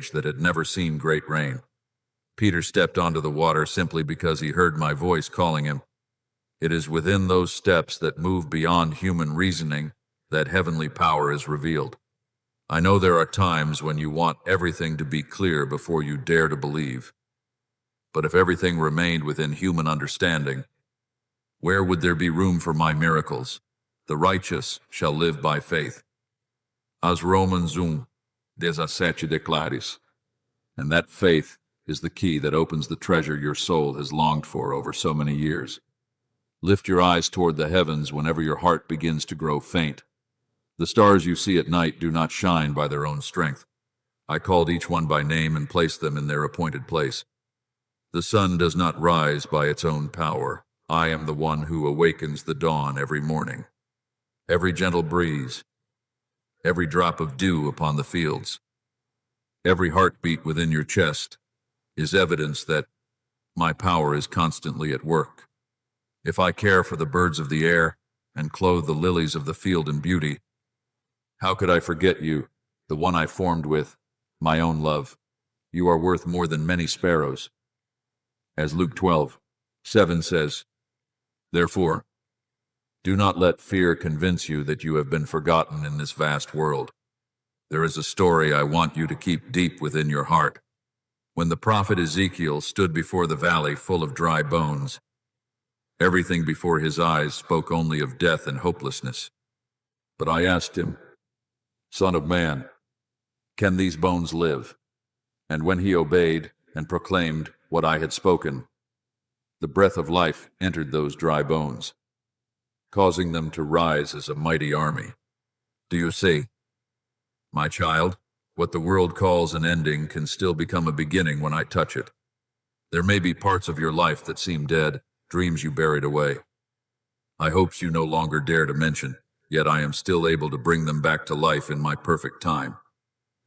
age that had never seen great rain. Peter stepped onto the water simply because he heard my voice calling him. It is within those steps that move beyond human reasoning that heavenly power is revealed. I know there are times when you want everything to be clear before you dare to believe. But if everything remained within human understanding, where would there be room for my miracles? The righteous shall live by faith. As Romans 1:17 declares. And that faith is the key that opens the treasure your soul has longed for over so many years. Lift your eyes toward the heavens whenever your heart begins to grow faint. The stars you see at night do not shine by their own strength. I called each one by name and placed them in their appointed place. The sun does not rise by its own power. I am the one who awakens the dawn every morning. Every gentle breeze, every drop of dew upon the fields, every heartbeat within your chest is evidence that my power is constantly at work. If I care for the birds of the air and clothe the lilies of the field in beauty, how could I forget you, the one I formed with my own love? You are worth more than many sparrows. As Luke 12:7 says, therefore, do not let fear convince you that you have been forgotten in this vast world. There is a story I want you to keep deep within your heart. When the prophet Ezekiel stood before the valley full of dry bones, everything before his eyes spoke only of death and hopelessness. But I asked him, Son of man, can these bones live? And when he obeyed and proclaimed what I had spoken, the breath of life entered those dry bones, causing them to rise as a mighty army. Do you see? My child, what the world calls an ending can still become a beginning when I touch it. There may be parts of your life that seem dead, dreams you buried away. I hopes you no longer dare to mention, yet I am still able to bring them back to life in my perfect time.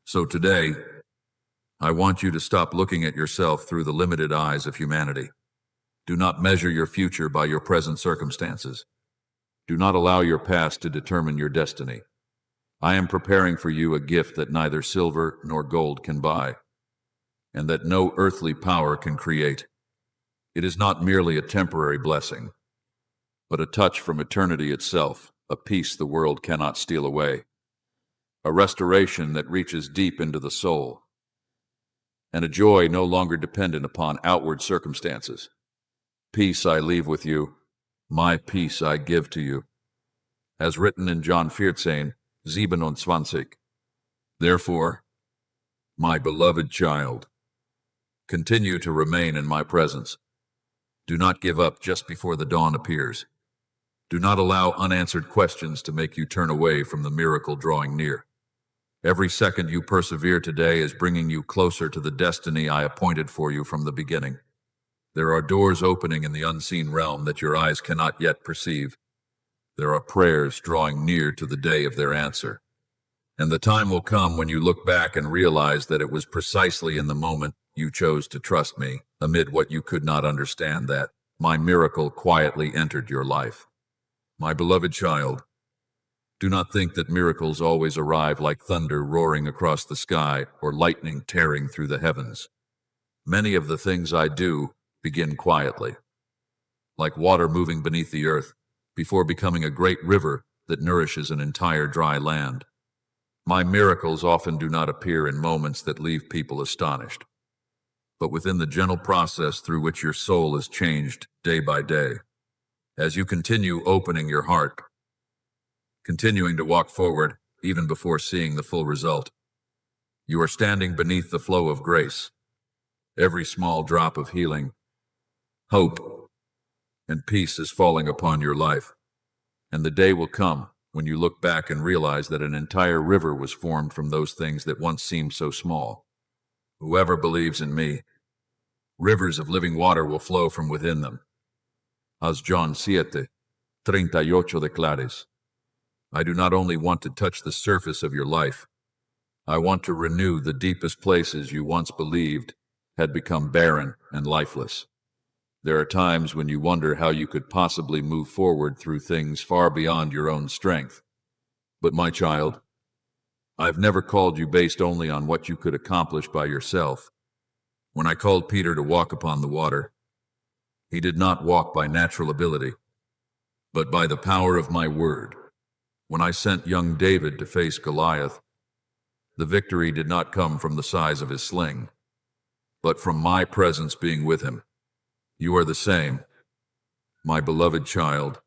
So today, I want you to stop looking at yourself through the limited eyes of humanity. Do not measure your future by your present circumstances. Do not allow your past to determine your destiny. I am preparing for you a gift that neither silver nor gold can buy, and that no earthly power can create. It is not merely a temporary blessing, but a touch from eternity itself, a peace the world cannot steal away, a restoration that reaches deep into the soul, and a joy no longer dependent upon outward circumstances. Peace I leave with you, my peace I give to you. As written in John 14:27. Therefore, my beloved child, continue to remain in my presence. Do not give up just before the dawn appears. Do not allow unanswered questions to make you turn away from the miracle drawing near. Every second you persevere today is bringing you closer to the destiny I appointed for you from the beginning. There are doors opening in the unseen realm that your eyes cannot yet perceive. There are prayers drawing near to the day of their answer. And the time will come when you look back and realize that it was precisely in the moment you chose to trust me, amid what you could not understand, that my miracle quietly entered your life. My beloved child, do not think that miracles always arrive like thunder roaring across the sky or lightning tearing through the heavens. Many of the things I do begin quietly, like water moving beneath the earth, before becoming a great river that nourishes an entire dry land. My miracles often do not appear in moments that leave people astonished, but within the gentle process through which your soul is changed day by day. As you continue opening your heart, continuing to walk forward even before seeing the full result, you are standing beneath the flow of grace. Every small drop of healing, hope, and peace is falling upon your life. And the day will come when you look back and realize that an entire river was formed from those things that once seemed so small. Whoever believes in me, rivers of living water will flow from within them. As John 7:38 declares, I do not only want to touch the surface of your life, I want to renew the deepest places you once believed had become barren and lifeless. There are times when you wonder how you could possibly move forward through things far beyond your own strength. But my child, I've never called you based only on what you could accomplish by yourself. When I called Peter to walk upon the water, he did not walk by natural ability, but by the power of my word. When I sent young David to face Goliath, the victory did not come from the size of his sling, but from my presence being with him. You are the same, my beloved child.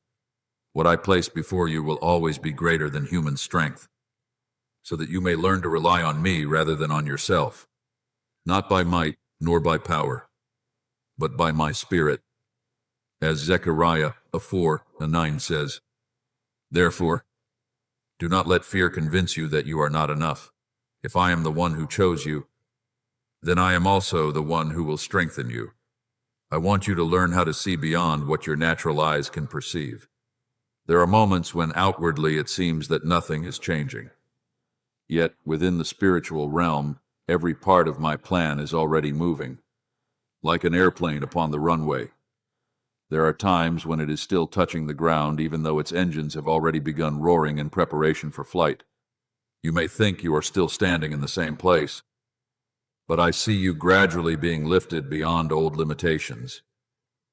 What I place before you will always be greater than human strength, so that you may learn to rely on me rather than on yourself, not by might nor by power, but by my spirit. As Zechariah 4:9 says, therefore, do not let fear convince you that you are not enough. If I am the one who chose you, then I am also the one who will strengthen you. I want you to learn how to see beyond what your natural eyes can perceive. There are moments when outwardly it seems that nothing is changing. Yet within the spiritual realm, every part of my plan is already moving, like an airplane upon the runway. There are times when it is still touching the ground, even though its engines have already begun roaring in preparation for flight. You may think you are still standing in the same place, but I see you gradually being lifted beyond old limitations.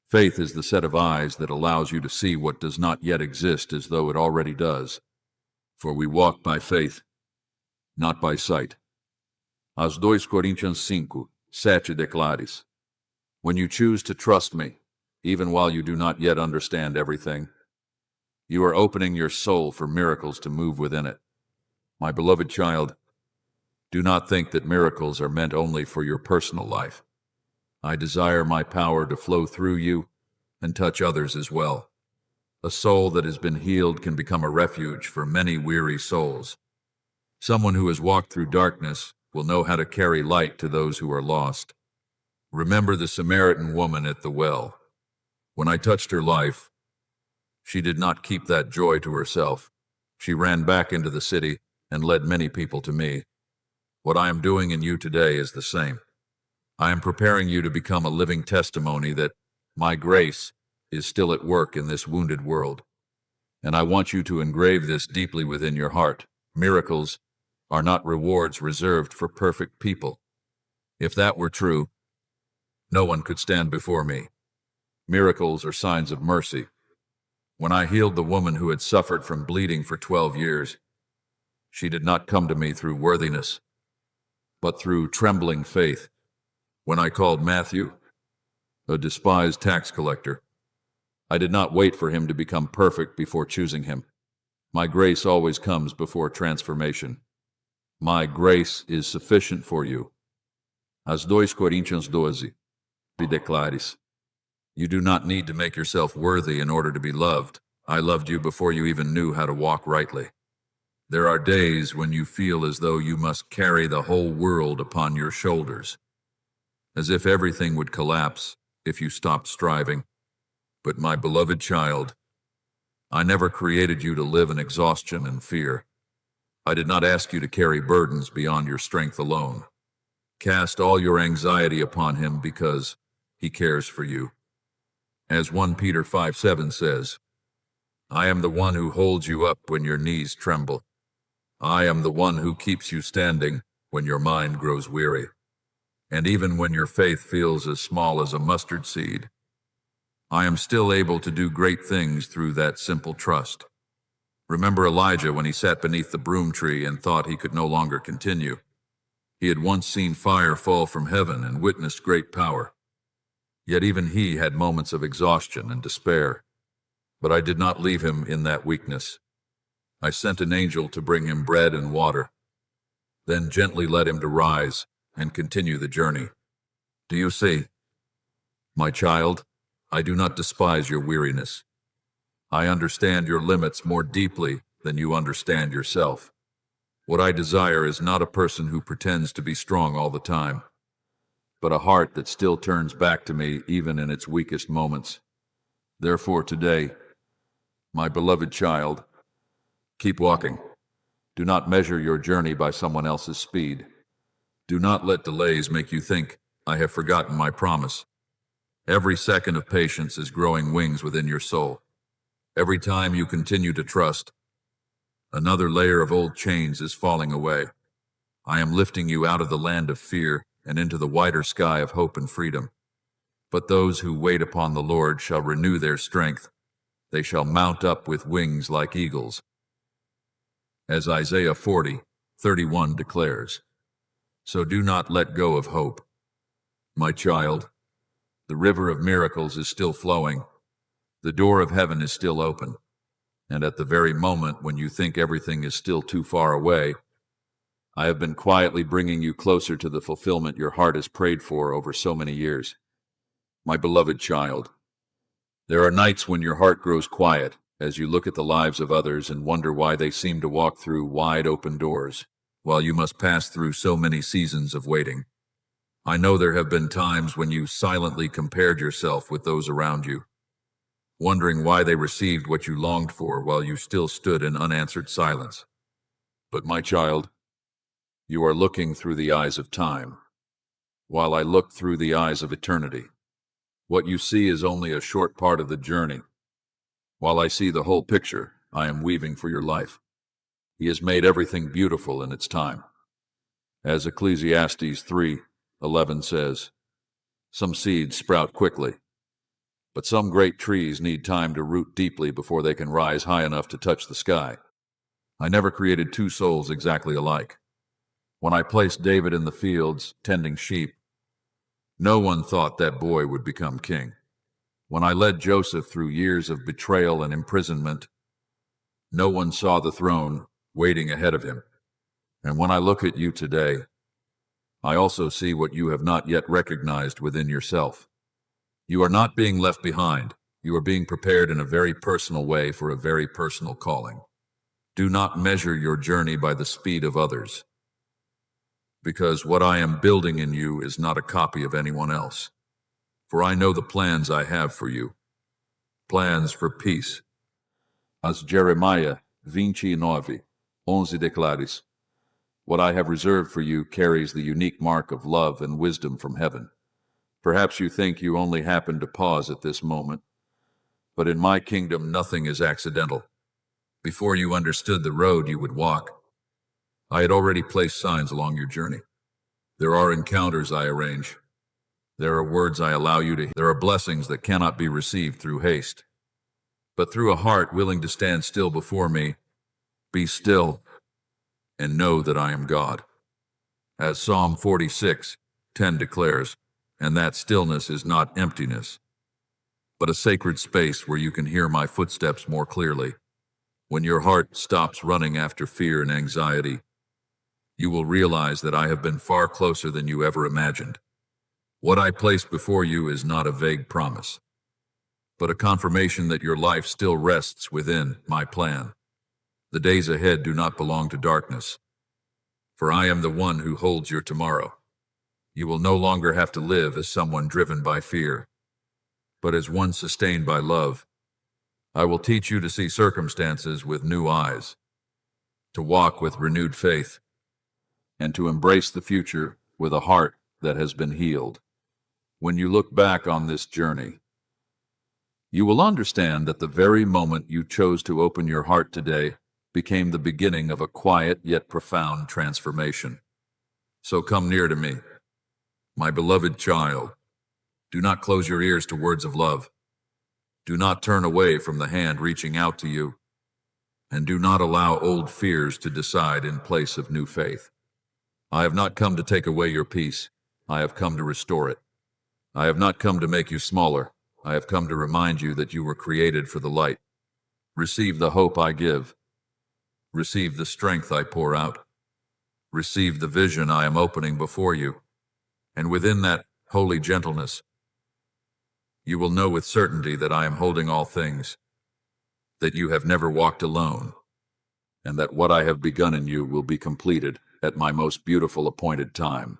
Faith is the set of eyes that allows you to see what does not yet exist as though it already does. For we walk by faith, not by sight. As 2 Coríntios 5:7 declares, when you choose to trust me, even while you do not yet understand everything, you are opening your soul for miracles to move within it. My beloved child, do not think that miracles are meant only for your personal life. I desire my power to flow through you and touch others as well. A soul that has been healed can become a refuge for many weary souls. Someone who has walked through darkness will know how to carry light to those who are lost. Remember the Samaritan woman at the well. When I touched her life, she did not keep that joy to herself. She ran back into the city and led many people to me. What I am doing in you today is the same. I am preparing you to become a living testimony that my grace is still at work in this wounded world. And I want you to engrave this deeply within your heart. Miracles are not rewards reserved for perfect people. If that were true, no one could stand before me. Miracles are signs of mercy. When I healed the woman who had suffered from bleeding for 12 years, she did not come to me through worthiness, but through trembling faith. When I called Matthew, a despised tax collector, I did not wait for him to become perfect before choosing him. My grace always comes before transformation. My grace is sufficient for you. As 2 Coríntios 12 declares, you do not need to make yourself worthy in order to be loved. I loved you before you even knew how to walk rightly. There are days when you feel as though you must carry the whole world upon your shoulders, as if everything would collapse if you stopped striving. But my beloved child, I never created you to live in exhaustion and fear. I did not ask you to carry burdens beyond your strength alone. Cast all your anxiety upon him because he cares for you. As 1 Peter 5:7 says, I am the one who holds you up when your knees tremble. I am the one who keeps you standing when your mind grows weary. And even when your faith feels as small as a mustard seed, I am still able to do great things through that simple trust. Remember Elijah when he sat beneath the broom tree and thought he could no longer continue. He had once seen fire fall from heaven and witnessed great power. Yet even he had moments of exhaustion and despair. But I did not leave him in that weakness. I sent an angel to bring him bread and water, then gently led him to rise and continue the journey. Do you see? My child, I do not despise your weariness. I understand your limits more deeply than you understand yourself. What I desire is not a person who pretends to be strong all the time, but a heart that still turns back to me even in its weakest moments. Therefore today, my beloved child, keep walking. Do not measure your journey by someone else's speed. Do not let delays make you think, I have forgotten my promise. Every second of patience is growing wings within your soul. Every time you continue to trust, Another layer of old chains is falling away. I am lifting you out of the land of fear and into the wider sky of hope and freedom. But those who wait upon the Lord shall renew their strength. They shall mount up with wings like eagles. As Isaiah 40:31 declares. So do not let go of hope. My child, the river of miracles is still flowing. The door of heaven is still open. And at the very moment when you think everything is still too far away, I have been quietly bringing you closer to the fulfillment your heart has prayed for over so many years. My beloved child, there are nights when your heart grows quiet as you look at the lives of others and wonder why they seem to walk through wide open doors, while you must pass through so many seasons of waiting. I know there have been times when you silently compared yourself with those around you, wondering why they received what you longed for while you still stood in unanswered silence. But my child, you are looking through the eyes of time, while I look through the eyes of eternity. What you see is only a short part of the journey. While I see the whole picture, I am weaving for your life. He has made everything beautiful in its time. As Ecclesiastes 3:11 says, some seeds sprout quickly, but some great trees need time to root deeply before they can rise high enough to touch the sky. I never created two souls exactly alike. When I placed David in the fields, tending sheep, no one thought that boy would become king. When I led Joseph through years of betrayal and imprisonment, no one saw the throne waiting ahead of him. And when I look at you today, I also see what you have not yet recognized within yourself. You are not being left behind. You are being prepared in a very personal way for a very personal calling. Do not measure your journey by the speed of others, because what I am building in you is not a copy of anyone else. For I know the plans I have for you, plans for peace. As Jeremiah 29:11 declares, what I have reserved for you carries the unique mark of love and wisdom from heaven. Perhaps you think you only happened to pause at this moment, but in my kingdom nothing is accidental. Before you understood the road you would walk, I had already placed signs along your journey. There are encounters I arrange. There are words I allow you to hear. There are blessings that cannot be received through haste, but through a heart willing to stand still before me. Be still and know that I am God. As Psalm 46:10 declares, and that stillness is not emptiness, but a sacred space where you can hear my footsteps more clearly. When your heart stops running after fear and anxiety, you will realize that I have been far closer than you ever imagined. What I place before you is not a vague promise, but a confirmation that your life still rests within my plan. The days ahead do not belong to darkness, for I am the one who holds your tomorrow. You will no longer have to live as someone driven by fear, but as one sustained by love. I will teach you to see circumstances with new eyes, to walk with renewed faith, and to embrace the future with a heart that has been healed. When you look back on this journey, you will understand that the very moment you chose to open your heart today became the beginning of a quiet yet profound transformation. So come near to me, my beloved child. Do not close your ears to words of love. Do not turn away from the hand reaching out to you, and do not allow old fears to decide in place of new faith. I have not come to take away your peace. I have come to restore it. I have not come to make you smaller. I have come to remind you that you were created for the light. Receive the hope I give. Receive the strength I pour out. Receive the vision I am opening before you. And within that holy gentleness, you will know with certainty that I am holding all things, that you have never walked alone, and that what I have begun in you will be completed at my most beautiful appointed time.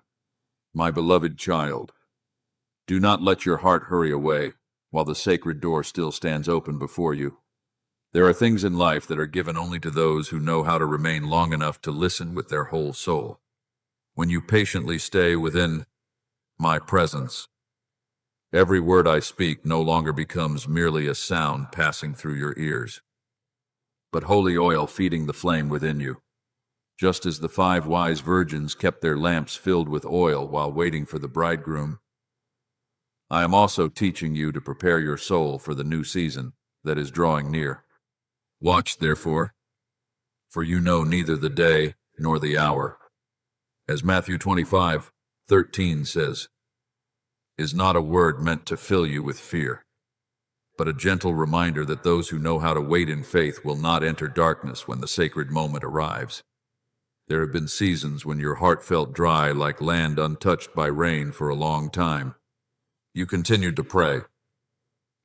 My beloved child, do not let your heart hurry away while the sacred door still stands open before you. There are things in life that are given only to those who know how to remain long enough to listen with their whole soul. When you patiently stay within my presence, every word I speak no longer becomes merely a sound passing through your ears. but holy oil feeding the flame within you. Just as the 5 wise virgins kept their lamps filled with oil while waiting for the bridegroom, I am also teaching you to prepare your soul for the new season that is drawing near. Watch, therefore, for you know neither the day nor the hour. As Matthew 25:13 says, is not a word meant to fill you with fear, but a gentle reminder that those who know how to wait in faith will not enter darkness when the sacred moment arrives. There have been seasons when your heart felt dry like land untouched by rain for a long time. You continued to pray.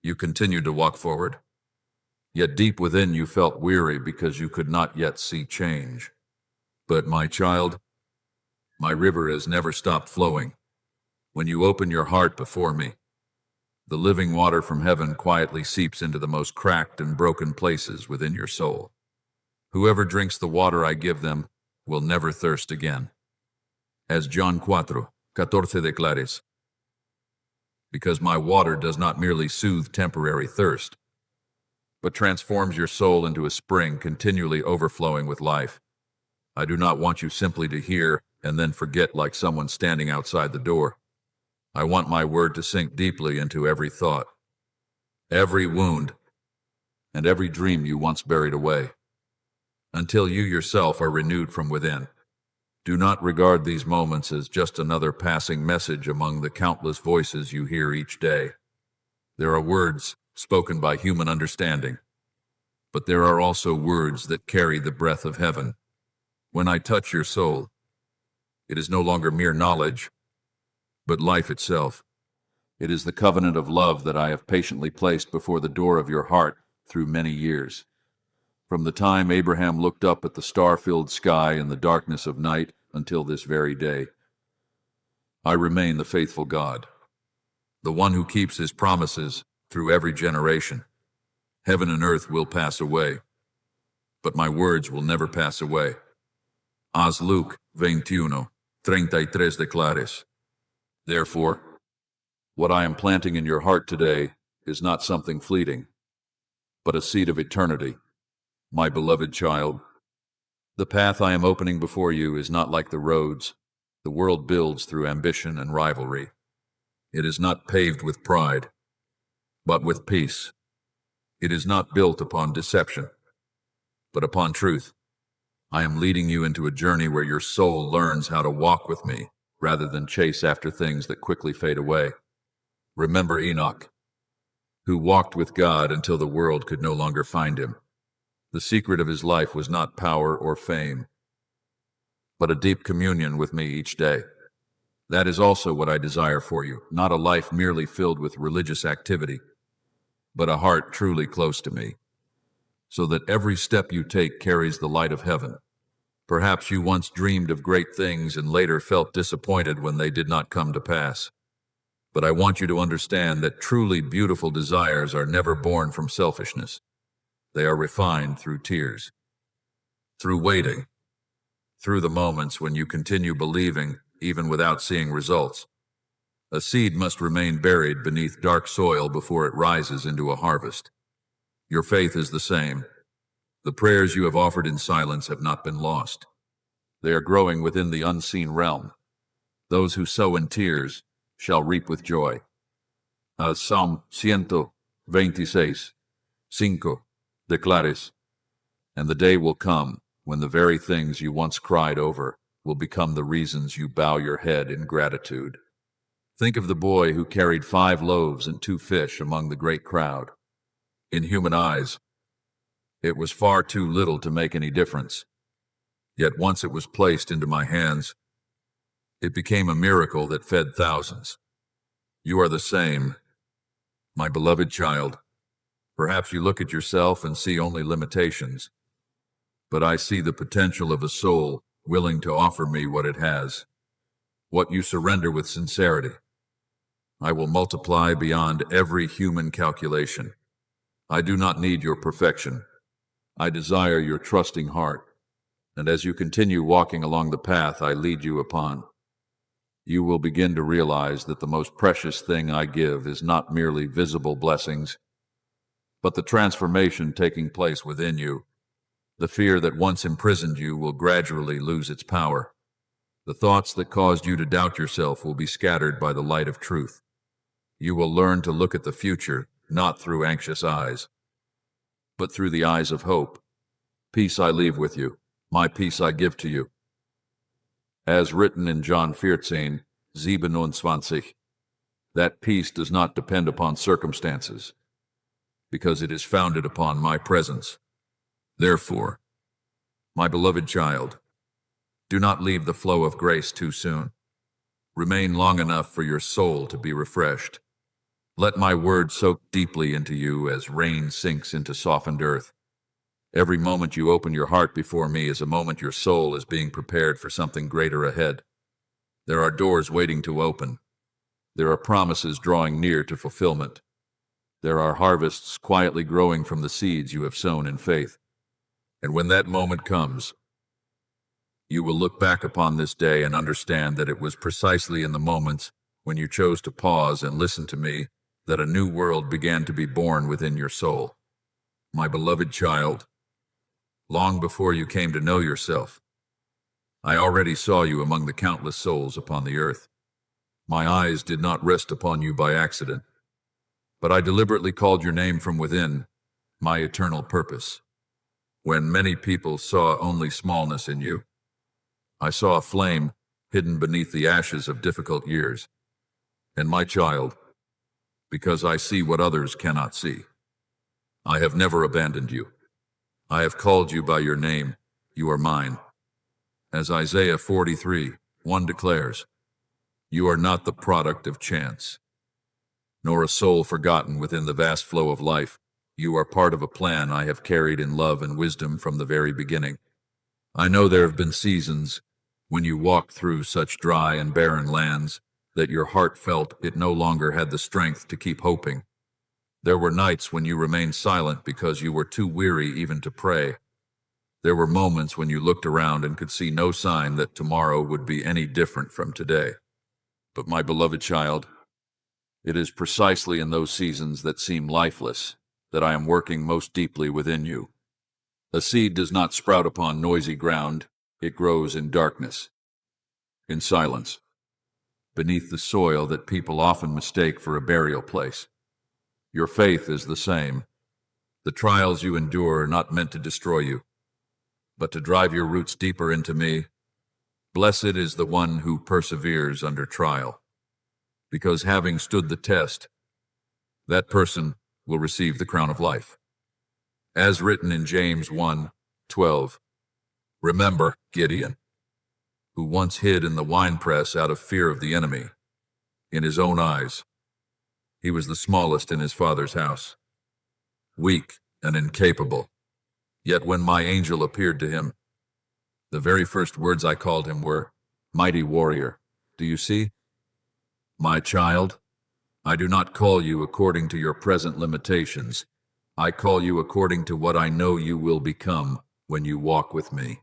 You continued to walk forward. Yet deep within you felt weary because you could not yet see change. But my child, my river has never stopped flowing. When you open your heart before me, the living water from heaven quietly seeps into the most cracked and broken places within your soul. Whoever drinks the water I give them will never thirst again. As John 4:14 declares, because my water does not merely soothe temporary thirst, but transforms your soul into a spring continually overflowing with life. I do not want you simply to hear and then forget like someone standing outside the door. I want my word to sink deeply into every thought, every wound, and every dream you once buried away, until you yourself are renewed from within. Do not regard these moments as just another passing message among the countless voices you hear each day. There are words spoken by human understanding, but there are also words that carry the breath of heaven. When I touch your soul, it is no longer mere knowledge, but life itself. It is the covenant of love that I have patiently placed before the door of your heart through many years. From the time Abraham looked up at the star-filled sky in the darkness of night until this very day, I remain the faithful God, the one who keeps his promises through every generation. Heaven and earth will pass away, but my words will never pass away. As Luke 21:33 declares. Therefore, what I am planting in your heart today is not something fleeting, but a seed of eternity. My beloved child, the path I am opening before you is not like the roads the world builds through ambition and rivalry. It is not paved with pride, but with peace. It is not built upon deception, but upon truth. I am leading you into a journey where your soul learns how to walk with me rather than chase after things that quickly fade away. Remember Enoch, who walked with God until the world could no longer find him. The secret of his life was not power or fame, but a deep communion with me each day. That is also what I desire for you, not a life merely filled with religious activity, but a heart truly close to me, so that every step you take carries the light of heaven. Perhaps you once dreamed of great things and later felt disappointed when they did not come to pass. But I want you to understand that truly beautiful desires are never born from selfishness. They are refined through tears, through waiting, through the moments when you continue believing even without seeing results. A seed must remain buried beneath dark soil before it rises into a harvest. Your faith is the same. The prayers you have offered in silence have not been lost. They are growing within the unseen realm. Those who sow in tears shall reap with joy. As Psalm 126:5 declares, and the day will come when the very things you once cried over will become the reasons you bow your head in gratitude. Think of the boy who carried 5 loaves and 2 fish among the great crowd. In human eyes, it was far too little to make any difference. Yet once it was placed into my hands, it became a miracle that fed thousands. You are the same, my beloved child. Perhaps you look at yourself and see only limitations, but I see the potential of a soul willing to offer me what it has. What you surrender with sincerity, I will multiply beyond every human calculation. I do not need your perfection. I desire your trusting heart. And as you continue walking along the path I lead you upon, you will begin to realize that the most precious thing I give is not merely visible blessings, but the transformation taking place within you The fear that once imprisoned you will gradually lose its power. The thoughts that caused you to doubt yourself will be scattered by the light of truth. You will learn to look at the future, not through anxious eyes, but through the eyes of hope. Peace I leave with you, my peace I give to you. As written in John 14:27, that peace does not depend upon circumstances, because it is founded upon my presence. Therefore, my beloved child, do not leave the flow of grace too soon. Remain long enough for your soul to be refreshed. Let my word soak deeply into you as rain sinks into softened earth. Every moment you open your heart before me is a moment your soul is being prepared for something greater ahead. There are doors waiting to open. There are promises drawing near to fulfillment. There are harvests quietly growing from the seeds you have sown in faith. And when that moment comes, you will look back upon this day and understand that it was precisely in the moments when you chose to pause and listen to me that a new world began to be born within your soul. My beloved child, long before you came to know yourself, I already saw you among the countless souls upon the earth. My eyes did not rest upon you by accident, but I deliberately called your name from within, my eternal purpose. When many people saw only smallness in you, I saw a flame hidden beneath the ashes of difficult years. And my child, because I see what others cannot see, I have never abandoned you. I have called you by your name. You are mine. As Isaiah 43:1 declares, you are not the product of chance, nor a soul forgotten within the vast flow of life. You are part of a plan I have carried in love and wisdom from the very beginning. I know there have been seasons when you walked through such dry and barren lands that your heart felt it no longer had the strength to keep hoping. There were nights when you remained silent because you were too weary even to pray. There were moments when you looked around and could see no sign that tomorrow would be any different from today. But my beloved child, it is precisely in those seasons that seem lifeless that I am working most deeply within you. A seed does not sprout upon noisy ground. It grows in darkness, in silence, beneath the soil that people often mistake for a burial place. Your faith is the same. The trials you endure are not meant to destroy you, but to drive your roots deeper into me. Blessed is the one who perseveres under trial, because having stood the test, that person will receive the crown of life. As written in James 1:12, remember Gideon, who once hid in the winepress out of fear of the enemy. In his own eyes, he was the smallest in his father's house, weak and incapable. Yet when my angel appeared to him, the very first words I called him were, mighty warrior. Do you see? My child, I do not call you according to your present limitations. I call you according to what I know you will become when you walk with me.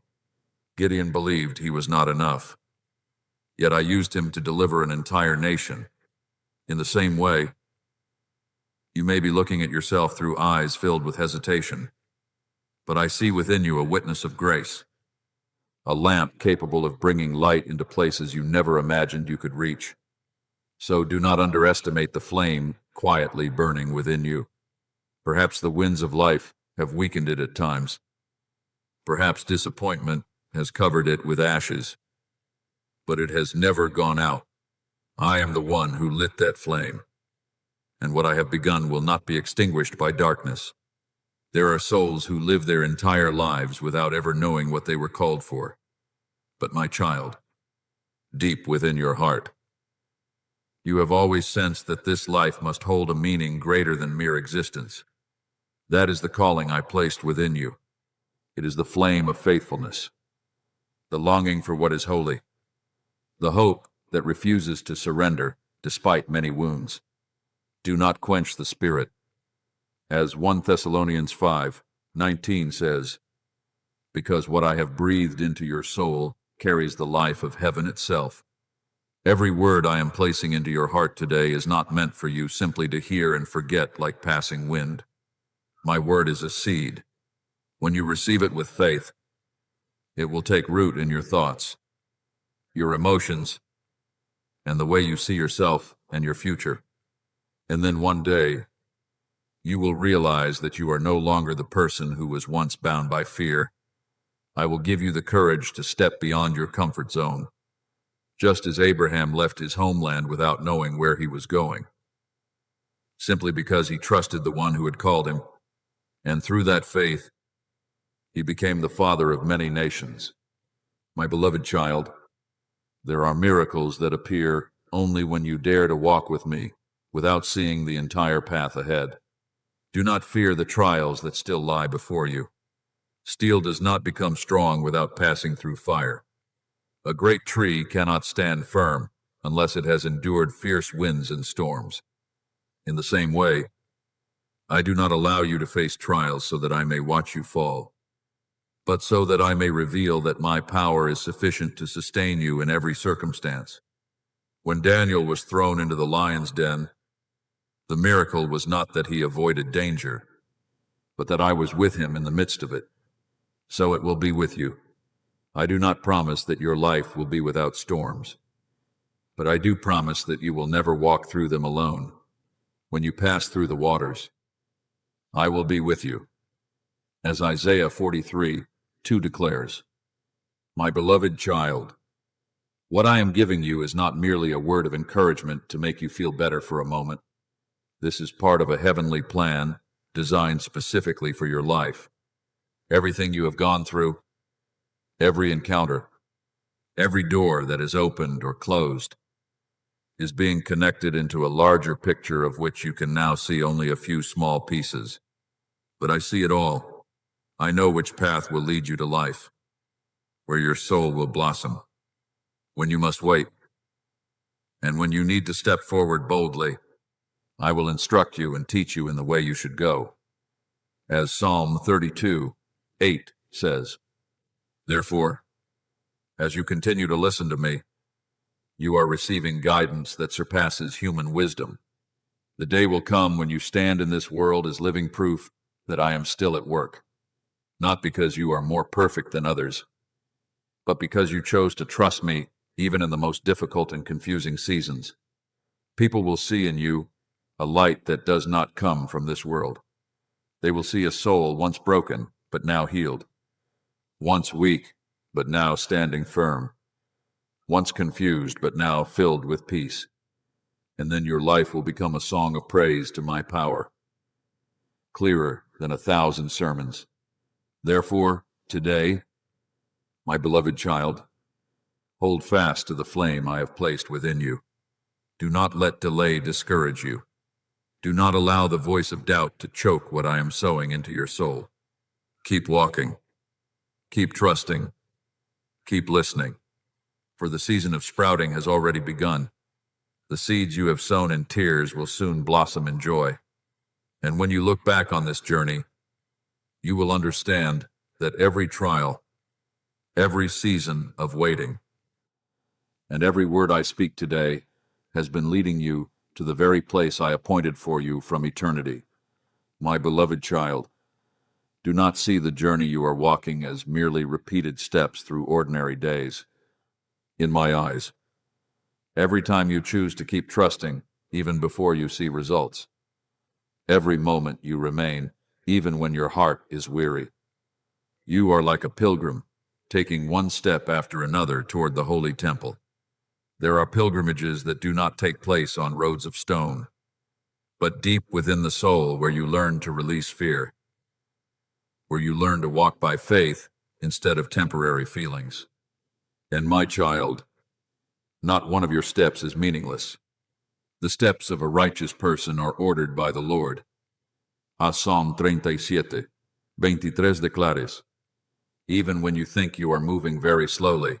Gideon believed he was not enough, yet I used him to deliver an entire nation. In the same way, you may be looking at yourself through eyes filled with hesitation, but I see within you a witness of grace, a lamp capable of bringing light into places you never imagined you could reach. So do not underestimate the flame quietly burning within you. Perhaps the winds of life have weakened it at times. Perhaps disappointment has covered it with ashes, but it has never gone out. I am the one who lit that flame, and what I have begun will not be extinguished by darkness. There are souls who live their entire lives without ever knowing what they were called for. But my child, deep within your heart, you have always sensed that this life must hold a meaning greater than mere existence. That is the calling I placed within you. It is the flame of faithfulness, the longing for what is holy, the hope that refuses to surrender despite many wounds. Do not quench the spirit. As 1 Thessalonians 5:19 says, because what I have breathed into your soul carries the life of heaven itself. Every word I am placing into your heart today is not meant for you simply to hear and forget like passing wind. My word is a seed, When you receive it with faith, it will take root in your thoughts, your emotions, and the way you see yourself and your future. And then one day, you will realize that you are no longer the person who was once bound by fear. I will give you the courage to step beyond your comfort zone, just as Abraham left his homeland without knowing where he was going, simply because he trusted the one who had called him, and through that faith, he became the father of many nations. My beloved child, there are miracles that appear only when you dare to walk with me without seeing the entire path ahead. Do not fear the trials that still lie before you. Steel does not become strong without passing through fire. A great tree cannot stand firm unless it has endured fierce winds and storms. In the same way, I do not allow you to face trials so that I may watch you fall, but so that I may reveal that my power is sufficient to sustain you in every circumstance. When Daniel was thrown into the lion's den, the miracle was not that he avoided danger, but that I was with him in the midst of it. So it will be with you. I do not promise that your life will be without storms, but I do promise that you will never walk through them alone. When you pass through the waters, I will be with you. As Isaiah 43:2 declares, My beloved child, what I am giving you is not merely a word of encouragement to make you feel better for a moment. This is part of a heavenly plan designed specifically for your life. Everything you have gone through, every encounter, every door that is opened or closed, is being connected into a larger picture of which you can now see only a few small pieces. But I see it all. I know which path will lead you to life, where your soul will blossom, when you must wait, and when you need to step forward boldly. I will instruct you and teach you in the way you should go. As Psalm 32:8 says, Therefore, as you continue to listen to me, you are receiving guidance that surpasses human wisdom. The day will come when you stand in this world as living proof that I am still at work, not because you are more perfect than others, but because you chose to trust me even in the most difficult and confusing seasons. People will see in you a light that does not come from this world. They will see a soul once broken, but now healed, once weak, but now standing firm, once confused, but now filled with peace. And then your life will become a song of praise to my power, clearer than 1,000 sermons. Therefore, today, my beloved child, hold fast to the flame I have placed within you. Do not let delay discourage you. Do not allow the voice of doubt to choke what I am sowing into your soul. Keep walking. Keep trusting. Keep listening. For the season of sprouting has already begun. The seeds you have sown in tears will soon blossom in joy. And when you look back on this journey, you will understand that every trial, every season of waiting, and every word I speak today has been leading you to the very place I appointed for you from eternity. My beloved child, do not see the journey you are walking as merely repeated steps through ordinary days. In my eyes, every time you choose to keep trusting, even before you see results, every moment you remain, even when your heart is weary, you are like a pilgrim, taking one step after another toward the holy temple. There are pilgrimages that do not take place on roads of stone, but deep within the soul, where you learn to release fear, where you learn to walk by faith instead of temporary feelings. And my child, not one of your steps is meaningless. The steps of a righteous person are ordered by the Lord. As Psalm 37:23 declares, even when you think you are moving very slowly,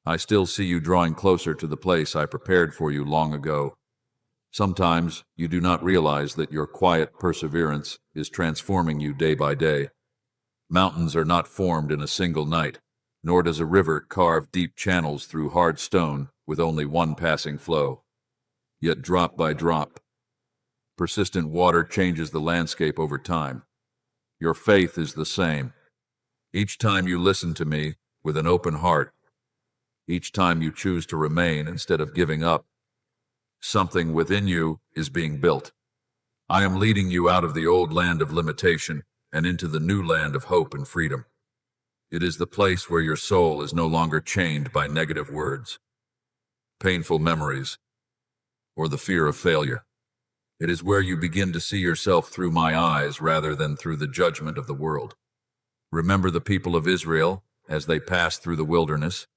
I still see you drawing closer to the place I prepared for you long ago. Sometimes you do not realize that your quiet perseverance is transforming you day by day. Mountains are not formed in a single night, nor does a river carve deep channels through hard stone with only one passing flow. Yet drop by drop, persistent water changes the landscape over time. Your faith is the same. Each time you listen to me with an open heart, each time you choose to remain instead of giving up, something within you is being built. I am leading you out of the old land of limitation and into the new land of hope and freedom. It is the place where your soul is no longer chained by negative words, painful memories, or the fear of failure. It is where you begin to see yourself through my eyes rather than through the judgment of the world. Remember the people of Israel as they passed through the wilderness.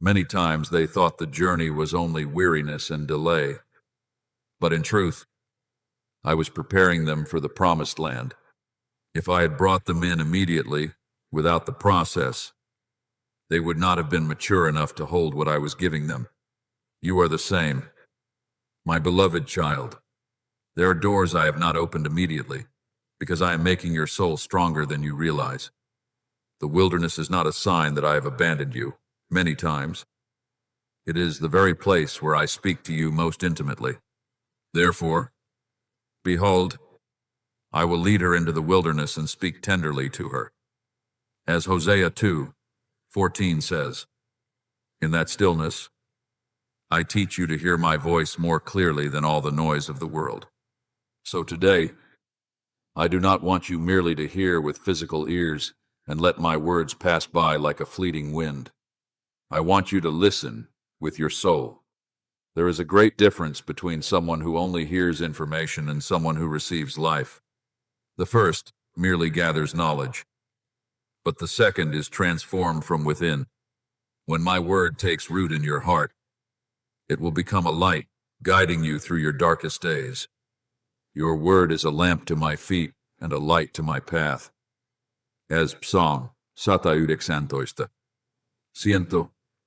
Many times they thought the journey was only weariness and delay. But in truth, I was preparing them for the promised land. If I had brought them in immediately, without the process, they would not have been mature enough to hold what I was giving them. You are the same. My beloved child, there are doors I have not opened immediately, because I am making your soul stronger than you realize. The wilderness is not a sign that I have abandoned you. Many times, it is the very place where I speak to you most intimately. Therefore, behold, I will lead her into the wilderness and speak tenderly to her. As Hosea 2:14 says, in that stillness, I teach you to hear my voice more clearly than all the noise of the world. So today, I do not want you merely to hear with physical ears and let my words pass by like a fleeting wind. I want you to listen with your soul. There is a great difference between someone who only hears information and someone who receives life. The first merely gathers knowledge, but the second is transformed from within. When my word takes root in your heart, it will become a light, guiding you through your darkest days. Your word is a lamp to my feet and a light to my path. As Psalm 116,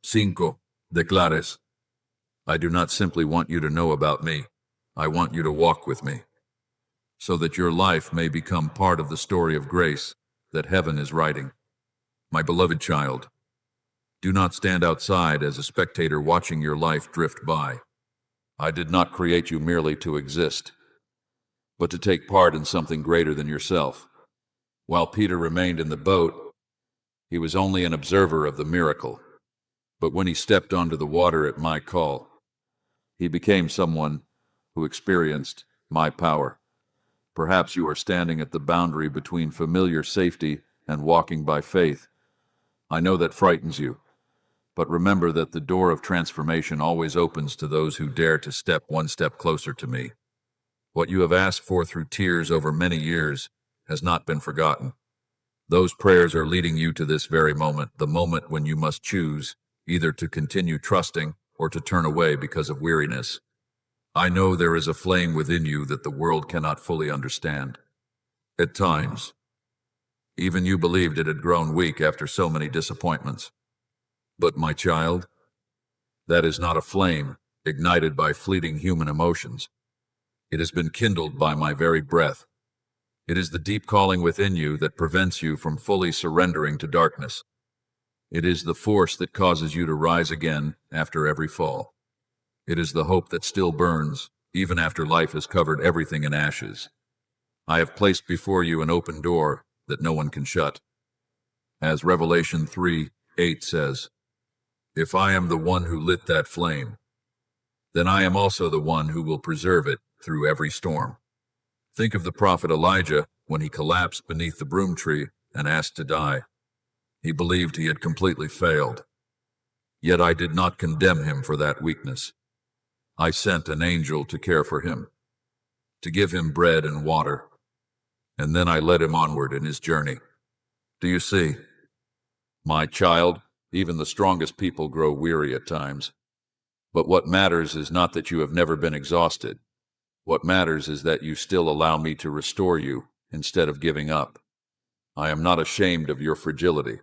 105 declares, I do not simply want you to know about me, I want you to walk with me, so that your life may become part of the story of grace that heaven is writing. My beloved child, do not stand outside as a spectator watching your life drift by. I did not create you merely to exist, but to take part in something greater than yourself. While Peter remained in the boat, he was only an observer of the miracle. But when he stepped onto the water at my call, he became someone who experienced my power. Perhaps you are standing at the boundary between familiar safety and walking by faith. I know that frightens you, but remember that the door of transformation always opens to those who dare to step one step closer to me. What you have asked for through tears over many years has not been forgotten. Those prayers are leading you to this very moment, the moment when you must choose either to continue trusting or to turn away because of weariness. I know there is a flame within you that the world cannot fully understand. At times, even you believed it had grown weak after so many disappointments. But my child, that is not a flame ignited by fleeting human emotions. It has been kindled by my very breath. It is the deep calling within you that prevents you from fully surrendering to darkness. It is the force that causes you to rise again after every fall. It is the hope that still burns, even after life has covered everything in ashes. I have placed before you an open door that no one can shut. As Revelation 3:8 says, if I am the one who lit that flame, then I am also the one who will preserve it through every storm. Think of the prophet Elijah when he collapsed beneath the broom tree and asked to die. He believed he had completely failed. Yet I did not condemn him for that weakness. I sent an angel to care for him, to give him bread and water, and then I led him onward in his journey. Do you see? My child, even the strongest people grow weary at times. But what matters is not that you have never been exhausted. What matters is that you still allow me to restore you instead of giving up. I am not ashamed of your fragility.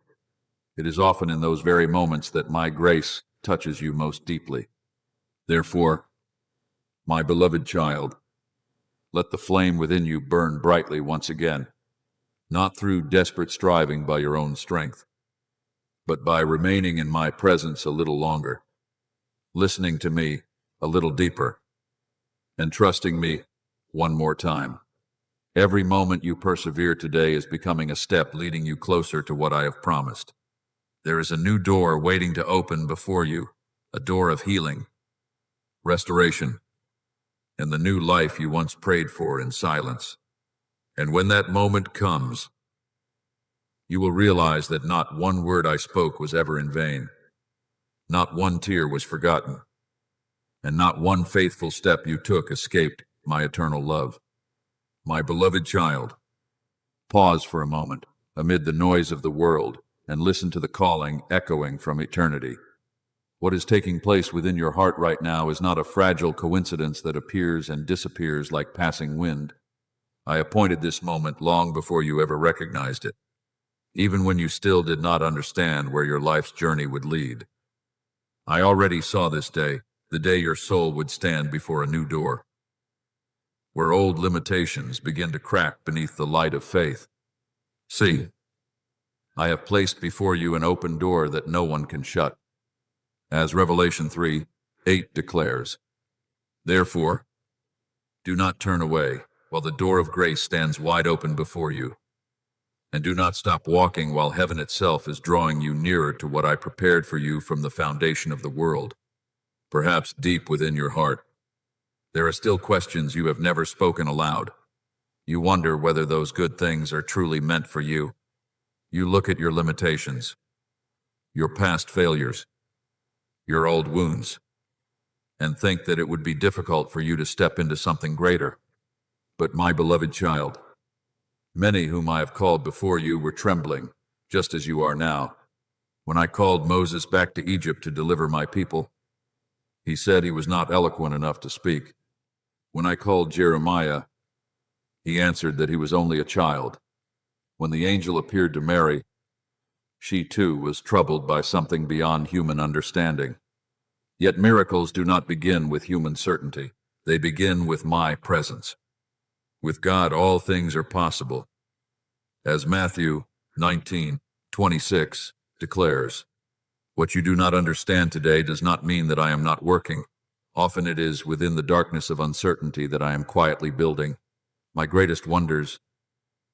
It is often in those very moments that my grace touches you most deeply. Therefore, my beloved child, let the flame within you burn brightly once again, not through desperate striving by your own strength, but by remaining in my presence a little longer, listening to me a little deeper, and trusting me one more time. Every moment you persevere today is becoming a step leading you closer to what I have promised. There is a new door waiting to open before you, a door of healing, restoration, and the new life you once prayed for in silence. And when that moment comes, you will realize that not one word I spoke was ever in vain. Not one tear was forgotten, and not one faithful step you took escaped my eternal love. My beloved child, pause for a moment amid the noise of the world and listen to the calling echoing from eternity. What is taking place within your heart right now is not a fragile coincidence that appears and disappears like passing wind. I appointed this moment long before you ever recognized it, even when you still did not understand where your life's journey would lead. I already saw this day, the day your soul would stand before a new door, where old limitations begin to crack beneath the light of faith. See, I have placed before you an open door that no one can shut. As Revelation 3:8 declares, therefore, do not turn away while the door of grace stands wide open before you, and do not stop walking while heaven itself is drawing you nearer to what I prepared for you from the foundation of the world. Perhaps deep within your heart, there are still questions you have never spoken aloud. You wonder whether those good things are truly meant for you. You look at your limitations, your past failures, your old wounds, and think that it would be difficult for you to step into something greater. But my beloved child, many whom I have called before you were trembling, just as you are now. When I called Moses back to Egypt to deliver my people, he said he was not eloquent enough to speak. When I called Jeremiah, he answered that he was only a child. When the angel appeared to Mary, she too was troubled by something beyond human understanding. Yet miracles do not begin with human certainty. They begin with my presence. With God, all things are possible. As Matthew 19:26 declares, what you do not understand today does not mean that I am not working. Often it is within the darkness of uncertainty that I am quietly building my greatest wonders.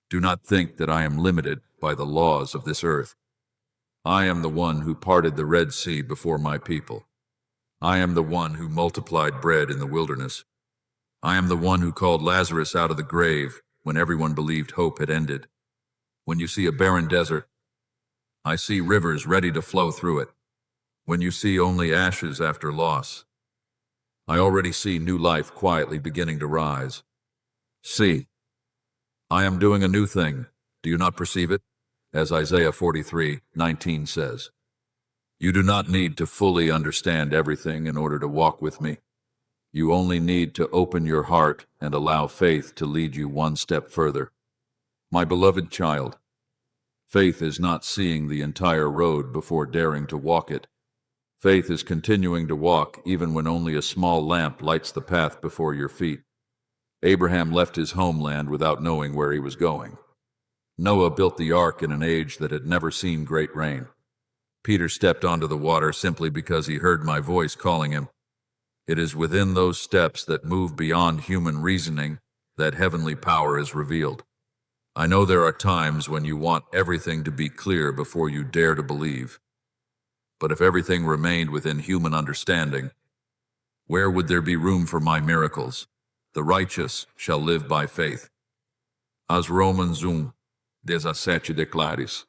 Do not think that I am limited by the laws of this earth. I am the one who parted the Red Sea before my people. I am the one who multiplied bread in the wilderness. I am the one who called Lazarus out of the grave when everyone believed hope had ended. When you see a barren desert, I see rivers ready to flow through it. When you see only ashes after loss, I already see new life quietly beginning to rise. See, I am doing a new thing. Do you not perceive it? As Isaiah 43:19 says, you do not need to fully understand everything in order to walk with me. You only need to open your heart and allow faith to lead you one step further. My beloved child, faith is not seeing the entire road before daring to walk it. Faith is continuing to walk even when only a small lamp lights the path before your feet. Abraham left his homeland without knowing where he was going. Noah built the ark in an age that had never seen great rain. Peter stepped onto the water simply because he heard my voice calling him. It is within those steps that move beyond human reasoning that heavenly power is revealed. I know there are times when you want everything to be clear before you dare to believe. But if everything remained within human understanding, where would there be room for my miracles? The righteous shall live by faith. As Romans 1:17 declares.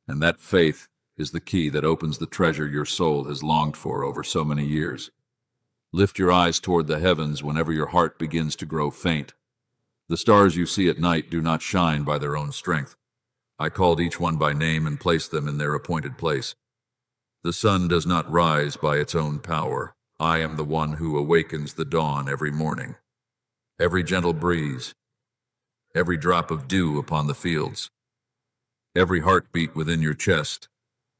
And that faith is the key that opens the treasure your soul has longed for over so many years. Lift your eyes toward the heavens whenever your heart begins to grow faint. The stars you see at night do not shine by their own strength. I called each one by name and placed them in their appointed place. The sun does not rise by its own power. I am the one who awakens the dawn every morning. Every gentle breeze, every drop of dew upon the fields, every heartbeat within your chest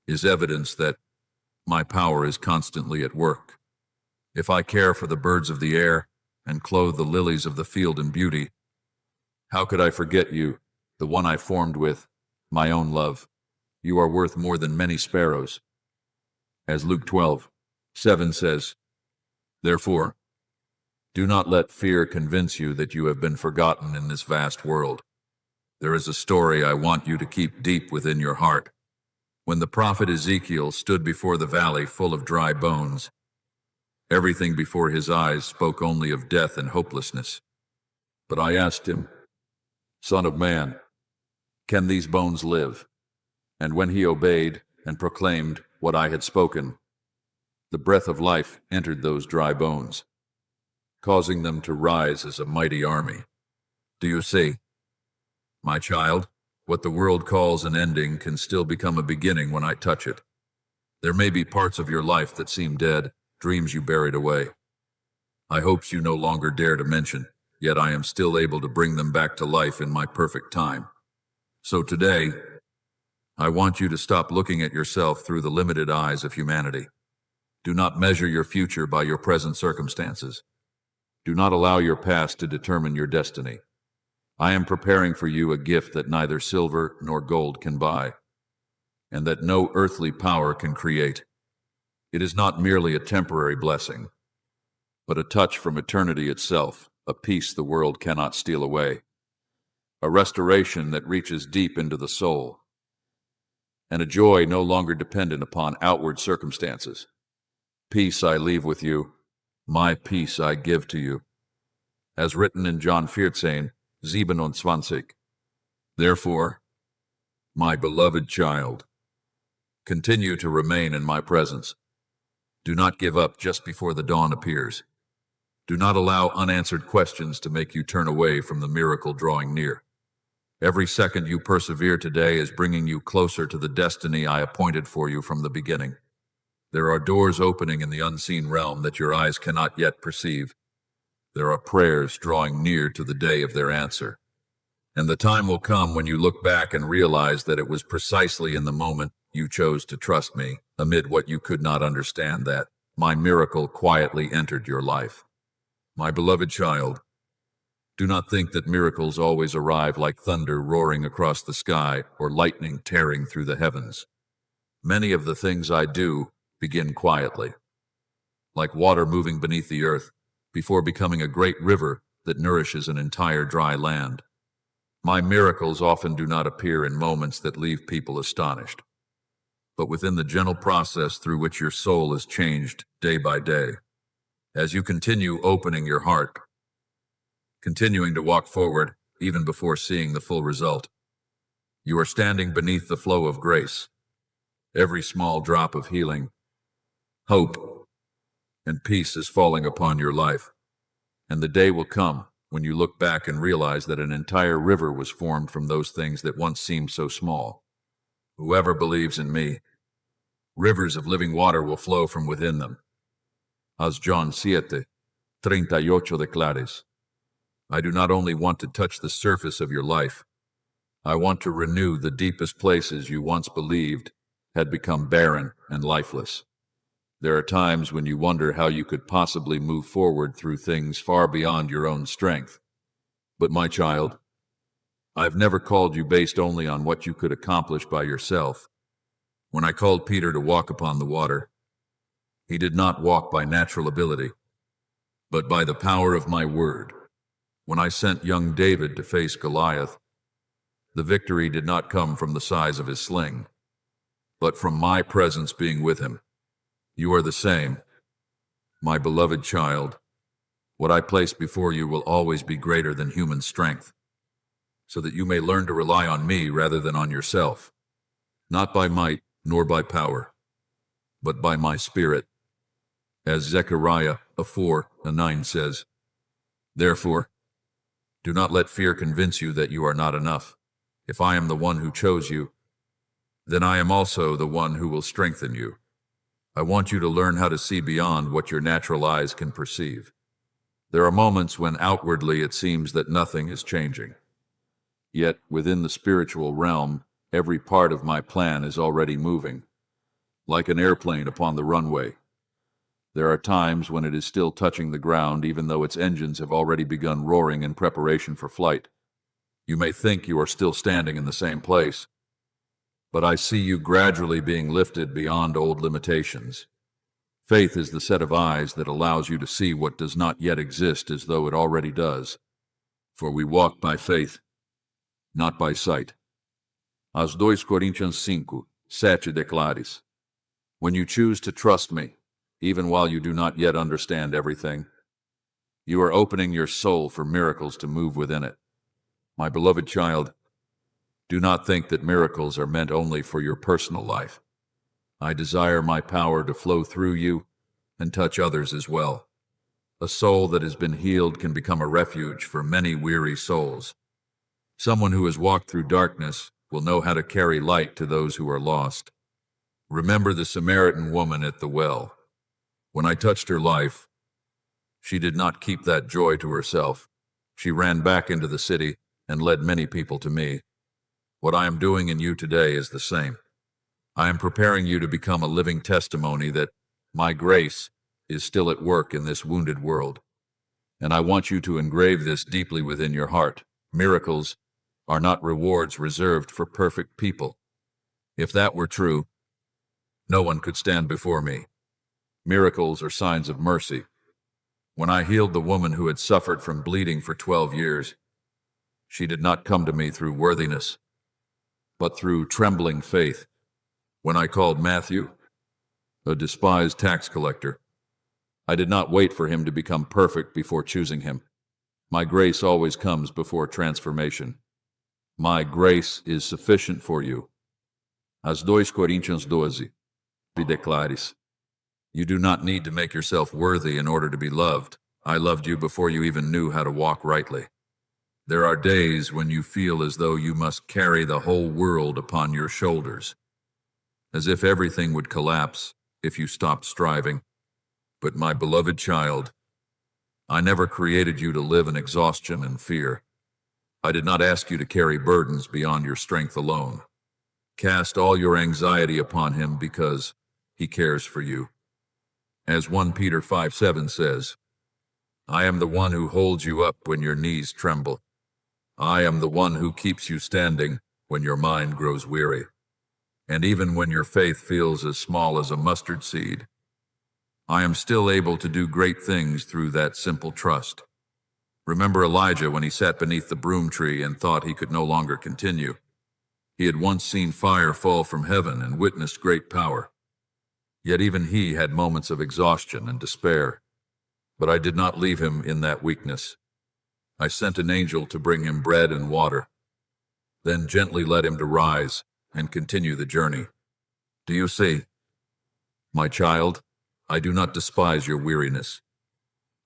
is evidence that my power is constantly at work. If I care for the birds of the air and clothe the lilies of the field in beauty, how could I forget you, the one I formed with my own love? You are worth more than many sparrows. As Luke 12:7 says, therefore, Do not let fear convince you that you have been forgotten in this vast world. There is a story I want you to keep deep within your heart. When the prophet Ezekiel stood before the valley full of dry bones, everything before his eyes spoke only of death and hopelessness. But I asked him, "Son of man, can these bones live?" And when he obeyed and proclaimed what I had spoken, the breath of life entered those dry bones, causing them to rise as a mighty army. Do you see, my child? What the world calls an ending can still become a beginning when I touch it. There may be parts of your life that seem dead, dreams you buried away. I hopes you no longer dare to mention, yet I am still able to bring them back to life in my perfect time. So today, I want you to stop looking at yourself through the limited eyes of humanity. Do not measure your future by your present circumstances. Do not allow your past to determine your destiny. I am preparing for you a gift that neither silver nor gold can buy, and that no earthly power can create. It is not merely a temporary blessing, but a touch from eternity itself, a peace the world cannot steal away, a restoration that reaches deep into the soul, and a joy no longer dependent upon outward circumstances. Peace I leave with you, my peace I give to you. As written in John 14:27. Therefore, my beloved child, continue to remain in my presence. Do not give up just before the dawn appears. Do not allow unanswered questions to make you turn away from the miracle drawing near. Every second you persevere today is bringing you closer to the destiny I appointed for you from the beginning. There are doors opening in the unseen realm that your eyes cannot yet perceive. There are prayers drawing near to the day of their answer. And the time will come when you look back and realize that it was precisely in the moment you chose to trust me, amid what you could not understand, that my miracle quietly entered your life. My beloved child, do not think that miracles always arrive like thunder roaring across the sky or lightning tearing through the heavens. Many of the things I do begin quietly, like water moving beneath the earth, before becoming a great river that nourishes an entire dry land. My miracles often do not appear in moments that leave people astonished, but within the gentle process through which your soul is changed day by day. As you continue opening your heart, continuing to walk forward even before seeing the full result, you are standing beneath the flow of grace. Every small drop of healing, hope, and peace is falling upon your life, and the day will come when you look back and realize that an entire river was formed from those things that once seemed so small. Whoever believes in me, rivers of living water will flow from within them. As John 7:38 declares, I do not only want to touch the surface of your life, I want to renew the deepest places you once believed had become barren and lifeless. There are times when you wonder how you could possibly move forward through things far beyond your own strength. But my child, I've never called you based only on what you could accomplish by yourself. When I called Peter to walk upon the water, he did not walk by natural ability, but by the power of my word. When I sent young David to face Goliath, the victory did not come from the size of his sling, but from my presence being with him. You are the same, my beloved child. What I place before you will always be greater than human strength, so that you may learn to rely on me rather than on yourself, not by might nor by power, but by my spirit. As Zechariah 4:9 says, therefore, do not let fear convince you that you are not enough. If I am the one who chose you, then I am also the one who will strengthen you. I want you to learn how to see beyond what your natural eyes can perceive. There are moments when outwardly it seems that nothing is changing. Yet within the spiritual realm, every part of my plan is already moving, like an airplane upon the runway. There are times when it is still touching the ground even though its engines have already begun roaring in preparation for flight. You may think you are still standing in the same place, but I see you gradually being lifted beyond old limitations. Faith is the set of eyes that allows you to see what does not yet exist as though it already does. For we walk by faith, not by sight. As 2 Coríntios 5:7 declares. When you choose to trust me, even while you do not yet understand everything, you are opening your soul for miracles to move within it. My beloved child, do not think that miracles are meant only for your personal life. I desire my power to flow through you and touch others as well. A soul that has been healed can become a refuge for many weary souls. Someone who has walked through darkness will know how to carry light to those who are lost. Remember the Samaritan woman at the well. When I touched her life, she did not keep that joy to herself. She ran back into the city and led many people to me. What I am doing in you today is the same. I am preparing you to become a living testimony that my grace is still at work in this wounded world. And I want you to engrave this deeply within your heart. Miracles are not rewards reserved for perfect people. If that were true, no one could stand before me. Miracles are signs of mercy. When I healed the woman who had suffered from bleeding for 12 years, she did not come to me through worthiness, but through trembling faith. When I called Matthew, a despised tax collector, I did not wait for him to become perfect before choosing him. My grace always comes before transformation. My grace is sufficient for you. As 2 Coríntios 12 declares. You do not need to make yourself worthy in order to be loved. I loved you before you even knew how to walk rightly. There are days when you feel as though you must carry the whole world upon your shoulders, as if everything would collapse if you stopped striving. But my beloved child, I never created you to live in exhaustion and fear. I did not ask you to carry burdens beyond your strength alone. Cast all your anxiety upon him because he cares for you. As 1 Peter 5:7 says, I am the one who holds you up when your knees tremble. I am the one who keeps you standing when your mind grows weary. And even when your faith feels as small as a mustard seed, I am still able to do great things through that simple trust. Remember Elijah when he sat beneath the broom tree and thought he could no longer continue. He had once seen fire fall from heaven and witnessed great power. Yet even he had moments of exhaustion and despair. But I did not leave him in that weakness. I sent an angel to bring him bread and water, then gently led him to rise and continue the journey. Do you see? My child, I do not despise your weariness.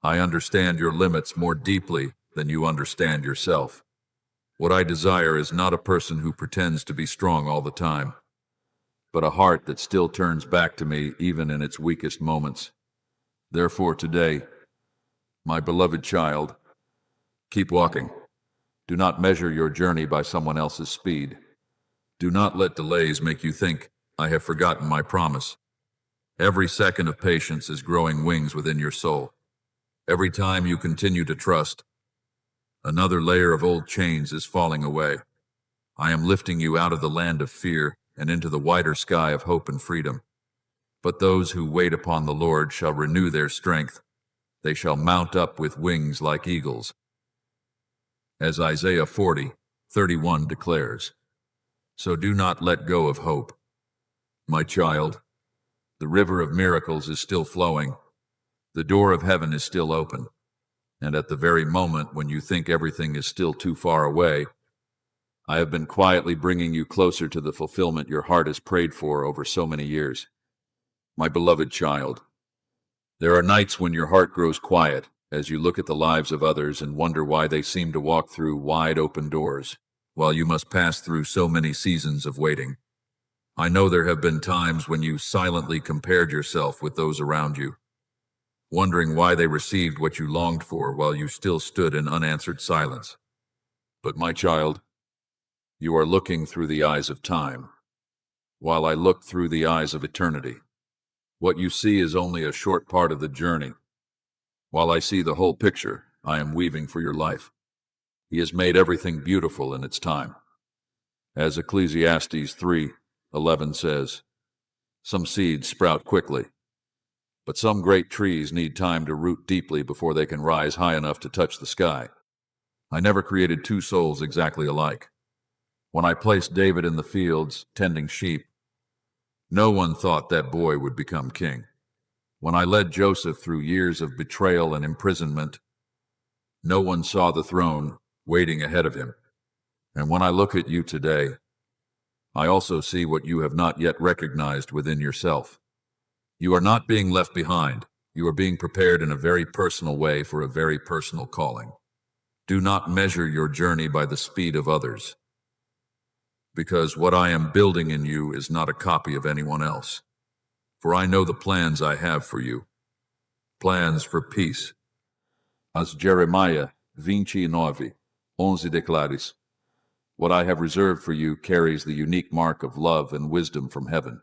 I understand your limits more deeply than you understand yourself. What I desire is not a person who pretends to be strong all the time, but a heart that still turns back to me even in its weakest moments. Therefore today, my beloved child, keep walking. Do not measure your journey by someone else's speed. Do not let delays make you think, I have forgotten my promise. Every second of patience is growing wings within your soul. Every time you continue to trust, another layer of old chains is falling away. I am lifting you out of the land of fear and into the wider sky of hope and freedom. But those who wait upon the Lord shall renew their strength. They shall mount up with wings like eagles. As Isaiah 40:31 declares. So do not let go of hope. My child, the river of miracles is still flowing. The door of heaven is still open. And at the very moment when you think everything is still too far away, I have been quietly bringing you closer to the fulfillment your heart has prayed for over so many years. My beloved child, there are nights when your heart grows quiet as you look at the lives of others and wonder why they seem to walk through wide open doors, while you must pass through so many seasons of waiting. I know there have been times when you silently compared yourself with those around you, wondering why they received what you longed for while you still stood in unanswered silence. But my child, you are looking through the eyes of time, while I look through the eyes of eternity. What you see is only a short part of the journey. While I see the whole picture, I am weaving for your life. He has made everything beautiful in its time. As Ecclesiastes 3:11 says, some seeds sprout quickly, But some great trees need time to root deeply before they can rise high enough to touch the sky. I never created two souls exactly alike. When I placed David in the fields, tending sheep, no one thought that boy would become king. When I led Joseph through years of betrayal and imprisonment, no one saw the throne waiting ahead of him. And when I look at you today, I also see what you have not yet recognized within yourself. You are not being left behind. You are being prepared in a very personal way for a very personal calling. Do not measure your journey by the speed of others, because what I am building in you is not a copy of anyone else. For I know the plans I have for you, plans for peace. As Jeremiah 29:11 declares, what I have reserved for you carries the unique mark of love and wisdom from heaven.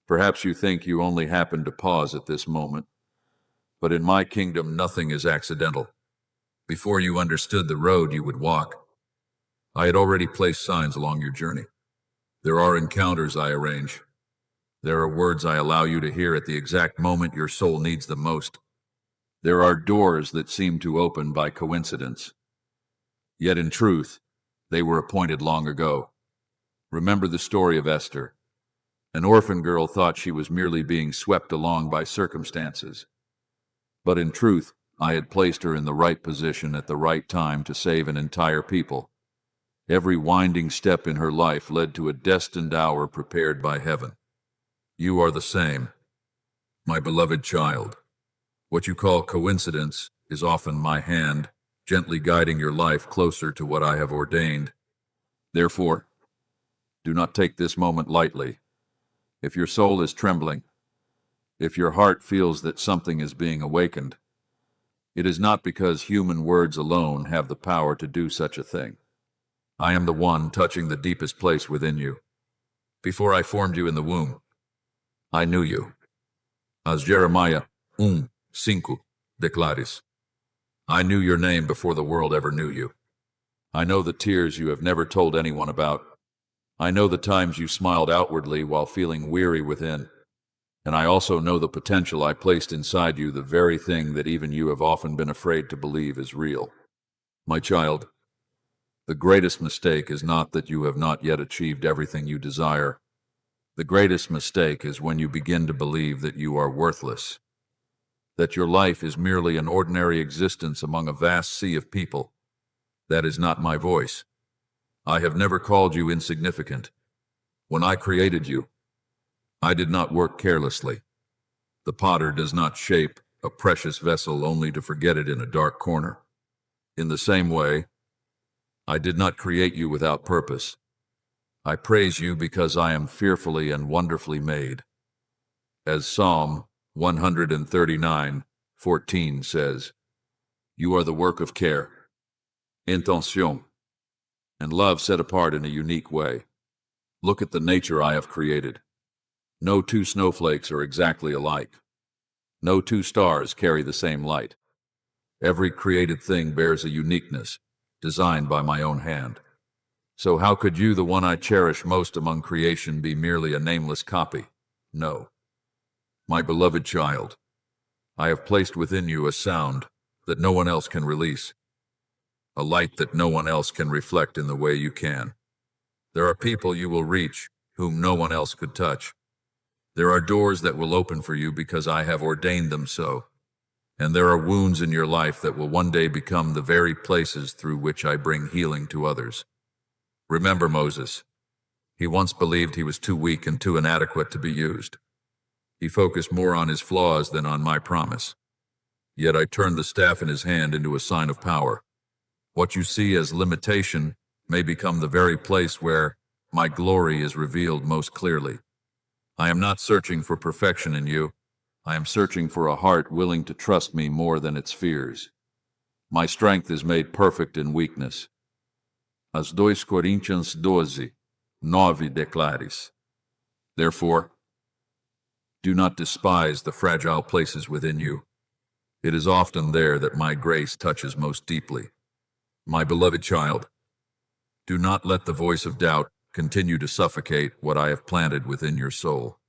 Perhaps you think you only happened to pause at this moment, but in my kingdom nothing is accidental. Before you understood the road you would walk, I had already placed signs along your journey. There are encounters I arrange. There are words I allow you to hear at the exact moment your soul needs them most. There are doors that seem to open by coincidence. Yet in truth, they were appointed long ago. Remember the story of Esther. An orphan girl thought she was merely being swept along by circumstances. But in truth, I had placed her in the right position at the right time to save an entire people. Every winding step in her life led to a destined hour prepared by heaven. You are the same, my beloved child. What you call coincidence is often my hand, gently guiding your life closer to what I have ordained. Therefore, do not take this moment lightly. If your soul is trembling, if your heart feels that something is being awakened, it is not because human words alone have the power to do such a thing. I am the one touching the deepest place within you. Before I formed you in the womb, I knew you. As Jeremiah 1:5 declares, I knew your name before the world ever knew you. I know the tears you have never told anyone about. I know the times you smiled outwardly while feeling weary within. And I also know the potential I placed inside you, the very thing that even you have often been afraid to believe is real. My child, the greatest mistake is not that you have not yet achieved everything you desire. The greatest mistake is when you begin to believe that you are worthless, that your life is merely an ordinary existence among a vast sea of people. That is not my voice. I have never called you insignificant. When I created you, I did not work carelessly. The potter does not shape a precious vessel only to forget it in a dark corner. In the same way, I did not create you without purpose. I praise you because I am fearfully and wonderfully made. As Psalm 139:14 says, you are the work of care, intention, and love set apart in a unique way. Look at the nature I have created. No two snowflakes are exactly alike. No two stars carry the same light. Every created thing bears a uniqueness, designed by my own hand. So how could you, the one I cherish most among creation, be merely a nameless copy? No. My beloved child, I have placed within you a sound that no one else can release, a light that no one else can reflect in the way you can. There are people you will reach whom no one else could touch. There are doors that will open for you because I have ordained them so. And there are wounds in your life that will one day become the very places through which I bring healing to others. Remember Moses. He once believed he was too weak and too inadequate to be used. He focused more on his flaws than on my promise. Yet I turned the staff in his hand into a sign of power. What you see as limitation may become the very place where my glory is revealed most clearly. I am not searching for perfection in you. I am searching for a heart willing to trust me more than its fears. My strength is made perfect in weakness. As 2 Coríntios 12:9 declares. Therefore, do not despise the fragile places within you. It is often there that my grace touches most deeply. My beloved child, do not let the voice of doubt continue to suffocate what I have planted within your soul.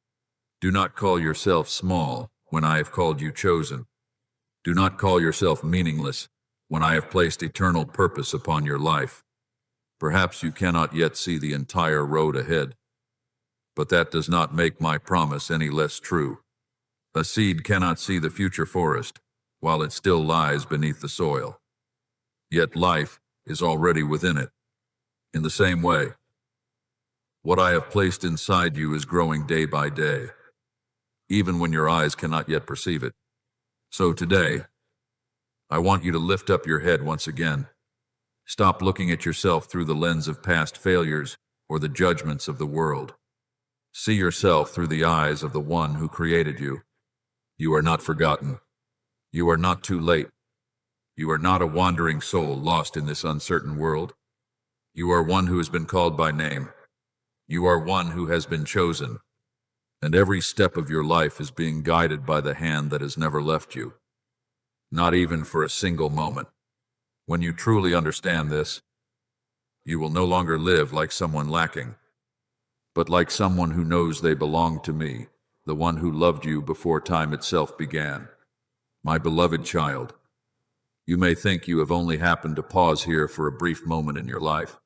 Do not call yourself small when I have called you chosen. Do not call yourself meaningless when I have placed eternal purpose upon your life. Perhaps you cannot yet see the entire road ahead, but that does not make my promise any less true. A seed cannot see the future forest while it still lies beneath the soil. Yet life is already within it. In the same way, what I have placed inside you is growing day by day, even when your eyes cannot yet perceive it. So today, I want you to lift up your head once again. Stop looking at yourself through the lens of past failures or the judgments of the world. See yourself through the eyes of the one who created you. You are not forgotten. You are not too late. You are not a wandering soul lost in this uncertain world. You are one who has been called by name. You are one who has been chosen. And every step of your life is being guided by the hand that has never left you. Not even for a single moment. When you truly understand this, you will no longer live like someone lacking, but like someone who knows they belong to me, the one who loved you before time itself began. My beloved child, you may think you have only happened to pause here for a brief moment in your life,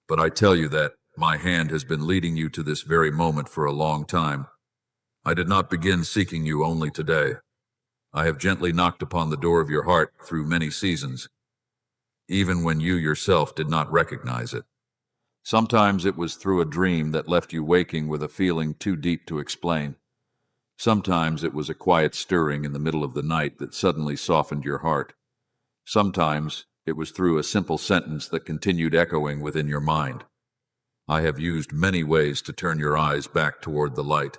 but I tell you that my hand has been leading you to this very moment for a long time. I did not begin seeking you only today. I have gently knocked upon the door of your heart through many seasons, even when you yourself did not recognize it. Sometimes it was through a dream that left you waking with a feeling too deep to explain. Sometimes it was a quiet stirring in the middle of the night that suddenly softened your heart. Sometimes it was through a simple sentence that continued echoing within your mind. I have used many ways to turn your eyes back toward the light,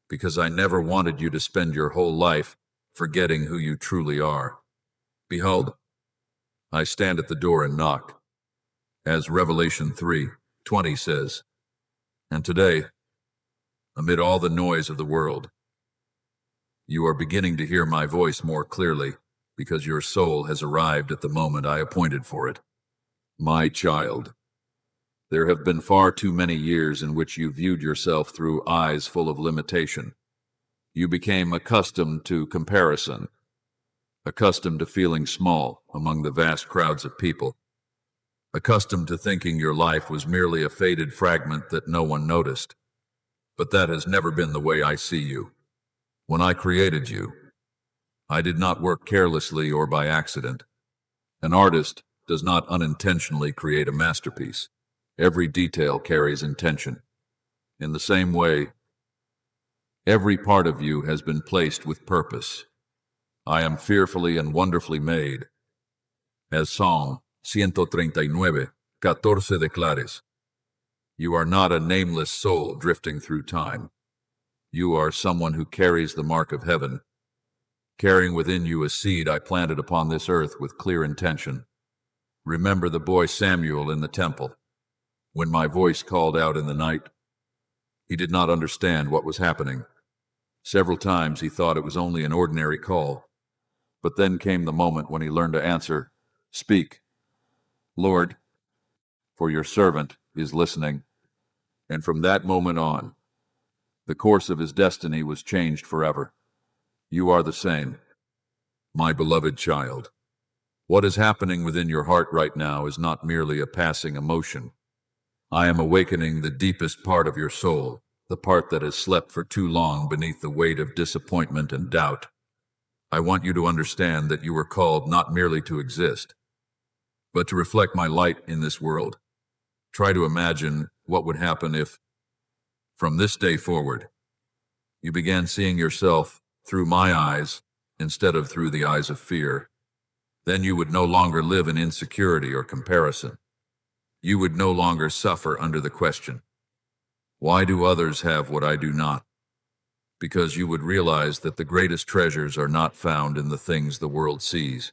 because I never wanted you to spend your whole life forgetting who you truly are. Behold, I stand at the door and knock, as Revelation 3:20 says. And today, amid all the noise of the world, you are beginning to hear my voice more clearly because your soul has arrived at the moment I appointed for it. My child, there have been far too many years in which you viewed yourself through eyes full of limitation. You became accustomed to comparison, accustomed to feeling small among the vast crowds of people, accustomed to thinking your life was merely a faded fragment that no one noticed. But that has never been the way I see you. When I created you, I did not work carelessly or by accident. An artist does not unintentionally create a masterpiece. Every detail carries intention. In the same way, every part of you has been placed with purpose. I am fearfully and wonderfully made. As Psalm 139:14 declares, you are not a nameless soul drifting through time. You are someone who carries the mark of heaven, carrying within you a seed I planted upon this earth with clear intention. Remember the boy Samuel in the temple. When my voice called out in the night, he did not understand what was happening. Several times he thought it was only an ordinary call, but then came the moment when he learned to answer, "Speak, Lord, for your servant is listening." And from that moment on, the course of his destiny was changed forever. You are the same, my beloved child. What is happening within your heart right now is not merely a passing emotion. I am awakening the deepest part of your soul, the part that has slept for too long beneath the weight of disappointment and doubt. I want you to understand that you were called not merely to exist, but to reflect my light in this world. Try to imagine what would happen if, from this day forward, you began seeing yourself through my eyes instead of through the eyes of fear. Then you would no longer live in insecurity or comparison. You would no longer suffer under the question, why do others have what I do not? Because you would realize that the greatest treasures are not found in the things the world sees.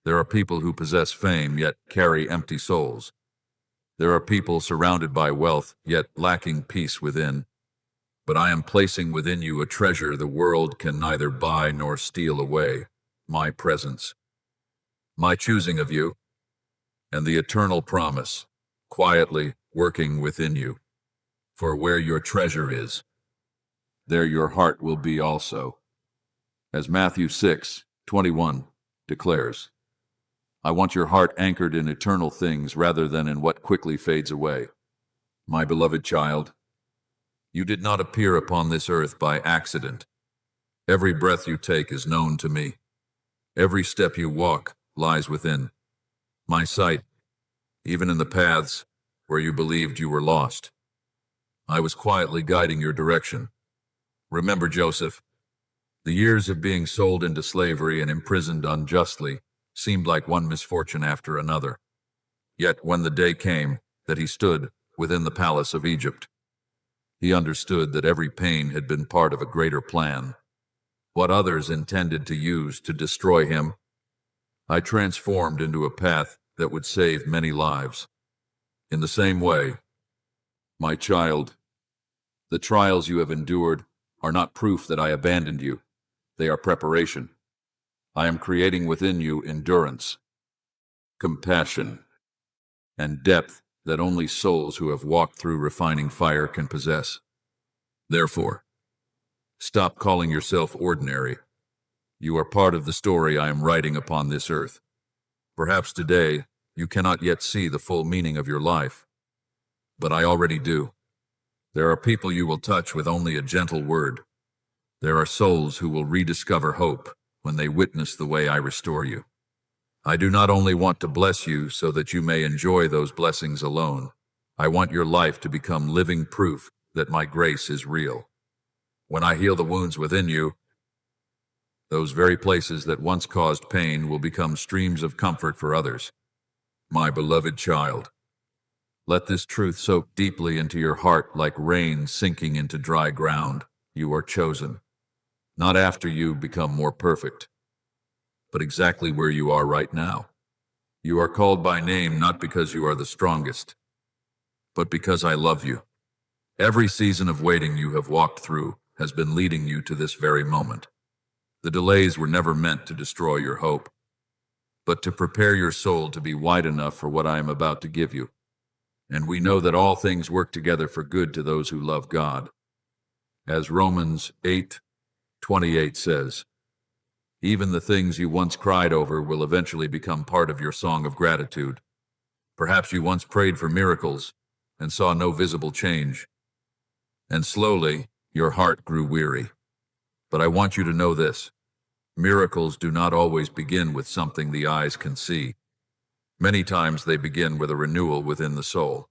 There are people who possess fame yet carry empty souls. There are people surrounded by wealth yet lacking peace within. But I am placing within you a treasure the world can neither buy nor steal away, my presence, my choosing of you, and the eternal promise, quietly working within you. For where your treasure is, there your heart will be also. As Matthew 6:21 declares, I want your heart anchored in eternal things rather than in what quickly fades away. My beloved child, you did not appear upon this earth by accident. Every breath you take is known to me. Every step you walk lies within my sight, even in the paths where you believed you were lost. I was quietly guiding your direction. Remember, Joseph, the years of being sold into slavery and imprisoned unjustly seemed like one misfortune after another. Yet when the day came that he stood within the palace of Egypt, he understood that every pain had been part of a greater plan. What others intended to use to destroy him, I transformed into a path that would save many lives. In the same way, my child, the trials you have endured are not proof that I abandoned you. They are preparation. I am creating within you endurance, compassion, and depth that only souls who have walked through refining fire can possess. Therefore, stop calling yourself ordinary. You are part of the story I am writing upon this earth. Perhaps today you cannot yet see the full meaning of your life, but I already do. There are people you will touch with only a gentle word. There are souls who will rediscover hope when they witness the way I restore you. I do not only want to bless you so that you may enjoy those blessings alone. I want your life to become living proof that my grace is real. When I heal the wounds within you, those very places that once caused pain will become streams of comfort for others. My beloved child, let this truth soak deeply into your heart like rain sinking into dry ground. You are chosen, not after you become more perfect, but exactly where you are right now. You are called by name not because you are the strongest, but because I love you. Every season of waiting you have walked through has been leading you to this very moment. The delays were never meant to destroy your hope, but to prepare your soul to be wide enough for what I am about to give you. And we know that all things work together for good to those who love God. As Romans 8:28 says, even the things you once cried over will eventually become part of your song of gratitude. Perhaps you once prayed for miracles and saw no visible change, and slowly your heart grew weary. But I want you to know this. Miracles do not always begin with something the eyes can see. Many times they begin with a renewal within the soul.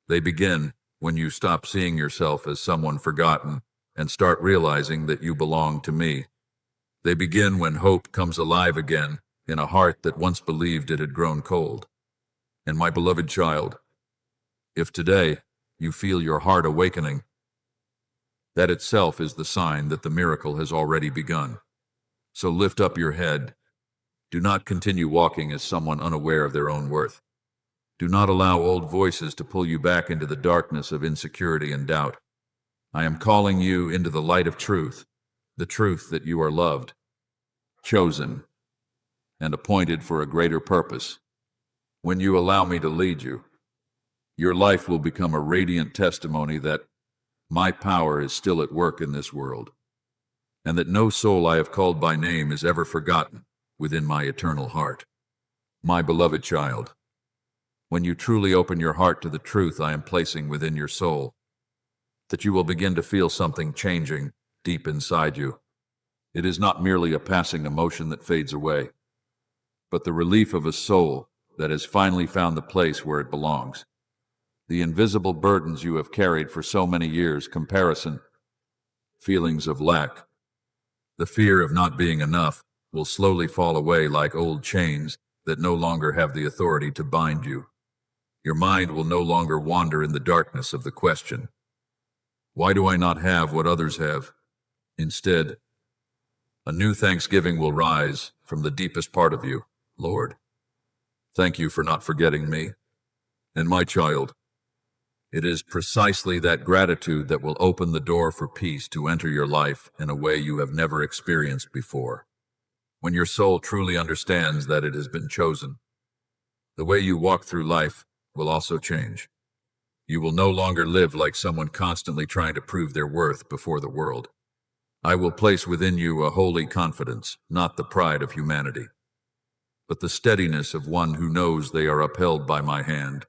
They begin when you stop seeing yourself as someone forgotten and start realizing that you belong to me. They begin when hope comes alive again in a heart that once believed it had grown cold. And my beloved child, if today you feel your heart awakening, that itself is the sign that the miracle has already begun. So lift up your head. Do not continue walking as someone unaware of their own worth. Do not allow old voices to pull you back into the darkness of insecurity and doubt. I am calling you into the light of truth, the truth that you are loved, chosen, and appointed for a greater purpose. When you allow me to lead you, your life will become a radiant testimony that my power is still at work in this world, and that no soul I have called by name is ever forgotten within my eternal heart. My beloved child, when you truly open your heart to the truth I am placing within your soul, that you will begin to feel something changing deep inside you. It is not merely a passing emotion that fades away, but the relief of a soul that has finally found the place where it belongs. The invisible burdens you have carried for so many years, comparison, feelings of lack, the fear of not being enough, will slowly fall away like old chains that no longer have the authority to bind you. Your mind will no longer wander in the darkness of the question, why do I not have what others have? Instead, a new thanksgiving will rise from the deepest part of you. Lord, thank you for not forgetting me. And my child, it is precisely that gratitude that will open the door for peace to enter your life in a way you have never experienced before. When your soul truly understands that it has been chosen, the way you walk through life will also change. You will no longer live like someone constantly trying to prove their worth before the world. I will place within you a holy confidence, not the pride of humanity, but the steadiness of one who knows they are upheld by my hand.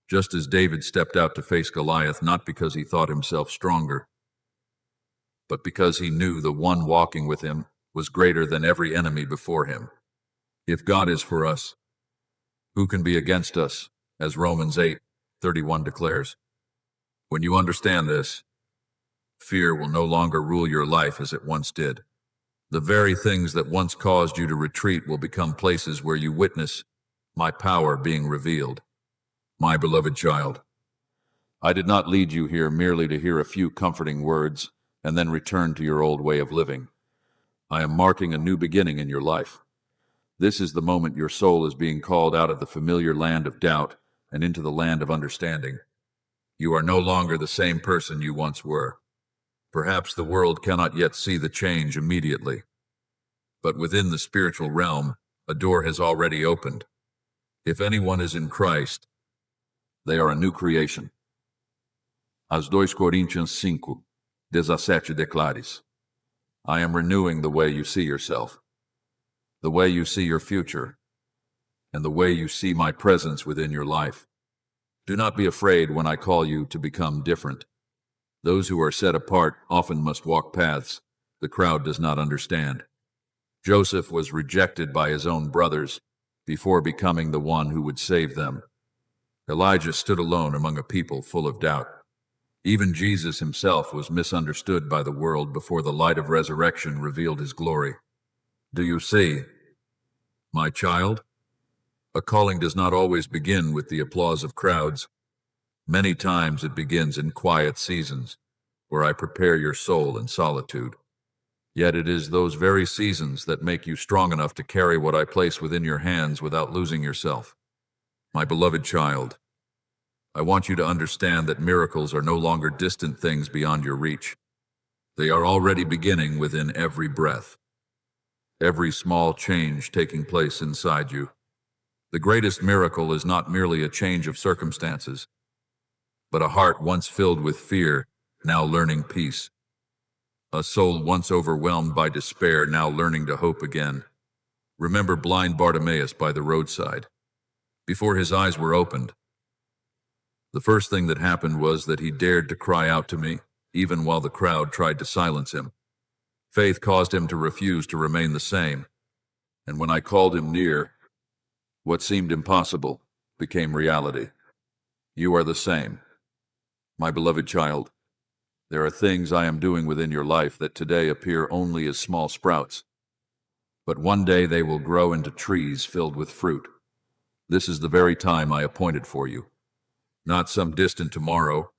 Just as David stepped out to face Goliath not because he thought himself stronger, but because he knew the one walking with him was greater than every enemy before him. If God is for us, who can be against us, as Romans 8:31 declares. When you understand this, fear will no longer rule your life as it once did. The very things that once caused you to retreat will become places where you witness my power being revealed. My beloved child, I did not lead you here merely to hear a few comforting words and then return to your old way of living. I am marking a new beginning in your life. This is the moment your soul is being called out of the familiar land of doubt and into the land of understanding. You are no longer the same person you once were. Perhaps the world cannot yet see the change immediately, but within the spiritual realm, a door has already opened. If anyone is in Christ, they are a new creation. As 2 Coríntios 5:17 declares, I am renewing the way you see yourself, the way you see your future, and the way you see my presence within your life. Do not be afraid when I call you to become different. Those who are set apart often must walk paths the crowd does not understand. Joseph was rejected by his own brothers before becoming the one who would save them. Elijah stood alone among a people full of doubt. Even Jesus himself was misunderstood by the world before the light of resurrection revealed his glory. Do you see, my child? A calling does not always begin with the applause of crowds. Many times it begins in quiet seasons, where I prepare your soul in solitude. Yet it is those very seasons that make you strong enough to carry what I place within your hands without losing yourself. My beloved child, I want you to understand that miracles are no longer distant things beyond your reach. They are already beginning within every breath, every small change taking place inside you. The greatest miracle is not merely a change of circumstances, but a heart once filled with fear, now learning peace. A soul once overwhelmed by despair, now learning to hope again. Remember blind Bartimaeus by the roadside. Before his eyes were opened, the first thing that happened was that he dared to cry out to me, even while the crowd tried to silence him. Faith caused him to refuse to remain the same, and when I called him near, what seemed impossible became reality. You are the same, my beloved child. There are things I am doing within your life that today appear only as small sprouts, but one day they will grow into trees filled with fruit. This is the very time I appointed for you, not some distant tomorrow,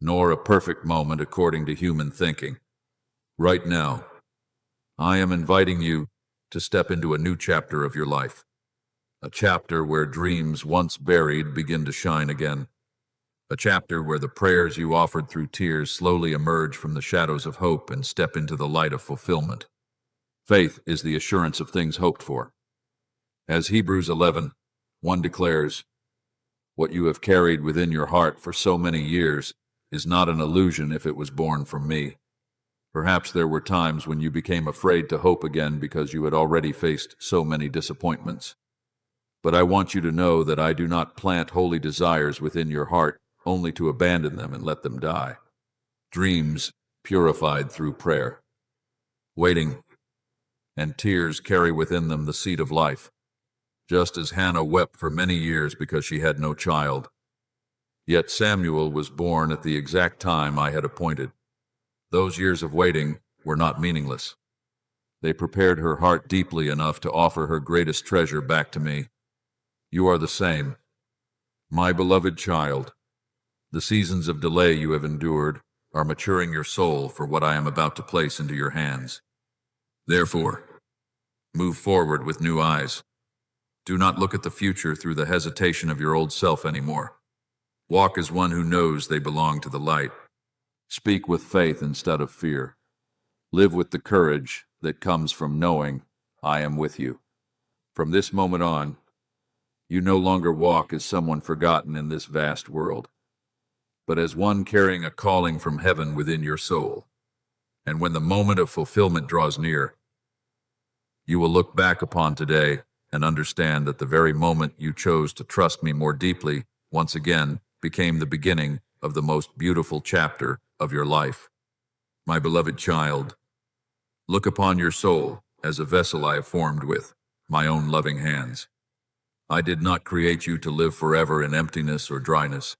nor a perfect moment according to human thinking. Right now, I am inviting you to step into a new chapter of your life, a chapter where dreams once buried begin to shine again, a chapter where the prayers you offered through tears slowly emerge from the shadows of hope and step into the light of fulfillment. Faith is the assurance of things hoped for. As Hebrews 11:1 declares, what you have carried within your heart for so many years is not an illusion if it was born from me. Perhaps there were times when you became afraid to hope again because you had already faced so many disappointments. But I want you to know that I do not plant holy desires within your heart only to abandon them and let them die. Dreams purified through prayer, waiting, and tears carry within them the seed of life, just as Hannah wept for many years because she had no child. Yet Samuel was born at the exact time I had appointed. Those years of waiting were not meaningless. They prepared her heart deeply enough to offer her greatest treasure back to me. You are the same, my beloved child. The seasons of delay you have endured are maturing your soul for what I am about to place into your hands. Therefore, move forward with new eyes. Do not look at the future through the hesitation of your old self anymore. Walk as one who knows they belong to the light. Speak with faith instead of fear. Live with the courage that comes from knowing I am with you. From this moment on, you no longer walk as someone forgotten in this vast world, but as one carrying a calling from heaven within your soul. And when the moment of fulfillment draws near, you will look back upon today and understand that the very moment you chose to trust me more deeply once again became the beginning of the most beautiful chapter of your life. My beloved child, look upon your soul as a vessel I have formed with my own loving hands. I did not create you to live forever in emptiness or dryness.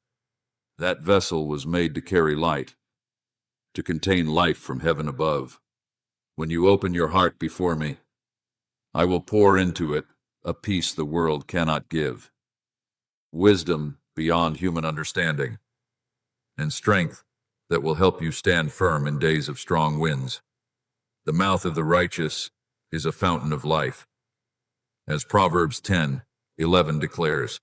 That vessel was made to carry light, to contain life from heaven above. When you open your heart before me, I will pour into it a peace the world cannot give, wisdom beyond human understanding, and strength that will help you stand firm in days of strong winds. The mouth of the righteous is a fountain of life, as Proverbs 10:11 declares.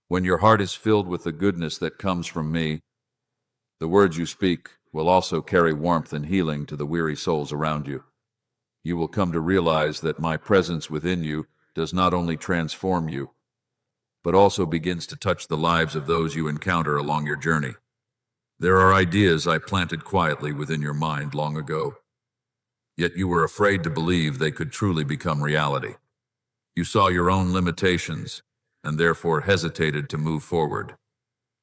When your heart is filled with the goodness that comes from me, the words you speak will also carry warmth and healing to the weary souls around you. You will come to realize that my presence within you does not only transform you, but also begins to touch the lives of those you encounter along your journey. There are ideas I planted quietly within your mind long ago, yet you were afraid to believe they could truly become reality. You saw your own limitations and therefore hesitated to move forward.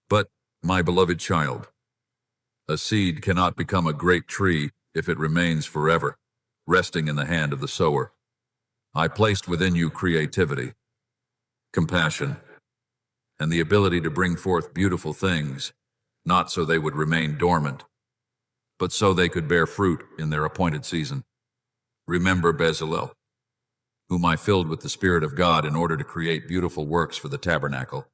But, my beloved child, a seed cannot become a great tree if it remains forever, resting in the hand of the sower. I placed within you creativity, compassion, and the ability to bring forth beautiful things, not so they would remain dormant, but so they could bear fruit in their appointed season. Remember Bezalel, whom I filled with the Spirit of God in order to create beautiful works for the tabernacle.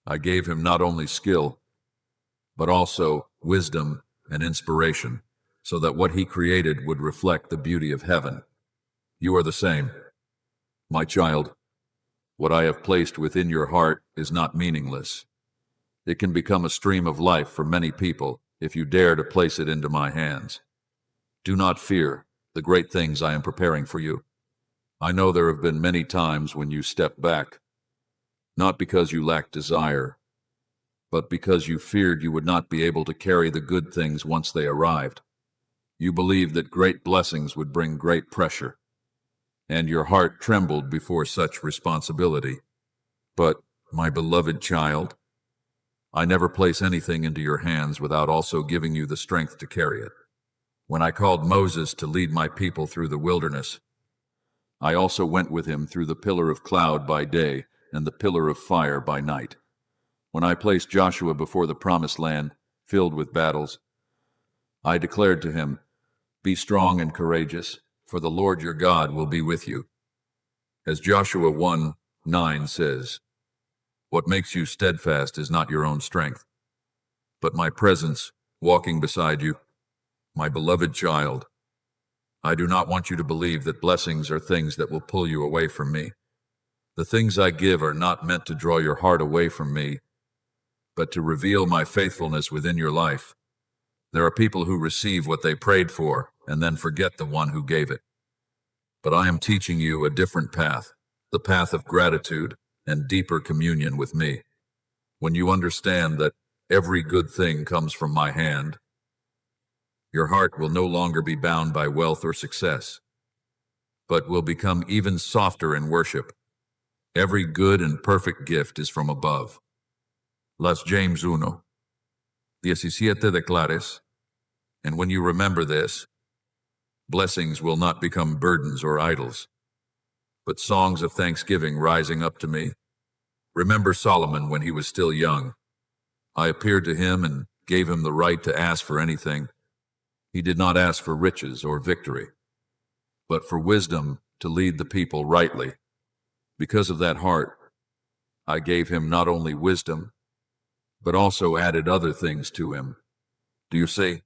I gave him not only skill, but also wisdom and inspiration, so that what he created would reflect the beauty of heaven. You are the same, my child. What I have placed within your heart is not meaningless. It can become a stream of life for many people if you dare to place it into my hands. Do not fear the great things I am preparing for you. I know there have been many times when you stepped back, not because you lacked desire, but because you feared you would not be able to carry the good things once they arrived. You believed that great blessings would bring great pressure, and your heart trembled before such responsibility. But, my beloved child, I never place anything into your hands without also giving you the strength to carry it. When I called Moses to lead my people through the wilderness, I also went with him through the pillar of cloud by day and the pillar of fire by night. When I placed Joshua before the promised land, filled with battles, I declared to him, "Be strong and courageous, for the Lord your God will be with you." As Joshua 1:9 says, "What makes you steadfast is not your own strength, but my presence walking beside you." My beloved child, I do not want you to believe that blessings are things that will pull you away from me. The things I give are not meant to draw your heart away from me, but to reveal my faithfulness within your life. There are people who receive what they prayed for and then forget the one who gave it. But I am teaching you a different path, the path of gratitude and deeper communion with me. When you understand that every good thing comes from my hand, your heart will no longer be bound by wealth or success, but will become even softer in worship. Every good and perfect gift is from above. Las James 1:17 declares, and when you remember this, blessings will not become burdens or idols, but songs of thanksgiving rising up to me. Remember Solomon when he was still young. I appeared to him and gave him the right to ask for anything. He did not ask for riches or victory, but for wisdom to lead the people rightly. Because of that heart, I gave him not only wisdom, but also added other things to him. Do you see?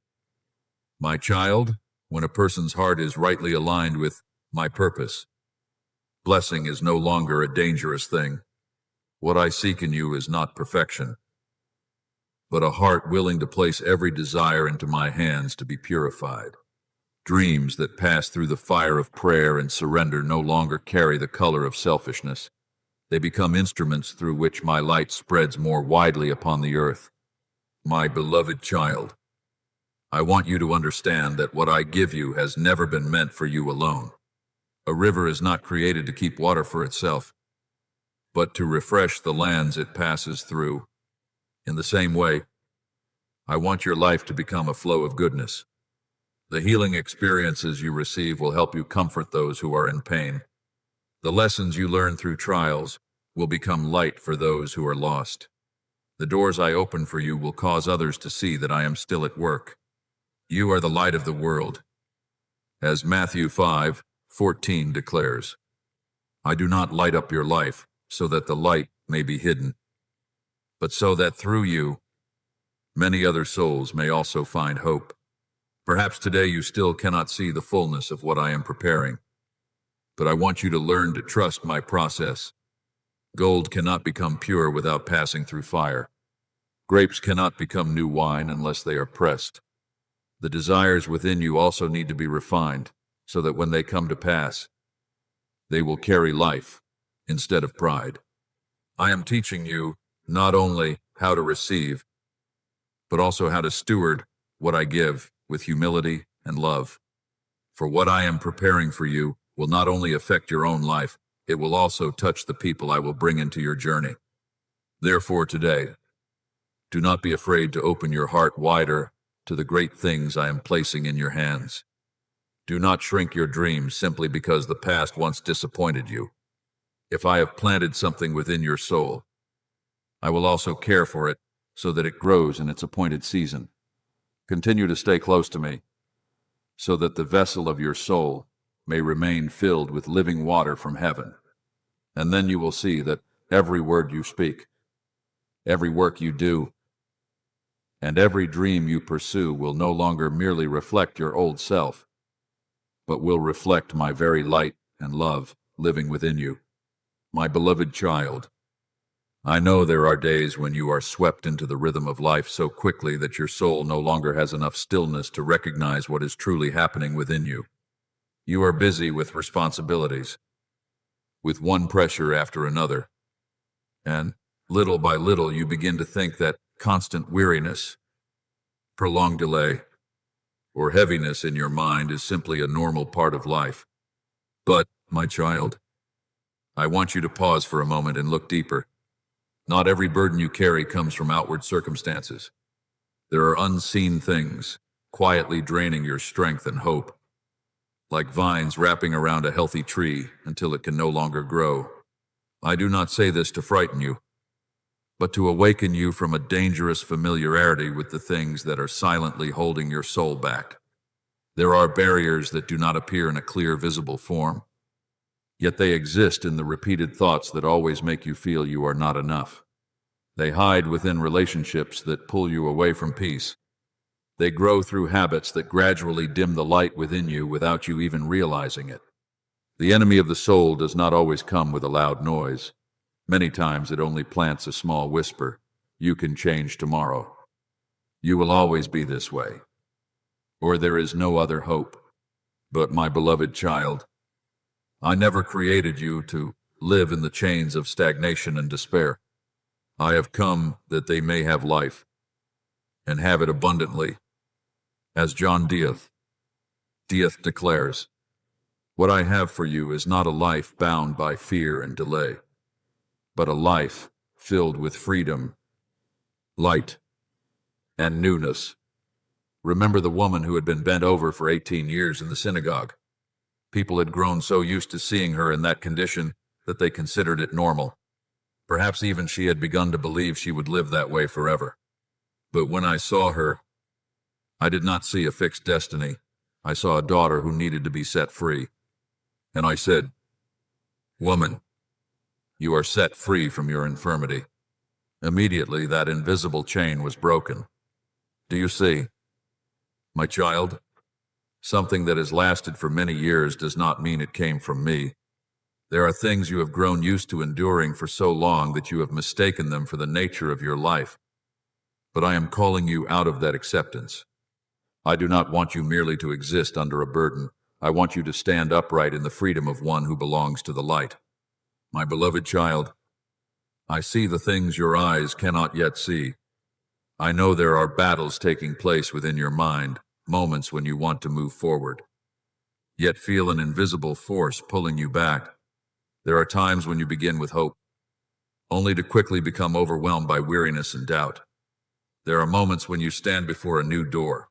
My child, when a person's heart is rightly aligned with my purpose, blessing is no longer a dangerous thing. What I seek in you is not perfection, but a heart willing to place every desire into my hands to be purified. Dreams that pass through the fire of prayer and surrender no longer carry the color of selfishness. They become instruments through which my light spreads more widely upon the earth. My beloved child, I want you to understand that what I give you has never been meant for you alone. A river is not created to keep water for itself, but to refresh the lands it passes through. In the same way, I want your life to become a flow of goodness. The healing experiences you receive will help you comfort those who are in pain. The lessons you learn through trials will become light for those who are lost. The doors I open for you will cause others to see that I am still at work. You are the light of the world. As Matthew 5:14 declares, I do not light up your life so that the light may be hidden, but so that through you, many other souls may also find hope. Perhaps today you still cannot see the fullness of what I am preparing, but I want you to learn to trust my process. Gold cannot become pure without passing through fire. Grapes cannot become new wine unless they are pressed. The desires within you also need to be refined, so that when they come to pass, they will carry life instead of pride. I am teaching you not only how to receive, but also how to steward what I give with humility and love. For what I am preparing for you will not only affect your own life, it will also touch the people I will bring into your journey. Therefore today, do not be afraid to open your heart wider to the great things I am placing in your hands. Do not shrink your dreams simply because the past once disappointed you. If I have planted something within your soul, I will also care for it so that it grows in its appointed season. Continue to stay close to me, so that the vessel of your soul may remain filled with living water from heaven. And then you will see that every word you speak, every work you do, and every dream you pursue will no longer merely reflect your old self, but will reflect my very light and love living within you. My beloved child, I know there are days when you are swept into the rhythm of life so quickly that your soul no longer has enough stillness to recognize what is truly happening within you. You are busy with responsibilities, with one pressure after another, and little by little you begin to think that constant weariness, prolonged delay, or heaviness in your mind is simply a normal part of life. But, my child, I want you to pause for a moment and look deeper. Not every burden you carry comes from outward circumstances. There are unseen things quietly draining your strength and hope, like vines wrapping around a healthy tree until it can no longer grow. I do not say this to frighten you, but to awaken you from a dangerous familiarity with the things that are silently holding your soul back. There are barriers that do not appear in a clear, visible form, yet they exist in the repeated thoughts that always make you feel you are not enough. They hide within relationships that pull you away from peace. They grow through habits that gradually dim the light within you without you even realizing it. The enemy of the soul does not always come with a loud noise. Many times it only plants a small whisper. You can change tomorrow. You will always be this way, or there is no other hope. But my beloved child, I never created you to live in the chains of stagnation and despair. I have come that they may have life, and have it abundantly. As John Death declares, what I have for you is not a life bound by fear and delay, but a life filled with freedom, light, and newness. Remember the woman who had been bent over for 18 years in the synagogue. People had grown so used to seeing her in that condition that they considered it normal. Perhaps even she had begun to believe she would live that way forever. But when I saw her, I did not see a fixed destiny. I saw a daughter who needed to be set free. And I said, Woman, you are set free from your infirmity. Immediately that invisible chain was broken. Do you see? My child, something that has lasted for many years does not mean it came from me. There are things you have grown used to enduring for so long that you have mistaken them for the nature of your life. But I am calling you out of that acceptance. I do not want you merely to exist under a burden. I want you to stand upright in the freedom of one who belongs to the light. My beloved child, I see the things your eyes cannot yet see. I know there are battles taking place within your mind, moments when you want to move forward, yet feel an invisible force pulling you back. There are times when you begin with hope, only to quickly become overwhelmed by weariness and doubt. There are moments when you stand before a new door,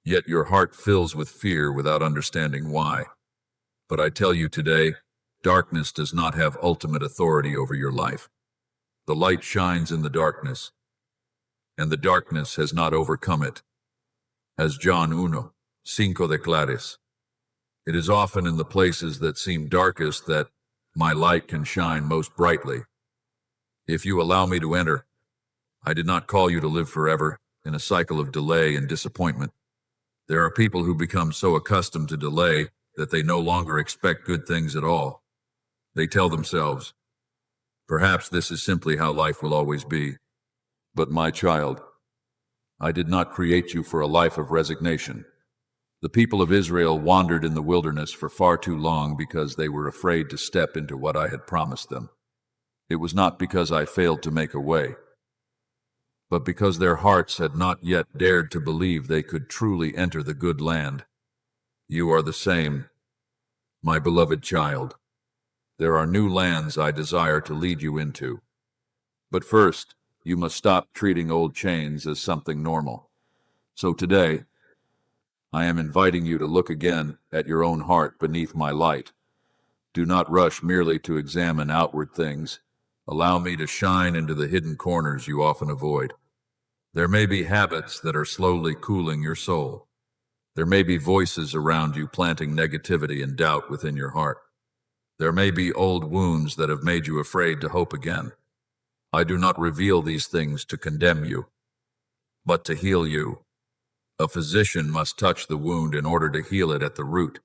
yet your heart fills with fear without understanding why. But I tell you today, darkness does not have ultimate authority over your life. The light shines in the darkness, and the darkness has not overcome it. As John 1:5 declares, it is often in the places that seem darkest that my light can shine most brightly. If you allow me to enter, I did not call you to live forever in a cycle of delay and disappointment. There are people who become so accustomed to delay that they no longer expect good things at all. They tell themselves, perhaps this is simply how life will always be. But my child, I did not create you for a life of resignation. The people of Israel wandered in the wilderness for far too long because they were afraid to step into what I had promised them. It was not because I failed to make a way, but because their hearts had not yet dared to believe they could truly enter the good land. You are the same, my beloved child. There are new lands I desire to lead you into. But first, you must stop treating old chains as something normal. So today, I am inviting you to look again at your own heart beneath my light. Do not rush merely to examine outward things. Allow me to shine into the hidden corners you often avoid. There may be habits that are slowly cooling your soul. There may be voices around you planting negativity and doubt within your heart. There may be old wounds that have made you afraid to hope again. I do not reveal these things to condemn you, but to heal you. A physician must touch the wound in order to heal it at the root.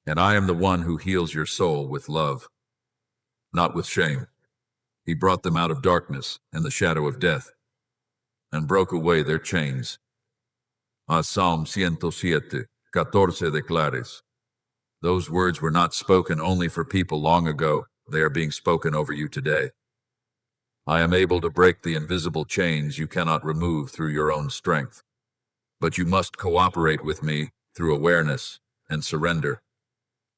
And I am the one who heals your soul with love, not with shame. He brought them out of darkness and the shadow of death, and broke away their chains. As Psalm 107:14 declares, those words were not spoken only for people long ago. They are being spoken over you today. I am able to break the invisible chains you cannot remove through your own strength. But you must cooperate with me through awareness and surrender.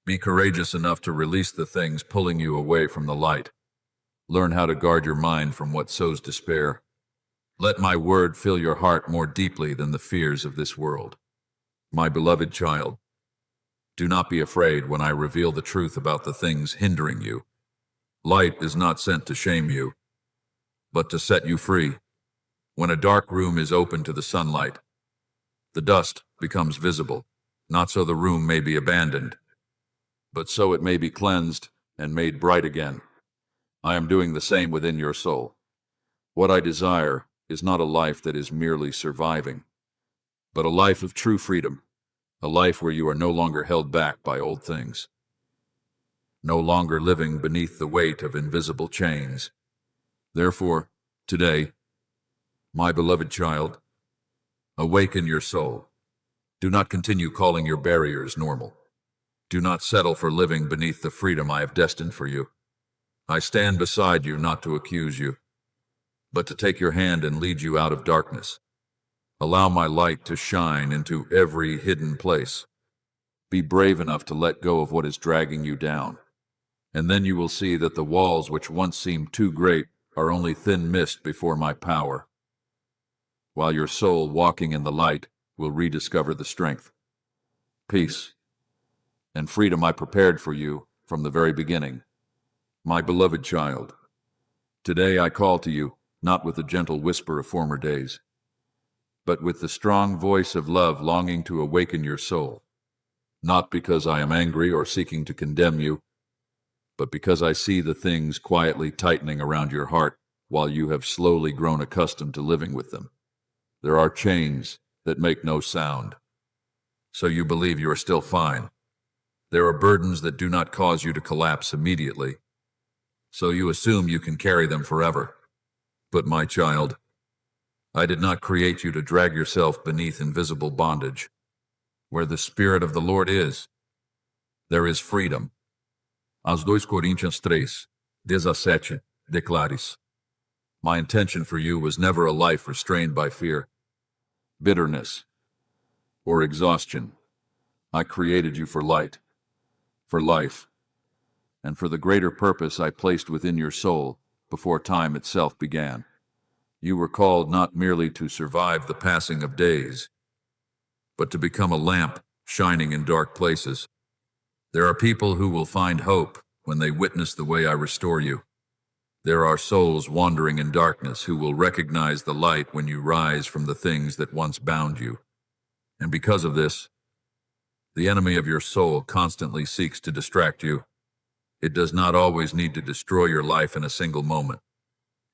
Be courageous enough to release the things pulling you away from the light. Learn how to guard your mind from what sows despair. Let my word fill your heart more deeply than the fears of this world. My beloved child, do not be afraid when I reveal the truth about the things hindering you. Light is not sent to shame you, but to set you free. When a dark room is open to the sunlight, the dust becomes visible, not so the room may be abandoned, but so it may be cleansed and made bright again. I am doing the same within your soul. What I desire is not a life that is merely surviving, but a life of true freedom, a life where you are no longer held back by old things, no longer living beneath the weight of invisible chains. Therefore, today, my beloved child, awaken your soul. Do not continue calling your barriers normal. Do not settle for living beneath the freedom I have destined for you. I stand beside you not to accuse you, but to take your hand and lead you out of darkness. Allow my light to shine into every hidden place. Be brave enough to let go of what is dragging you down, and then you will see that the walls which once seemed too great are only thin mist before my power, while your soul walking in the light will rediscover the strength, peace, and freedom I prepared for you from the very beginning. My beloved child, today I call to you, not with the gentle whisper of former days, but with the strong voice of love longing to awaken your soul, not because I am angry or seeking to condemn you, but because I see the things quietly tightening around your heart while you have slowly grown accustomed to living with them. There are chains that make no sound, so you believe you are still fine. There are burdens that do not cause you to collapse immediately, so you assume you can carry them forever. But my child, I did not create you to drag yourself beneath invisible bondage. Where the Spirit of the Lord is, there is freedom. As 2 Coríntios 3:17 declares, my intention for you was never a life restrained by fear, bitterness, or exhaustion. I created you for light, for life, and for the greater purpose I placed within your soul before time itself began. You were called not merely to survive the passing of days, but to become a lamp shining in dark places. There are people who will find hope when they witness the way I restore you. There are souls wandering in darkness who will recognize the light when you rise from the things that once bound you. And because of this, the enemy of your soul constantly seeks to distract you. It does not always need to destroy your life in a single moment.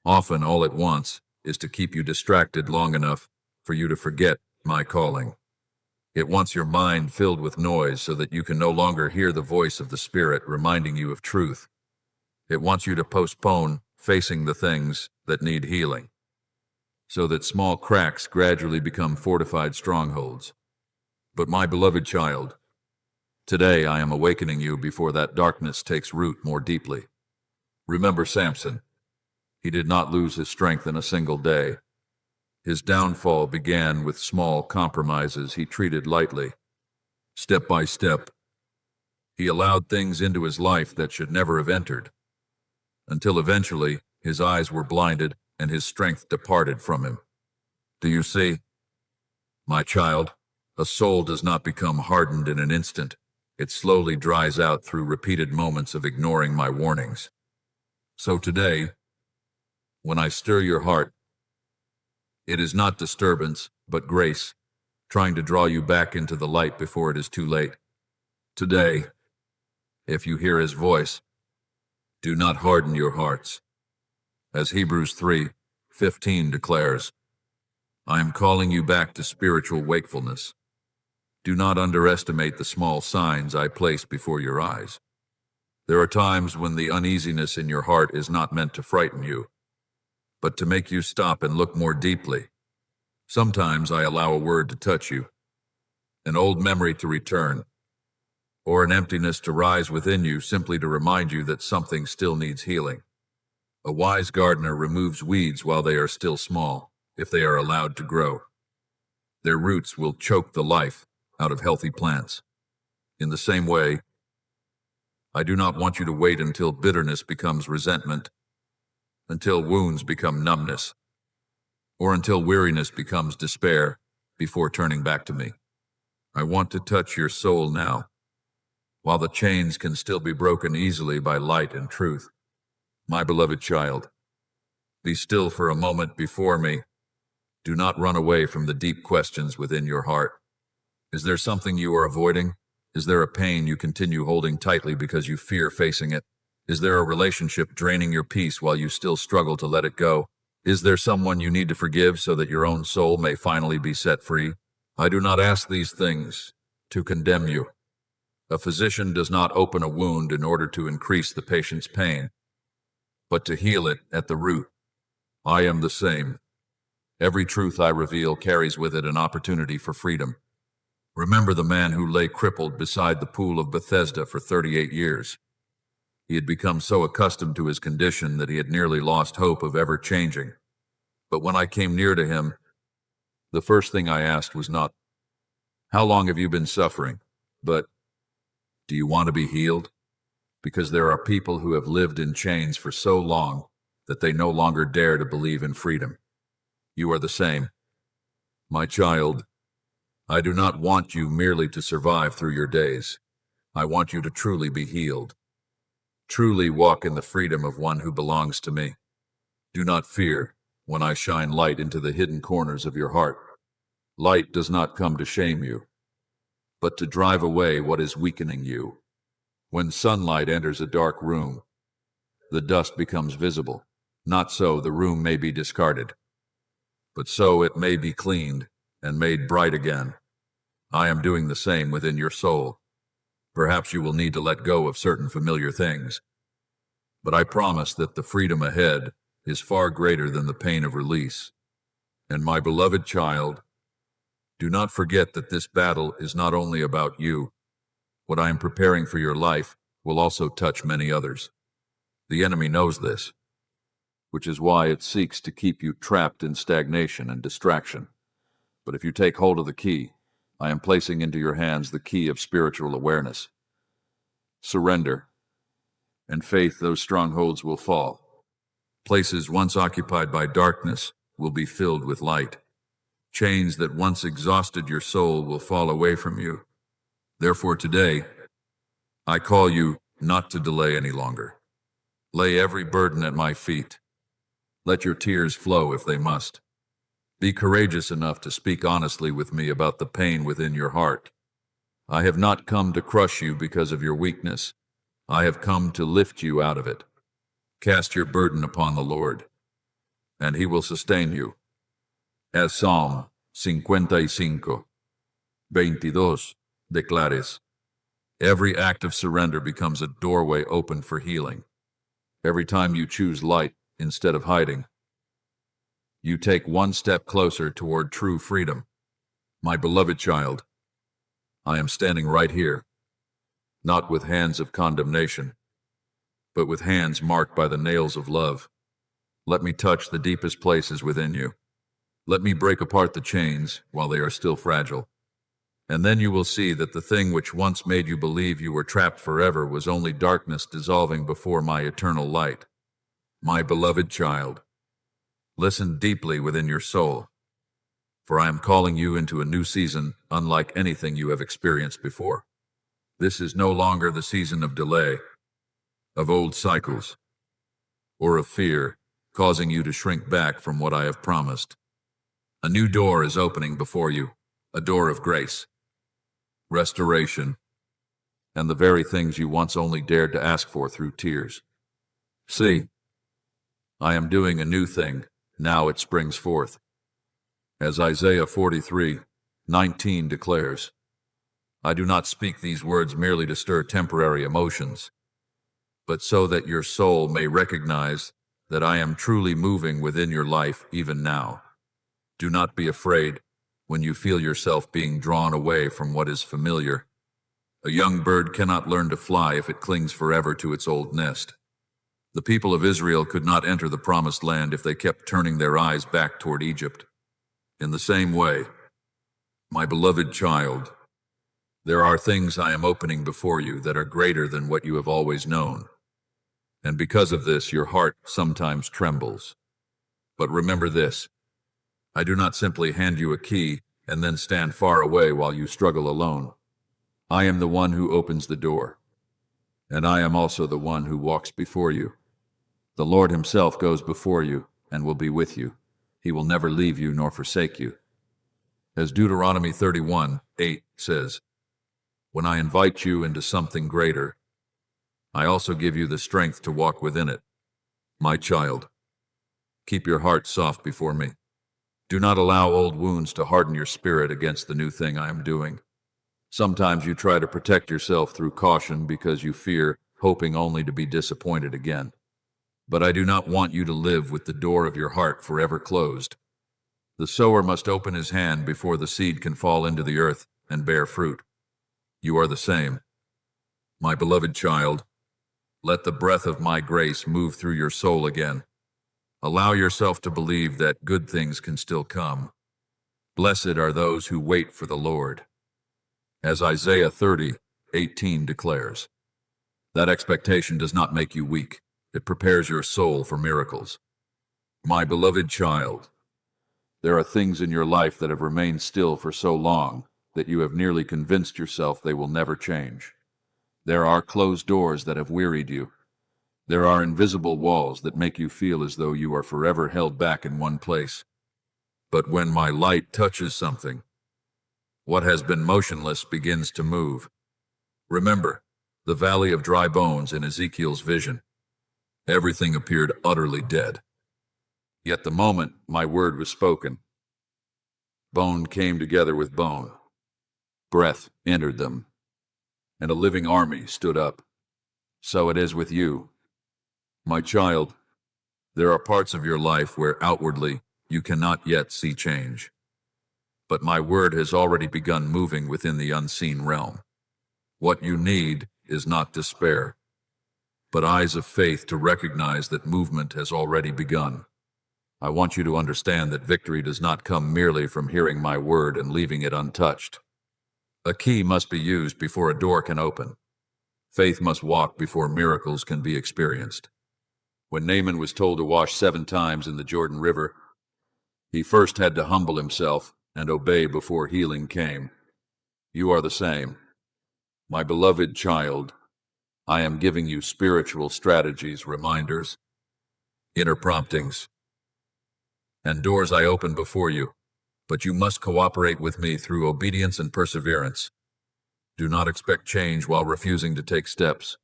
Often, all it wants is to keep you distracted long enough for you to forget my calling. It wants your mind filled with noise so that you can no longer hear the voice of the Spirit reminding you of truth. It wants you to postpone facing the things that need healing, so that small cracks gradually become fortified strongholds. But my beloved child, today I am awakening you before that darkness takes root more deeply. Remember Samson. He did not lose his strength in a single day. His downfall began with small compromises he treated lightly. Step by step, he allowed things into his life that should never have entered, until eventually his eyes were blinded and his strength departed from him. Do you see? My child, a soul does not become hardened in an instant. It slowly dries out through repeated moments of ignoring my warnings. So today, when I stir your heart, it is not disturbance, but grace, trying to draw you back into the light before it is too late. Today, if you hear his voice, do not harden your hearts. As Hebrews 3:15 declares, I am calling you back to spiritual wakefulness. Do not underestimate the small signs I place before your eyes. There are times when the uneasiness in your heart is not meant to frighten you, but to make you stop and look more deeply. Sometimes I allow a word to touch you, an old memory to return, or an emptiness to rise within you simply to remind you that something still needs healing. A wise gardener removes weeds while they are still small, if they are allowed to grow. Their roots will choke the life out of healthy plants. In the same way, I do not want you to wait until bitterness becomes resentment, until wounds become numbness, or until weariness becomes despair before turning back to me. I want to touch your soul now, while the chains can still be broken easily by light and truth. My beloved child, be still for a moment before me. Do not run away from the deep questions within your heart. Is there something you are avoiding? Is there a pain you continue holding tightly because you fear facing it? Is there a relationship draining your peace while you still struggle to let it go? Is there someone you need to forgive so that your own soul may finally be set free? I do not ask these things to condemn you. A physician does not open a wound in order to increase the patient's pain, but to heal it at the root. I am the same. Every truth I reveal carries with it an opportunity for freedom. Remember the man who lay crippled beside the pool of Bethesda for 38 years. He had become so accustomed to his condition that he had nearly lost hope of ever changing. But when I came near to him, the first thing I asked was not, how long have you been suffering? But, do you want to be healed? Because there are people who have lived in chains for so long that they no longer dare to believe in freedom. You are the same. My child, I do not want you merely to survive through your days. I want you to truly be healed. Truly walk in the freedom of one who belongs to me. Do not fear when I shine light into the hidden corners of your heart. Light does not come to shame you, but to drive away what is weakening you. When sunlight enters a dark room, the dust becomes visible. Not so the room may be discarded, but so it may be cleaned and made bright again. I am doing the same within your soul. Perhaps you will need to let go of certain familiar things, but I promise that the freedom ahead is far greater than the pain of release. And my beloved child, do not forget that this battle is not only about you. What I am preparing for your life will also touch many others. The enemy knows this, which is why it seeks to keep you trapped in stagnation and distraction. But if you take hold of the key, I am placing into your hands the key of spiritual awareness. Surrender, and faith, those strongholds will fall. Places once occupied by darkness will be filled with light. Chains that once exhausted your soul will fall away from you. Therefore today, I call you not to delay any longer. Lay every burden at my feet. Let your tears flow if they must. Be courageous enough to speak honestly with me about the pain within your heart. I have not come to crush you because of your weakness. I have come to lift you out of it. Cast your burden upon the Lord, and he will sustain you. As Psalm 55, 22 declares, every act of surrender becomes a doorway open for healing. Every time you choose light instead of hiding, you take one step closer toward true freedom. My beloved child, I am standing right here, not with hands of condemnation, but with hands marked by the nails of love. Let me touch the deepest places within you. Let me break apart the chains while they are still fragile. And then you will see that the thing which once made you believe you were trapped forever was only darkness dissolving before my eternal light. My beloved child, listen deeply within your soul, for I am calling you into a new season unlike anything you have experienced before. This is no longer the season of delay, of old cycles, or of fear, causing you to shrink back from what I have promised. A new door is opening before you, a door of grace, restoration, and the very things you once only dared to ask for through tears. See, I am doing a new thing, now it springs forth. As Isaiah 43:19 declares, I do not speak these words merely to stir temporary emotions, but so that your soul may recognize that I am truly moving within your life even now. Do not be afraid when you feel yourself being drawn away from what is familiar. A young bird cannot learn to fly if it clings forever to its old nest. The people of Israel could not enter the promised land if they kept turning their eyes back toward Egypt. In the same way, my beloved child, there are things I am opening before you that are greater than what you have always known. And because of this, your heart sometimes trembles. But remember this, I do not simply hand you a key and then stand far away while you struggle alone. I am the one who opens the door, and I am also the one who walks before you. The Lord himself goes before you and will be with you. He will never leave you nor forsake you. As Deuteronomy 31:8 says, when I invite you into something greater, I also give you the strength to walk within it. My child, keep your heart soft before me. Do not allow old wounds to harden your spirit against the new thing I am doing. Sometimes you try to protect yourself through caution because you fear, hoping only to be disappointed again. But I do not want you to live with the door of your heart forever closed. The sower must open his hand before the seed can fall into the earth and bear fruit. You are the same. My beloved child, let the breath of my grace move through your soul again. Allow yourself to believe that good things can still come. Blessed are those who wait for the Lord. As Isaiah 30:18 declares, that expectation does not make you weak. It prepares your soul for miracles. My beloved child, there are things in your life that have remained still for so long that you have nearly convinced yourself they will never change. There are closed doors that have wearied you. There are invisible walls that make you feel as though you are forever held back in one place. But when my light touches something, what has been motionless begins to move. Remember the valley of dry bones in Ezekiel's vision. Everything appeared utterly dead. Yet the moment my word was spoken, bone came together with bone. Breath entered them, and a living army stood up. So it is with you. My child, there are parts of your life where outwardly you cannot yet see change. But my word has already begun moving within the unseen realm. What you need is not despair, but eyes of faith to recognize that movement has already begun. I want you to understand that victory does not come merely from hearing my word and leaving it untouched. A key must be used before a door can open. Faith must walk before miracles can be experienced. When Naaman was told to wash 7 times in the Jordan River, he first had to humble himself and obey before healing came. You are the same. My beloved child, I am giving you spiritual strategies, reminders, inner promptings, and doors I open before you. But you must cooperate with me through obedience and perseverance. Do not expect change while refusing to take steps.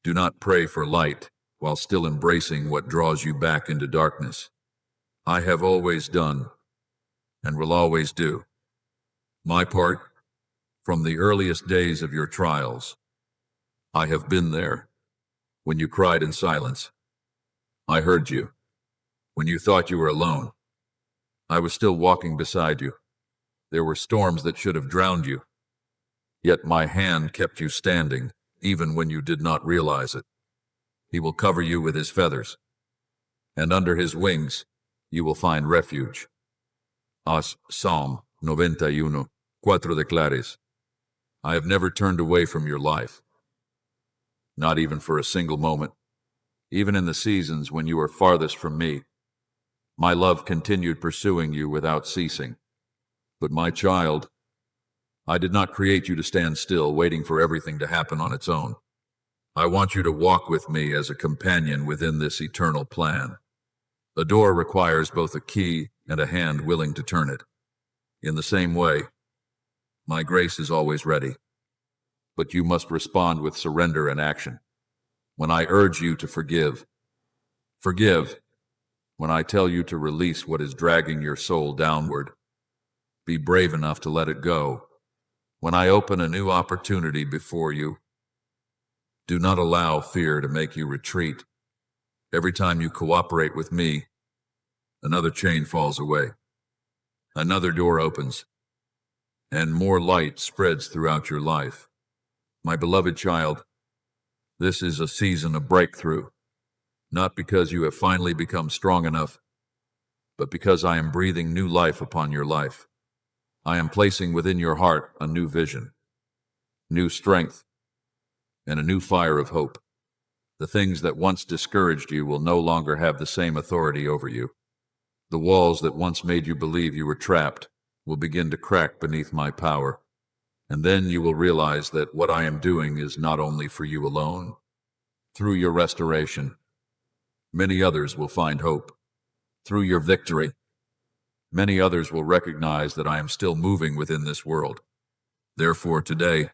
Do not pray for light while still embracing what draws you back into darkness. I have always done and will always do my part from the earliest days of your trials. I have been there when you cried in silence. I heard you when you thought you were alone. I was still walking beside you. There were storms that should have drowned you, yet my hand kept you standing even when you did not realize it. He will cover you with his feathers, and under his wings you will find refuge. As Psalm 91, 4 declares, I have never turned away from your life, not even for a single moment. Even in the seasons when you were farthest from me, my love continued pursuing you without ceasing. But my child, I did not create you to stand still, waiting for everything to happen on its own. I want you to walk with me as a companion within this eternal plan. A door requires both a key and a hand willing to turn it. In the same way, my grace is always ready, but you must respond with surrender and action. When I urge you to forgive, forgive. When I tell you to release what is dragging your soul downward, be brave enough to let it go. When I open a new opportunity before you, do not allow fear to make you retreat. Every time you cooperate with me, another chain falls away, another door opens, and more light spreads throughout your life. My beloved child, this is a season of breakthrough, not because you have finally become strong enough, but because I am breathing new life upon your life. I am placing within your heart a new vision, new strength, and a new fire of hope. The things that once discouraged you will no longer have the same authority over you. The walls that once made you believe you were trapped will begin to crack beneath my power. And then you will realize that what I am doing is not only for you alone. Through your restoration, many others will find hope. Through your victory, many others will recognize that I am still moving within this world. Therefore, today,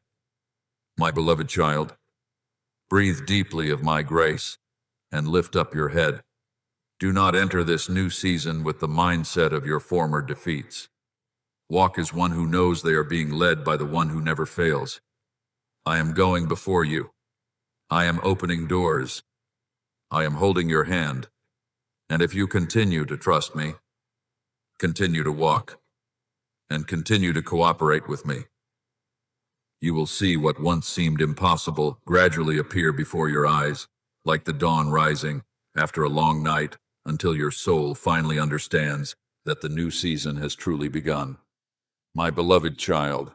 my beloved child, breathe deeply of my grace and lift up your head. Do not enter this new season with the mindset of your former defeats. Walk as one who knows they are being led by the one who never fails. I am going before you. I am opening doors. I am holding your hand. And if you continue to trust me, continue to walk, and continue to cooperate with me, you will see what once seemed impossible gradually appear before your eyes, like the dawn rising after a long night, until your soul finally understands that the new season has truly begun. My beloved child,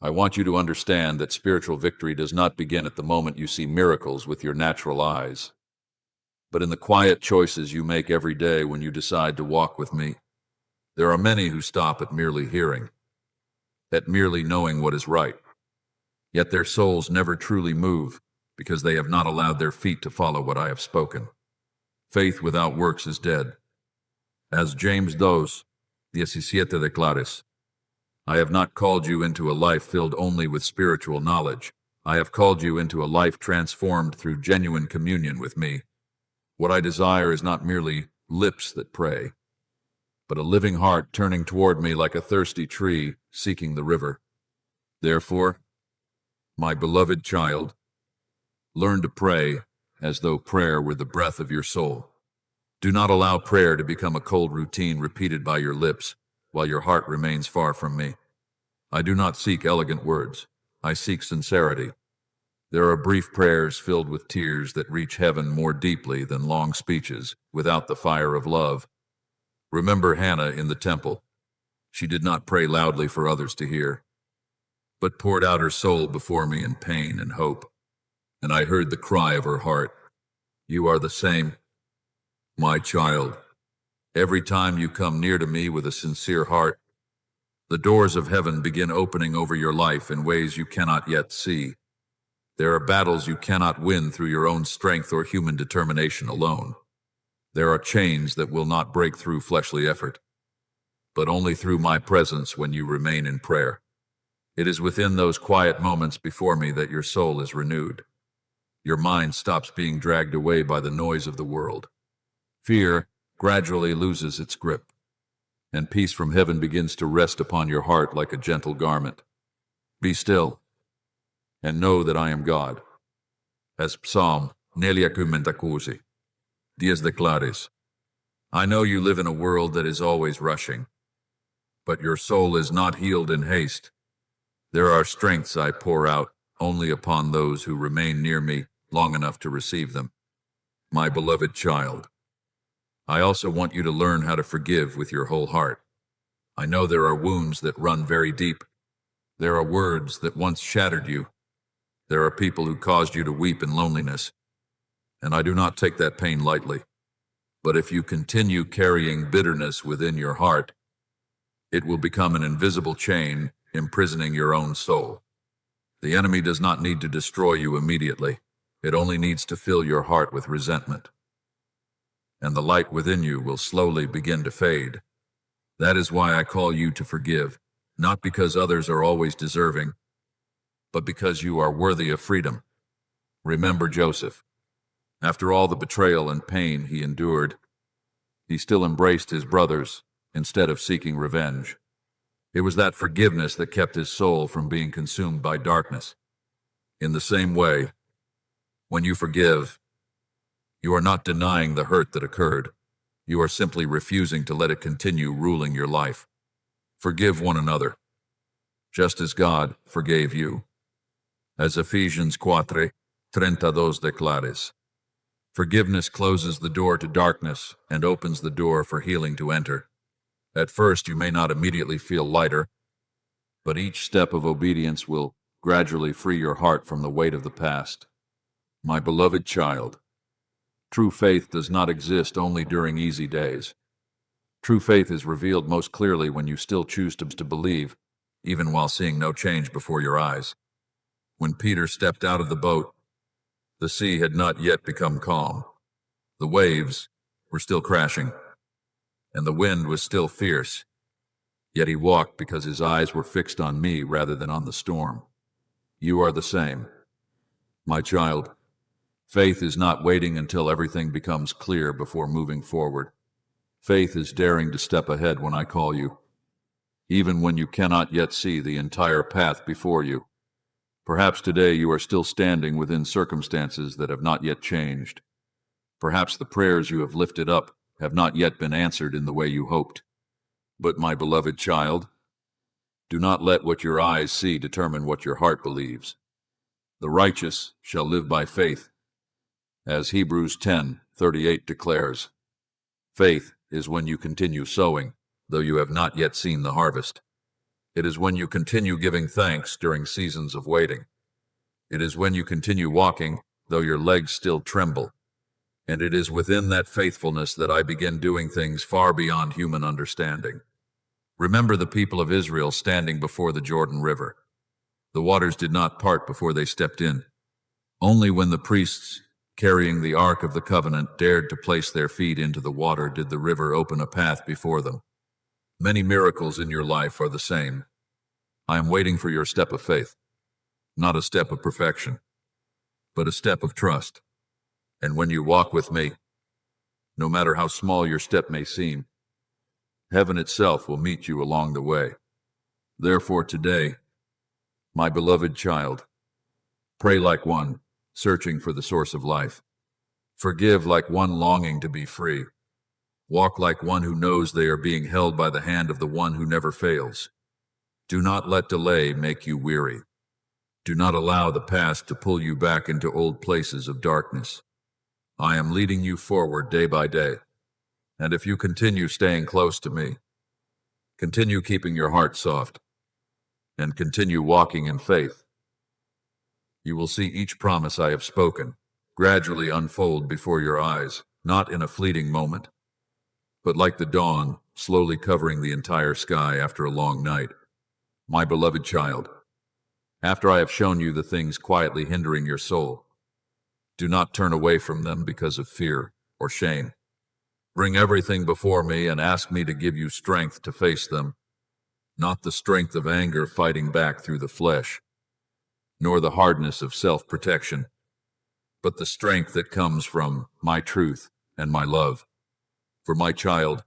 I want you to understand that spiritual victory does not begin at the moment you see miracles with your natural eyes, but in the quiet choices you make every day when you decide to walk with me. There are many who stop at merely hearing, at merely knowing what is right. Yet their souls never truly move because they have not allowed their feet to follow what I have spoken. Faith without works is dead. As James 2:17 declares, I have not called you into a life filled only with spiritual knowledge. I have called you into a life transformed through genuine communion with me. What I desire is not merely lips that pray, but a living heart turning toward me like a thirsty tree seeking the river. Therefore, my beloved child, learn to pray as though prayer were the breath of your soul. Do not allow prayer to become a cold routine repeated by your lips while your heart remains far from me. I do not seek elegant words. I seek sincerity. There are brief prayers filled with tears that reach heaven more deeply than long speeches without the fire of love. Remember Hannah in the temple. She did not pray loudly for others to hear. but poured out her soul before me in pain and hope. And I heard the cry of her heart, "You are the same, my child." Every time you come near to me with a sincere heart, the doors of heaven begin opening over your life in ways you cannot yet see. There are battles you cannot win through your own strength or human determination alone. There are chains that will not break through fleshly effort, but only through my presence when you remain in prayer. It is within those quiet moments before me that your soul is renewed. Your mind stops being dragged away by the noise of the world. Fear gradually loses its grip, and peace from heaven begins to rest upon your heart like a gentle garment. Be still, and know that I am God. As Psalm 46, Dies declares, I know you live in a world that is always rushing, but your soul is not healed in haste. There are strengths I pour out only upon those who remain near me long enough to receive them. My beloved child, I also want you to learn how to forgive with your whole heart. I know there are wounds that run very deep. There are words that once shattered you. There are people who caused you to weep in loneliness, and I do not take that pain lightly. But if you continue carrying bitterness within your heart, it will become an invisible chain imprisoning your own soul. The enemy does not need to destroy you immediately. It only needs to fill your heart with resentment, and the light within you will slowly begin to fade. That is why I call you to forgive, not because others are always deserving, but because you are worthy of freedom. Remember Joseph. After all the betrayal and pain he endured, he still embraced his brothers instead of seeking revenge. It was that forgiveness that kept his soul from being consumed by darkness. In the same way, when you forgive, you are not denying the hurt that occurred. You are simply refusing to let it continue ruling your life. Forgive one another, just as God forgave you. As Ephesians 4:32 declares, forgiveness closes the door to darkness and opens the door for healing to enter. At first, you may not immediately feel lighter, but each step of obedience will gradually free your heart from the weight of the past. My beloved child, true faith does not exist only during easy days. True faith is revealed most clearly when you still choose to believe, even while seeing no change before your eyes. When Peter stepped out of the boat, the sea had not yet become calm. The waves were still crashing, and the wind was still fierce. Yet he walked because his eyes were fixed on me rather than on the storm. You are the same. My child, faith is not waiting until everything becomes clear before moving forward. Faith is daring to step ahead when I call you, even when you cannot yet see the entire path before you. Perhaps today you are still standing within circumstances that have not yet changed. Perhaps the prayers you have lifted up have not yet been answered in the way you hoped. But my beloved child, do not let what your eyes see determine what your heart believes. The righteous shall live by faith, as Hebrews 10:38 declares. Faith is when you continue sowing, though you have not yet seen the harvest. It is when you continue giving thanks during seasons of waiting. It is when you continue walking, though your legs still tremble. And it is within that faithfulness that I begin doing things far beyond human understanding. Remember the people of Israel standing before the Jordan River. The waters did not part before they stepped in. Only when the priests carrying the Ark of the Covenant dared to place their feet into the water did the river open a path before them. Many miracles in your life are the same. I am waiting for your step of faith, not a step of perfection, but a step of trust. And when you walk with me, no matter how small your step may seem, heaven itself will meet you along the way. Therefore today, my beloved child, pray like one searching for the source of life. Forgive like one longing to be free. Walk like one who knows they are being held by the hand of the one who never fails. Do not let delay make you weary. Do not allow the past to pull you back into old places of darkness. I am leading you forward day by day, and if you continue staying close to me, continue keeping your heart soft, and continue walking in faith. You will see each promise I have spoken gradually unfold before your eyes, not in a fleeting moment, but like the dawn, slowly covering the entire sky after a long night. My beloved child, after I have shown you the things quietly hindering your soul, do not turn away from them because of fear or shame. Bring everything before me and ask me to give you strength to face them, not the strength of anger fighting back through the flesh, nor the hardness of self-protection, but the strength that comes from my truth and my love. For my child,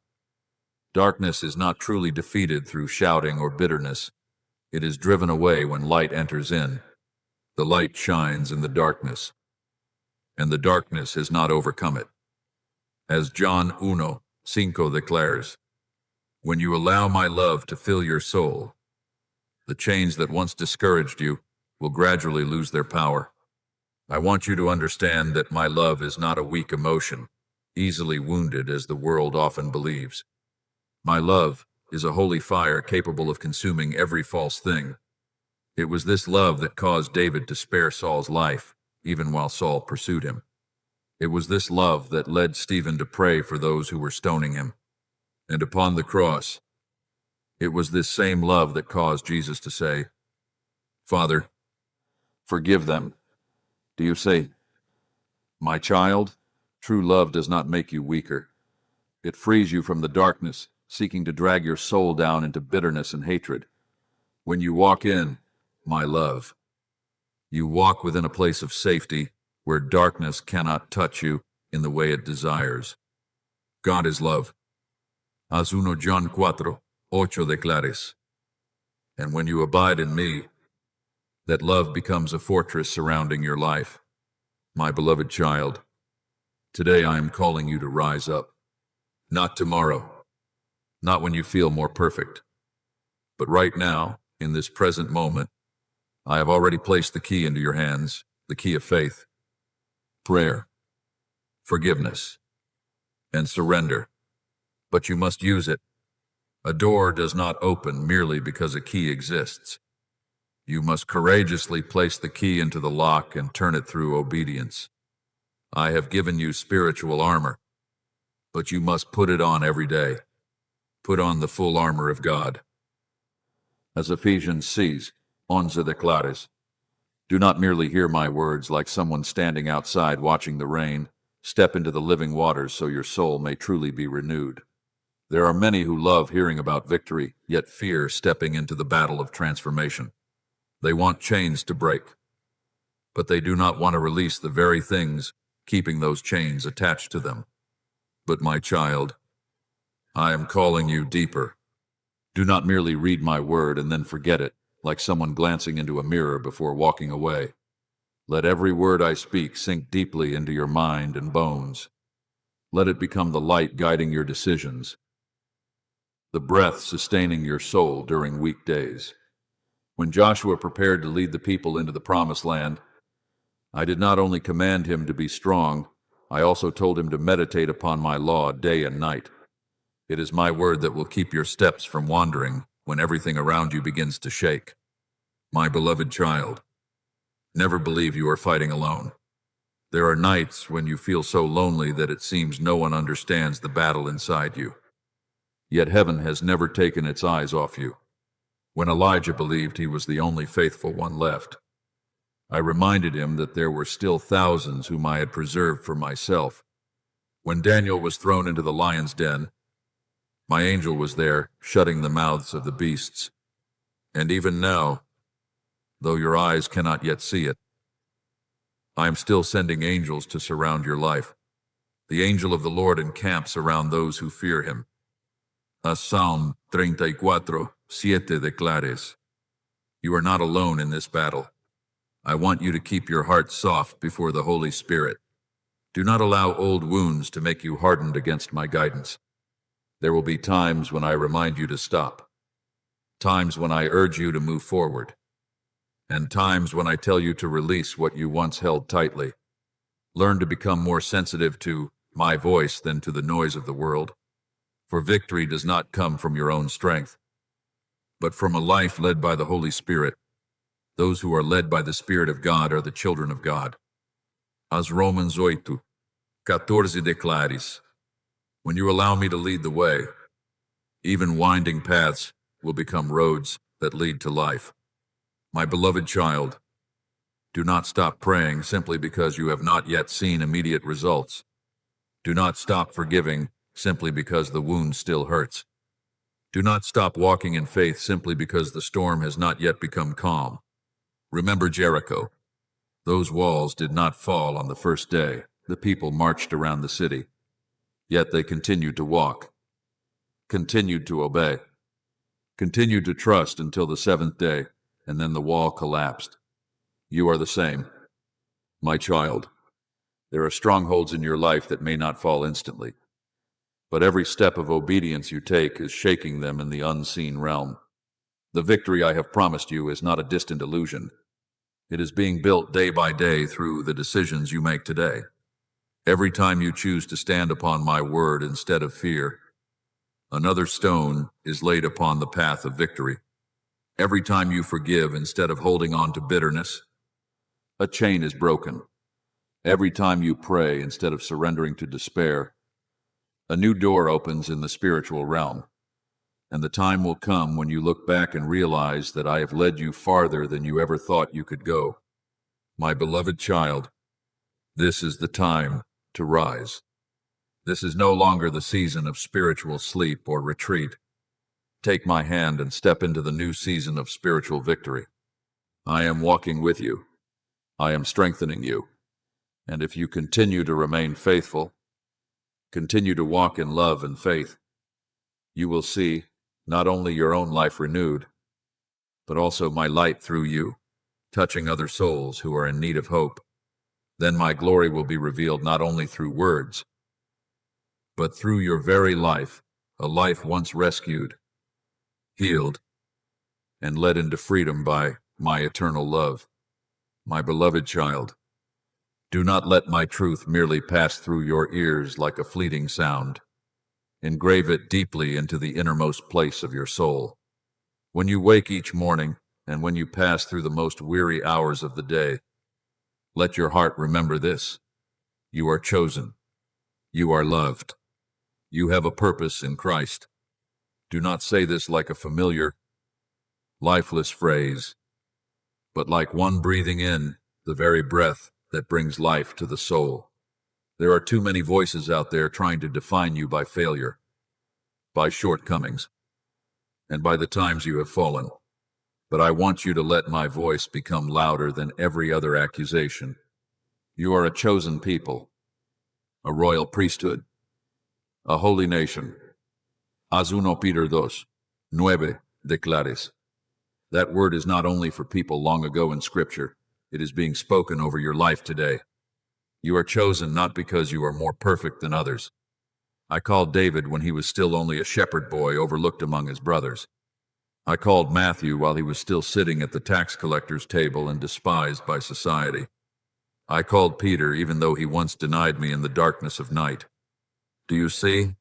darkness is not truly defeated through shouting or bitterness. It is driven away when light enters in. The light shines in the darkness, and the darkness has not overcome it. As John 1:5 declares, when you allow my love to fill your soul, the chains that once discouraged you will gradually lose their power. I want you to understand that my love is not a weak emotion, easily wounded as the world often believes. My love is a holy fire capable of consuming every false thing. It was this love that caused David to spare Saul's life, even while Saul pursued him. It was this love that led Stephen to pray for those who were stoning him. And upon the cross, it was this same love that caused Jesus to say, Father, forgive them. Do you say, my child? True love does not make you weaker. It frees you from the darkness, seeking to drag your soul down into bitterness and hatred. When you walk in, my love, you walk within a place of safety where darkness cannot touch you in the way it desires. God is love. As 1 John 4:8 declares. And when you abide in me, that love becomes a fortress surrounding your life. My beloved child, today I am calling you to rise up. Not tomorrow, not when you feel more perfect, but right now, in this present moment, I have already placed the key into your hands, the key of faith, prayer, forgiveness, and surrender. But you must use it. A door does not open merely because a key exists. You must courageously place the key into the lock and turn it through obedience. I have given you spiritual armor, but you must put it on every day. Put on the full armor of God. As Ephesians 6:11 declares, do not merely hear my words like someone standing outside watching the rain. Step into the living waters so your soul may truly be renewed. There are many who love hearing about victory, yet fear stepping into the battle of transformation. They want chains to break, but they do not want to release the very things keeping those chains attached to them. But my child, I am calling you deeper. Do not merely read my word and then forget it, like someone glancing into a mirror before walking away. Let every word I speak sink deeply into your mind and bones. Let it become the light guiding your decisions, the breath sustaining your soul during weak days. When Joshua prepared to lead the people into the promised land, I did not only command him to be strong, I also told him to meditate upon my law day and night. It is my word that will keep your steps from wandering when everything around you begins to shake. My beloved child, never believe you are fighting alone. There are nights when you feel so lonely that it seems no one understands the battle inside you. Yet heaven has never taken its eyes off you. When Elijah believed he was the only faithful one left, I reminded him that there were still thousands whom I had preserved for myself. When Daniel was thrown into the lion's den, my angel was there, shutting the mouths of the beasts. And even now, though your eyes cannot yet see it, I am still sending angels to surround your life. The angel of the Lord encamps around those who fear him. As Psalm 34:7 declares, you are not alone in this battle. I want you to keep your heart soft before the Holy Spirit. Do not allow old wounds to make you hardened against my guidance. There will be times when I remind you to stop, times when I urge you to move forward, and times when I tell you to release what you once held tightly. Learn to become more sensitive to my voice than to the noise of the world, for victory does not come from your own strength. but from a life led by the Holy Spirit. Those who are led by the Spirit of God are the children of God. As Romans 8:14 declares, when you allow me to lead the way, even winding paths will become roads that lead to life. My beloved child, do not stop praying simply because you have not yet seen immediate results. Do not stop forgiving simply because the wound still hurts. Do not stop walking in faith simply because the storm has not yet become calm. Remember Jericho. Those walls did not fall on the first day. The people marched around the city. Yet they continued to walk, continued to obey, continued to trust until the seventh day, and then the wall collapsed. You are the same. My child, there are strongholds in your life that may not fall instantly, but every step of obedience you take is shaking them in the unseen realm. The victory I have promised you is not a distant illusion. It is being built day by day through the decisions you make today. Every time you choose to stand upon my word instead of fear, another stone is laid upon the path of victory. Every time you forgive instead of holding on to bitterness, a chain is broken. Every time you pray instead of surrendering to despair, a new door opens in the spiritual realm. And the time will come when you look back and realize that I have led you farther than you ever thought you could go. My beloved child, this is the time to rise. This is no longer the season of spiritual sleep or retreat. Take my hand and step into the new season of spiritual victory. I am walking with you. I am strengthening you. And if you continue to remain faithful, continue to walk in love and faith, you will see not only your own life renewed, but also my light through you, touching other souls who are in need of hope. Then my glory will be revealed not only through words, but through your very life, a life once rescued, healed, and led into freedom by my eternal love. My beloved child, do not let my truth merely pass through your ears like a fleeting sound. Engrave it deeply into the innermost place of your soul. When you wake each morning, and when you pass through the most weary hours of the day, let your heart remember this. You are chosen. You are loved. You have a purpose in Christ. Do not say this like a familiar, lifeless phrase, but like one breathing in the very breath that brings life to the soul. There are too many voices out there trying to define you by failure, by shortcomings, and by the times you have fallen. But I want you to let my voice become louder than every other accusation. You are a chosen people, a royal priesthood, a holy nation. As 1 Peter 2:9 declares. That word is not only for people long ago in Scripture, it is being spoken over your life today. You are chosen not because you are more perfect than others. I called David when he was still only a shepherd boy overlooked among his brothers. I called Matthew while he was still sitting at the tax collector's table and despised by society. I called Peter even though he once denied me in the darkness of night. Do you see?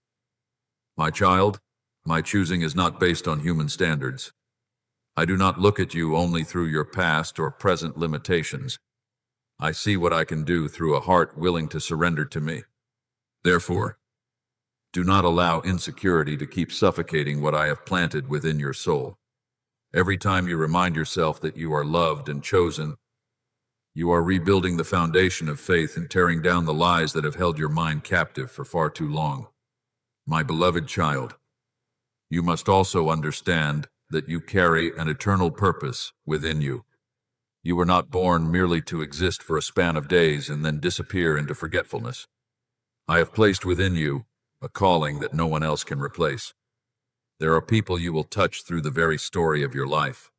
My child, my choosing is not based on human standards. I do not look at you only through your past or present limitations. I see what I can do through a heart willing to surrender to me. Therefore, do not allow insecurity to keep suffocating what I have planted within your soul. Every time you remind yourself that you are loved and chosen, you are rebuilding the foundation of faith and tearing down the lies that have held your mind captive for far too long. My beloved child, you must also understand that you carry an eternal purpose within you. You were not born merely to exist for a span of days and then disappear into forgetfulness. I have placed within you a calling that no one else can replace. There are people you will touch through the very story of your life.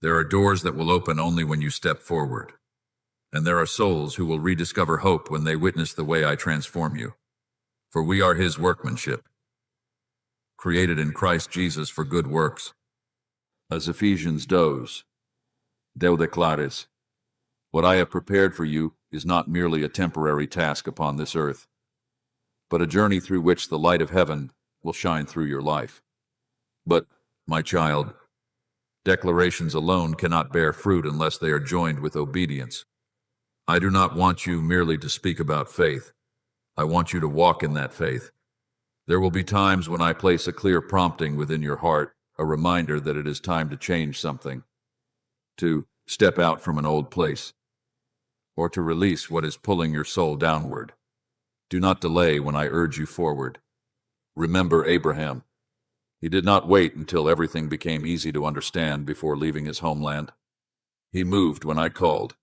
There are doors that will open only when you step forward. And there are souls who will rediscover hope when they witness the way I transform you. For we are His workmanship, created in Christ Jesus for good works. As Ephesians does, Deu declares, what I have prepared for you is not merely a temporary task upon this earth, but a journey through which the light of heaven will shine through your life. But, my child, Declarations alone cannot bear fruit unless they are joined with obedience. I do not want you merely to speak about faith. I want you to walk in that faith. There will be times when I place a clear prompting within your heart, a reminder that it is time to change something, to step out from an old place, or to release what is pulling your soul downward. Do not delay when I urge you forward. Remember Abraham. He did not wait until everything became easy to understand before leaving his homeland. He moved when I called,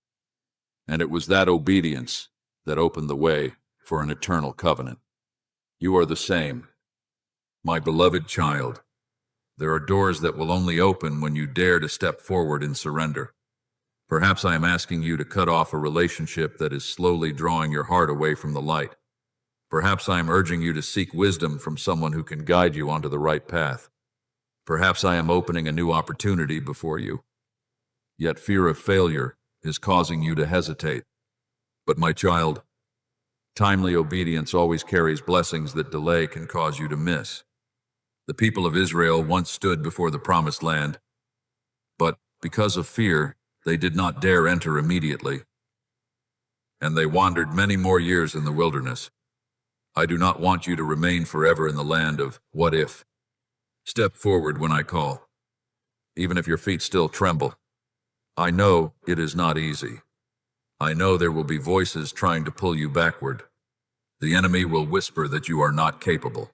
and it was that obedience that opened the way for an eternal covenant. You are the same, my beloved child. There are doors that will only open when you dare to step forward in surrender. Perhaps I am asking you to cut off a relationship that is slowly drawing your heart away from the light. Perhaps I am urging you to seek wisdom from someone who can guide you onto the right path. Perhaps I am opening a new opportunity before you. Yet fear of failure is causing you to hesitate. But my child, timely obedience always carries blessings that delay can cause you to miss. The people of Israel once stood before the promised land, but because of fear, they did not dare enter immediately, and they wandered many more years in the wilderness. I do not want you to remain forever in the land of what if. Step forward when I call, even if your feet still tremble. I know it is not easy. I know there will be voices trying to pull you backward. The enemy will whisper that you are not capable,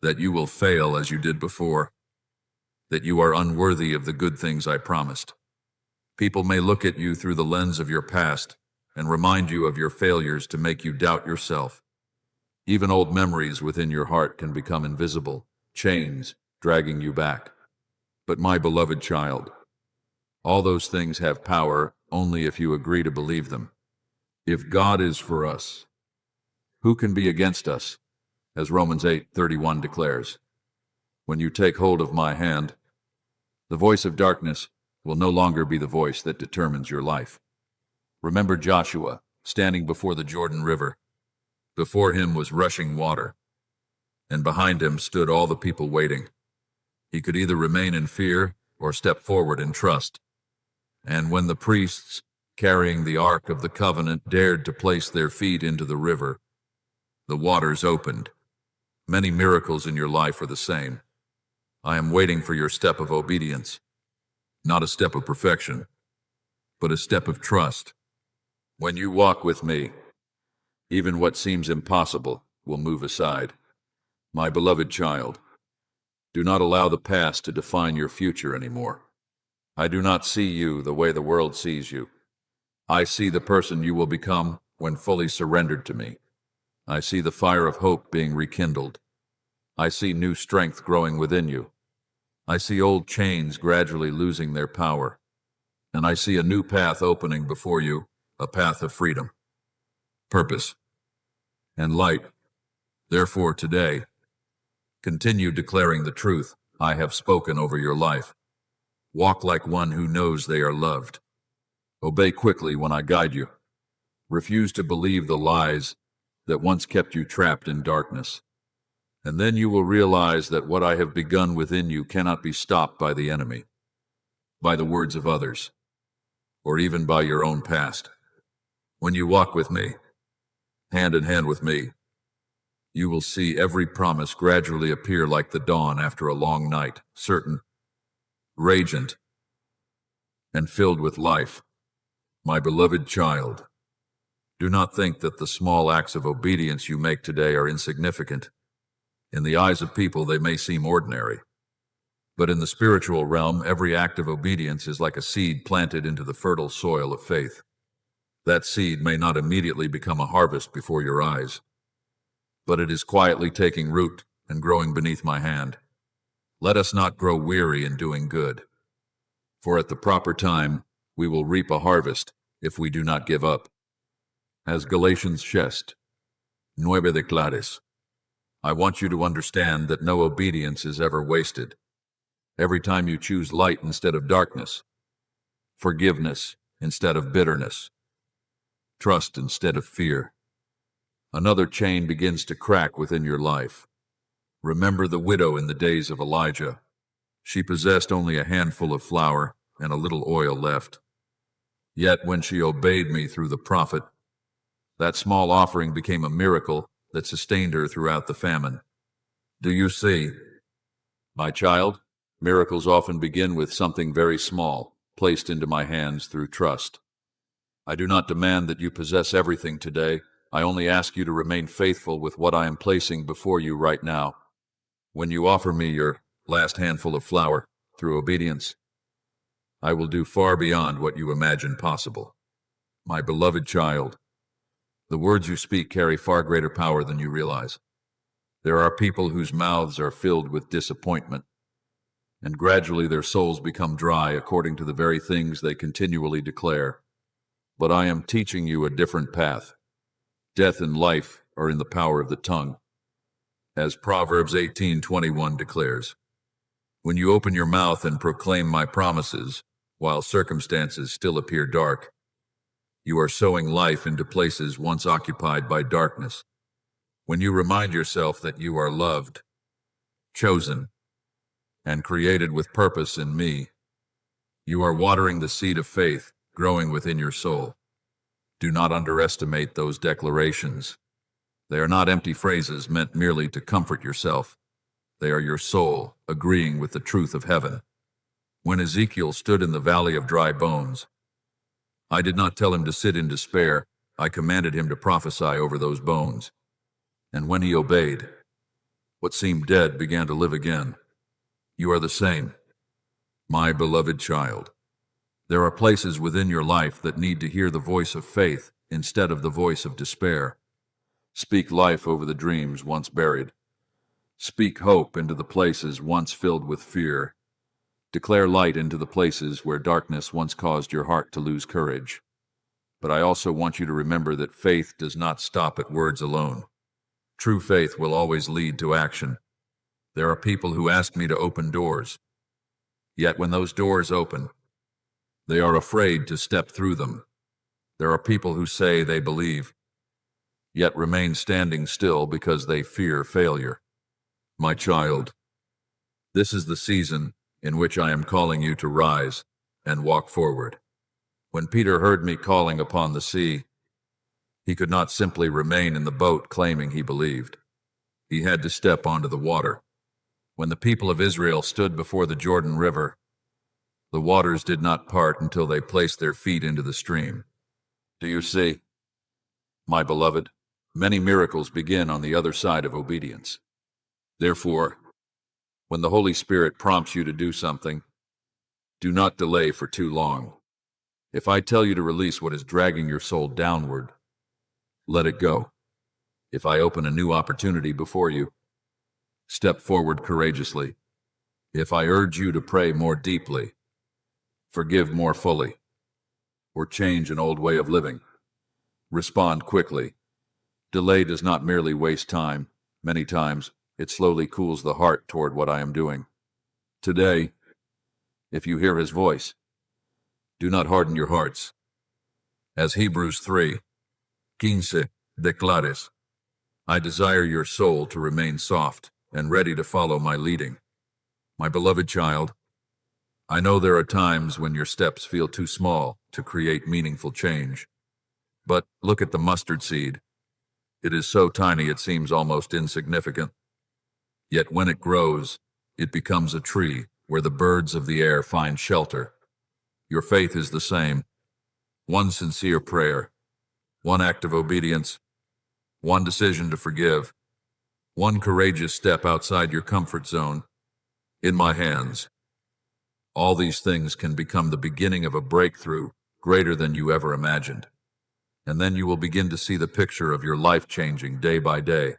that you will fail as you did before, that you are unworthy of the good things I promised. People may look at you through the lens of your past and remind you of your failures to make you doubt yourself. Even old memories within your heart can become invisible, chains dragging you back. But my beloved child, all those things have power only if you agree to believe them. If God is for us, who can be against us? As Romans 8:31 declares, when you take hold of my hand, the voice of darkness will no longer be the voice that determines your life. Remember Joshua standing before the Jordan River. Before him was rushing water, and behind him stood all the people waiting. He could either remain in fear or step forward in trust. And when the priests, carrying the Ark of the Covenant, dared to place their feet into the river, the waters opened. Many miracles in your life are the same. I am waiting for your step of obedience, not a step of perfection, but a step of trust. When you walk with me, even what seems impossible will move aside. My beloved child, do not allow the past to define your future anymore. I do not see you the way the world sees you. I see the person you will become when fully surrendered to me. I see the fire of hope being rekindled. I see new strength growing within you. I see old chains gradually losing their power. And I see a new path opening before you, a path of freedom, purpose, and light. Therefore, today, continue declaring the truth I have spoken over your life. Walk like one who knows they are loved. Obey quickly when I guide you. Refuse to believe the lies that once kept you trapped in darkness. And then you will realize that what I have begun within you cannot be stopped by the enemy, by the words of others, or even by your own past. When you walk with me, hand in hand with me, you will see every promise gradually appear like the dawn after a long night, certain, radiant, and filled with life. My beloved child, do not think that the small acts of obedience you make today are insignificant. In the eyes of people, they may seem ordinary. But in the spiritual realm, every act of obedience is like a seed planted into the fertile soil of faith. That seed may not immediately become a harvest before your eyes, but it is quietly taking root and growing beneath my hand. Let us not grow weary in doing good, for at the proper time we will reap a harvest if we do not give up. As Galatians 6:9 declares, I want you to understand that no obedience is ever wasted. Every time you choose light instead of darkness, forgiveness instead of bitterness, trust instead of fear, another chain begins to crack within your life. Remember the widow in the days of Elijah. She possessed only a handful of flour and a little oil left. Yet when she obeyed me through the prophet, that small offering became a miracle that sustained her throughout the famine. Do you see, my child? Miracles often begin with something very small, placed into my hands through trust. I do not demand that you possess everything today. I only ask you to remain faithful with what I am placing before you right now. When you offer me your last handful of flour through obedience, I will do far beyond what you imagine possible. My beloved child, the words you speak carry far greater power than you realize. There are people whose mouths are filled with disappointment, and gradually their souls become dry according to the very things they continually declare. But I am teaching you a different path. Death and life are in the power of the tongue. As Proverbs 18:21 declares, when you open your mouth and proclaim my promises, while circumstances still appear dark, you are sowing life into places once occupied by darkness. When you remind yourself that you are loved, chosen, and created with purpose in me, you are watering the seed of faith growing within your soul. Do not underestimate those declarations. They are not empty phrases meant merely to comfort yourself. They are your soul agreeing with the truth of heaven. When Ezekiel stood in the valley of dry bones, I did not tell him to sit in despair. I commanded him to prophesy over those bones. And when he obeyed, what seemed dead began to live again. You are the same, my beloved child. There are places within your life that need to hear the voice of faith instead of the voice of despair. Speak life over the dreams once buried. Speak hope into the places once filled with fear. Declare light into the places where darkness once caused your heart to lose courage. But I also want you to remember that faith does not stop at words alone. True faith will always lead to action. There are people who ask me to open doors. Yet when those doors open, they are afraid to step through them. There are people who say they believe, yet remain standing still because they fear failure. My child, this is the season in which I am calling you to rise and walk forward. When Peter heard me calling upon the sea, he could not simply remain in the boat claiming he believed. He had to step onto the water. When the people of Israel stood before the Jordan River, the waters did not part until they placed their feet into the stream. Do you see, my beloved? Many miracles begin on the other side of obedience. Therefore, when the Holy Spirit prompts you to do something, do not delay for too long. If I tell you to release what is dragging your soul downward, let it go. If I open a new opportunity before you, step forward courageously. If I urge you to pray more deeply, forgive more fully, or change an old way of living, respond quickly. Delay does not merely waste time. Many times, it slowly cools the heart toward what I am doing. Today, if you hear his voice, do not harden your hearts. As Hebrews 3:15 declares, I desire your soul to remain soft and ready to follow my leading. My beloved child, I know there are times when your steps feel too small to create meaningful change. But look at the mustard seed. It is so tiny it seems almost insignificant. Yet when it grows, it becomes a tree where the birds of the air find shelter. Your faith is the same. One sincere prayer, one act of obedience, one decision to forgive, one courageous step outside your comfort zone. In my hands, all these things can become the beginning of a breakthrough greater than you ever imagined. And then you will begin to see the picture of your life changing day by day.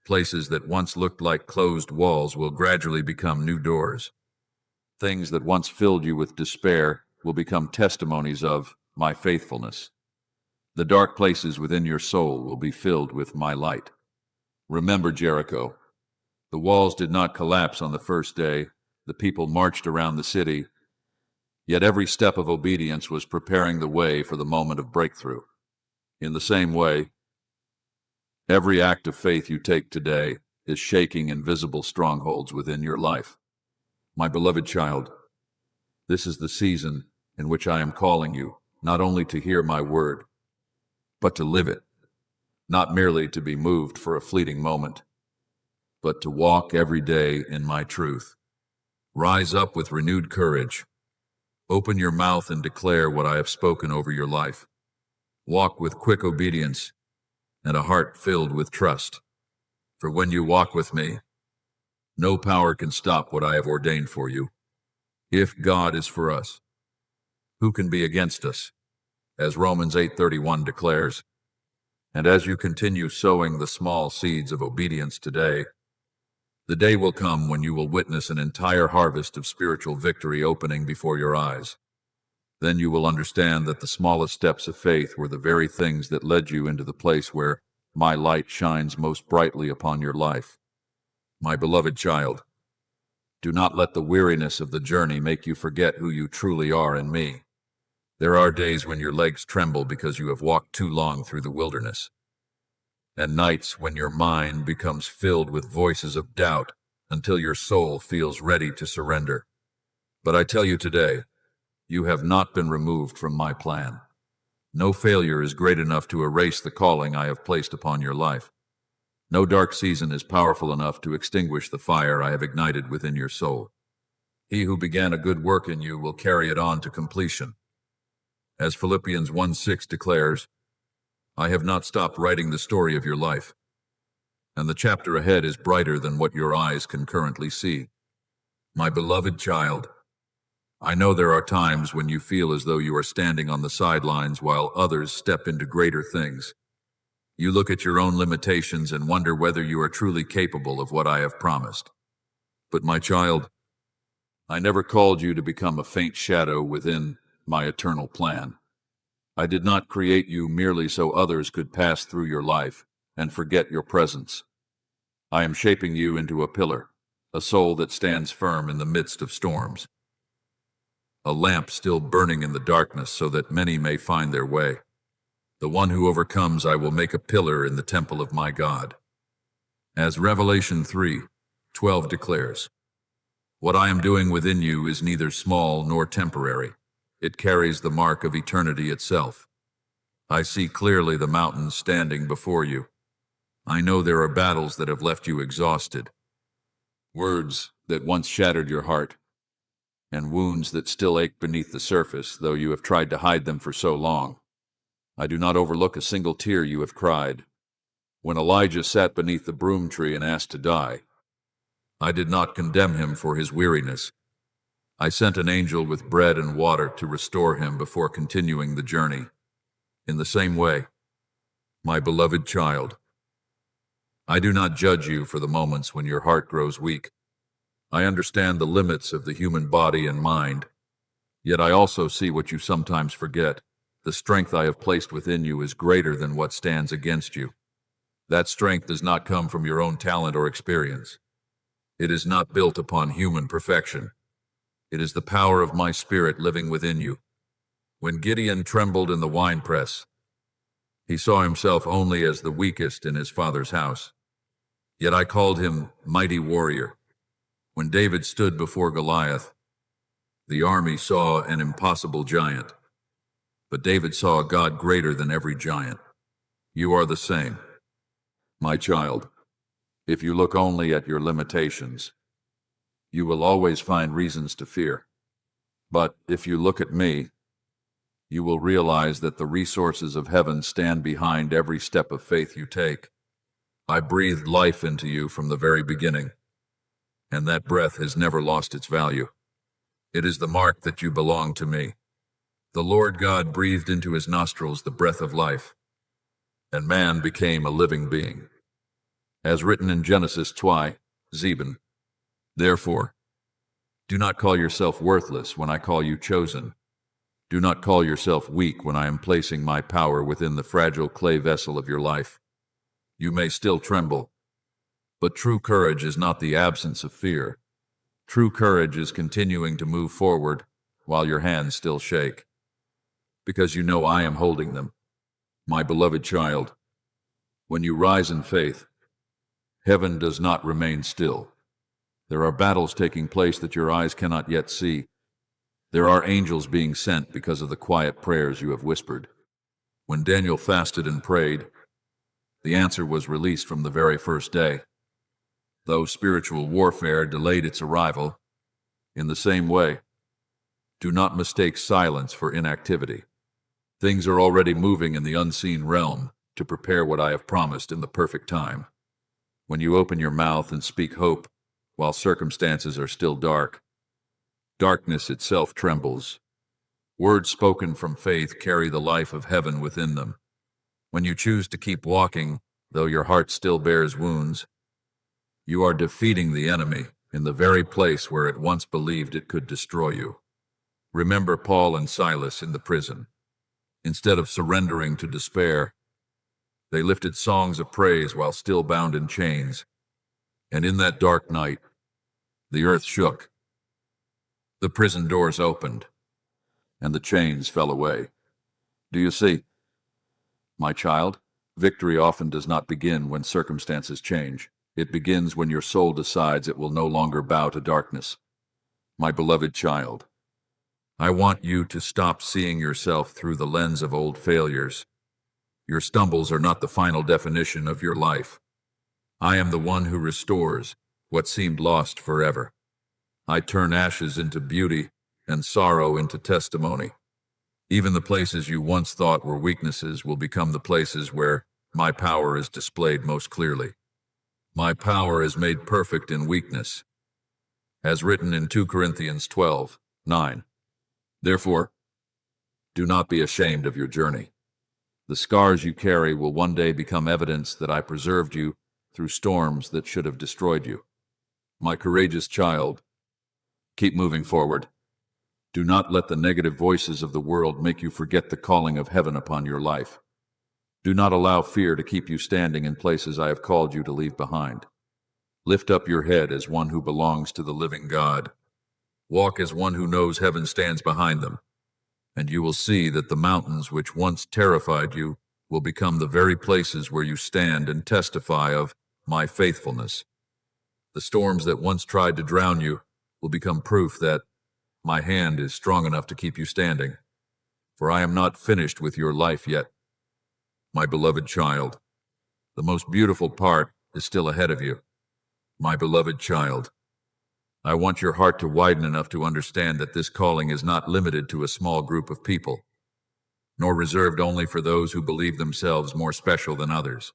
Places that once looked like closed walls will gradually become new doors. Things that once filled you with despair will become testimonies of my faithfulness. The dark places within your soul will be filled with my light. Remember Jericho. The walls did not collapse on the first day. The people marched around the city. Yet every step of obedience was preparing the way for the moment of breakthrough. In the same way, every act of faith you take today is shaking invisible strongholds within your life. My beloved child, this is the season in which I am calling you, not only to hear my word, but to live it, not merely to be moved for a fleeting moment, but to walk every day in my truth. Rise up with renewed courage. Open your mouth and declare what I have spoken over your life. Walk with quick obedience and a heart filled with trust. For when you walk with me, no power can stop what I have ordained for you. If God is for us, who can be against us? As Romans 8:31 declares. And as you continue sowing the small seeds of obedience today, the day will come when you will witness an entire harvest of spiritual victory opening before your eyes. Then you will understand that the smallest steps of faith were the very things that led you into the place where my light shines most brightly upon your life. My beloved child, do not let the weariness of the journey make you forget who you truly are in me. There are days when your legs tremble because you have walked too long through the wilderness, and nights when your mind becomes filled with voices of doubt until your soul feels ready to surrender. But I tell you today, you have not been removed from my plan. No failure is great enough to erase the calling I have placed upon your life. No dark season is powerful enough to extinguish the fire I have ignited within your soul. He who began a good work in you will carry it on to completion. As Philippians 1:6 declares, I have not stopped writing the story of your life, and the chapter ahead is brighter than what your eyes can currently see. My beloved child, I know there are times when you feel as though you are standing on the sidelines while others step into greater things. You look at your own limitations and wonder whether you are truly capable of what I have promised. But my child, I never called you to become a faint shadow within my eternal plan. I did not create you merely so others could pass through your life and forget your presence. I am shaping you into a pillar, a soul that stands firm in the midst of storms, a lamp still burning in the darkness so that many may find their way. The one who overcomes I will make a pillar in the temple of my God. As Revelation 3:12 declares, what I am doing within you is neither small nor temporary. It carries the mark of eternity itself. I see clearly the mountains standing before you. I know there are battles that have left you exhausted, words that once shattered your heart, and wounds that still ache beneath the surface, though you have tried to hide them for so long. I do not overlook a single tear you have cried. When Elijah sat beneath the broom tree and asked to die, I did not condemn him for his weariness. I sent an angel with bread and water to restore him before continuing the journey. In the same way, my beloved child, I do not judge you for the moments when your heart grows weak. I understand the limits of the human body and mind, yet I also see what you sometimes forget. The strength I have placed within you is greater than what stands against you. That strength does not come from your own talent or experience. It is not built upon human perfection. It is the power of my spirit living within you. When Gideon trembled in the winepress, he saw himself only as the weakest in his father's house. Yet I called him mighty warrior. When David stood before Goliath, the army saw an impossible giant. But David saw a God greater than every giant. You are the same, my child. If you look only at your limitations, you will always find reasons to fear. But if you look at me, you will realize that the resources of heaven stand behind every step of faith you take. I breathed life into you from the very beginning, and that breath has never lost its value. It is the mark that you belong to me. The Lord God breathed into his nostrils the breath of life, and man became a living being. As written in Genesis 2:7, therefore, do not call yourself worthless when I call you chosen. Do not call yourself weak when I am placing my power within the fragile clay vessel of your life. You may still tremble, but true courage is not the absence of fear. True courage is continuing to move forward while your hands still shake, because you know I am holding them. My beloved child, when you rise in faith, heaven does not remain still. There are battles taking place that your eyes cannot yet see. There are angels being sent because of the quiet prayers you have whispered. When Daniel fasted and prayed, the answer was released from the very first day. Though spiritual warfare delayed its arrival, in the same way, do not mistake silence for inactivity. Things are already moving in the unseen realm to prepare what I have promised in the perfect time. When you open your mouth and speak hope, while circumstances are still dark, darkness itself trembles. Words spoken from faith carry the life of heaven within them. When you choose to keep walking, though your heart still bears wounds, you are defeating the enemy in the very place where it once believed it could destroy you. Remember Paul and Silas in the prison. Instead of surrendering to despair, they lifted songs of praise while still bound in chains. And in that dark night, the earth shook. The prison doors opened, and the chains fell away. Do you see, my child, victory often does not begin when circumstances change. It begins when your soul decides it will no longer bow to darkness. My beloved child, I want you to stop seeing yourself through the lens of old failures. Your stumbles are not the final definition of your life. I am the one who restores what seemed lost forever. I turn ashes into beauty and sorrow into testimony. Even the places you once thought were weaknesses will become the places where my power is displayed most clearly. My power is made perfect in weakness, as written in 2 Corinthians 12:9. Therefore, do not be ashamed of your journey. The scars you carry will one day become evidence that I preserved you through storms that should have destroyed you. My courageous child, keep moving forward. Do not let the negative voices of the world make you forget the calling of heaven upon your life. Do not allow fear to keep you standing in places I have called you to leave behind. Lift up your head as one who belongs to the living God. Walk as one who knows heaven stands behind them, and you will see that the mountains which once terrified you will become the very places where you stand and testify of my faithfulness. The storms that once tried to drown you will become proof that my hand is strong enough to keep you standing, for I am not finished with your life yet. My beloved child, the most beautiful part is still ahead of you. My beloved child, I want your heart to widen enough to understand that this calling is not limited to a small group of people, nor reserved only for those who believe themselves more special than others.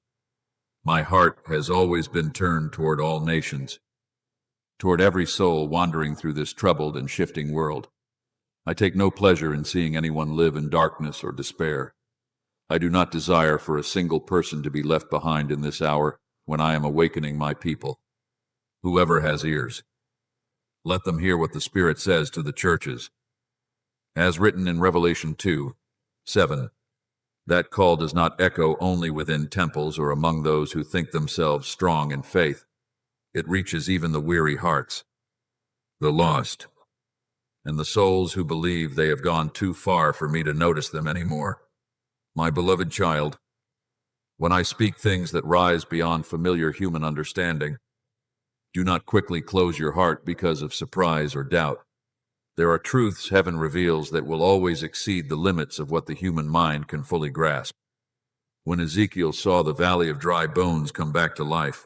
My heart has always been turned toward all nations, toward every soul wandering through this troubled and shifting world. I take no pleasure in seeing anyone live in darkness or despair. I do not desire for a single person to be left behind in this hour when I am awakening my people. Whoever has ears, let them hear what the Spirit says to the churches. As written in Revelation 2:7, that call does not echo only within temples or among those who think themselves strong in faith. It reaches even the weary hearts, the lost, and the souls who believe they have gone too far for me to notice them anymore. My beloved child, when I speak things that rise beyond familiar human understanding, do not quickly close your heart because of surprise or doubt. There are truths heaven reveals that will always exceed the limits of what the human mind can fully grasp. When Ezekiel saw the valley of dry bones come back to life,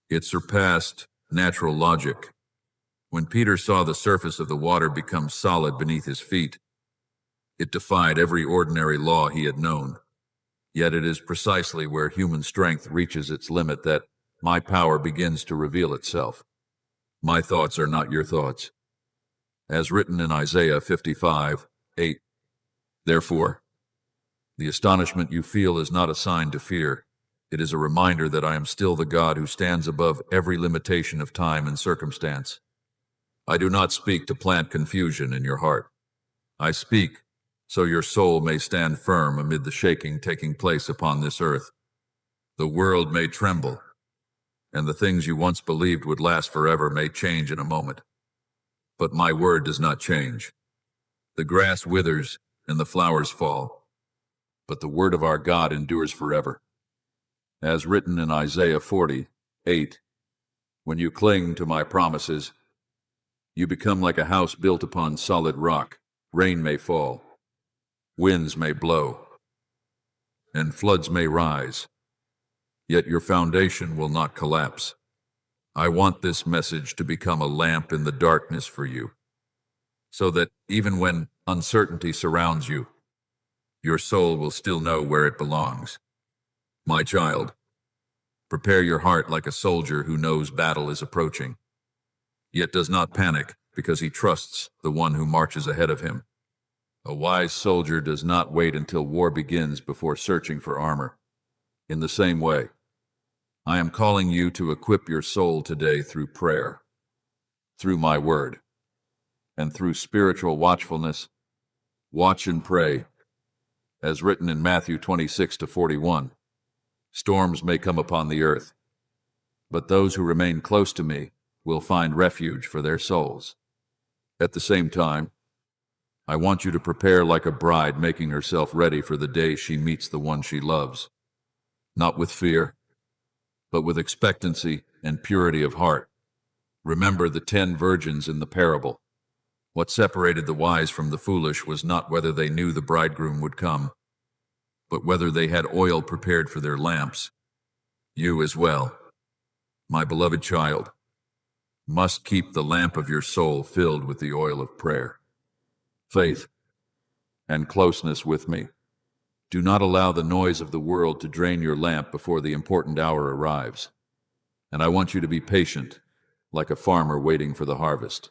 it surpassed natural logic. When Peter saw the surface of the water become solid beneath his feet, it defied every ordinary law he had known. Yet it is precisely where human strength reaches its limit that my power begins to reveal itself. My thoughts are not your thoughts. As written in Isaiah 55:8, therefore, the astonishment you feel is not a sign to fear. It is a reminder that I am still the God who stands above every limitation of time and circumstance. I do not speak to plant confusion in your heart. I speak so your soul may stand firm amid the shaking taking place upon this earth. The world may tremble, and the things you once believed would last forever may change in a moment. But my word does not change. The grass withers and the flowers fall, but the word of our God endures forever. As written in Isaiah 40:8, When you cling to my promises, you become like a house built upon solid rock. Rain may fall, winds may blow, and floods may rise, yet your foundation will not collapse. I want this message to become a lamp in the darkness for you, so that even when uncertainty surrounds you, your soul will still know where it belongs. My child, prepare your heart like a soldier who knows battle is approaching, yet does not panic because he trusts the one who marches ahead of him. A wise soldier does not wait until war begins before searching for armor. In the same way, I am calling you to equip your soul today through prayer, through my word, and through spiritual watchfulness. Watch and pray, as written in Matthew 26-41. Storms may come upon the earth, but those who remain close to me will find refuge for their souls. At the same time, I want you to prepare like a bride making herself ready for the day she meets the one she loves, not with fear, but with expectancy and purity of heart. Remember the 10 virgins in the parable. What separated the wise from the foolish was not whether they knew the bridegroom would come, but whether they had oil prepared for their lamps. You as well, my beloved child, must keep the lamp of your soul filled with the oil of prayer, faith, and closeness with me. Do not allow the noise of the world to drain your lamp before the important hour arrives. And I want you to be patient, like a farmer waiting for the harvest.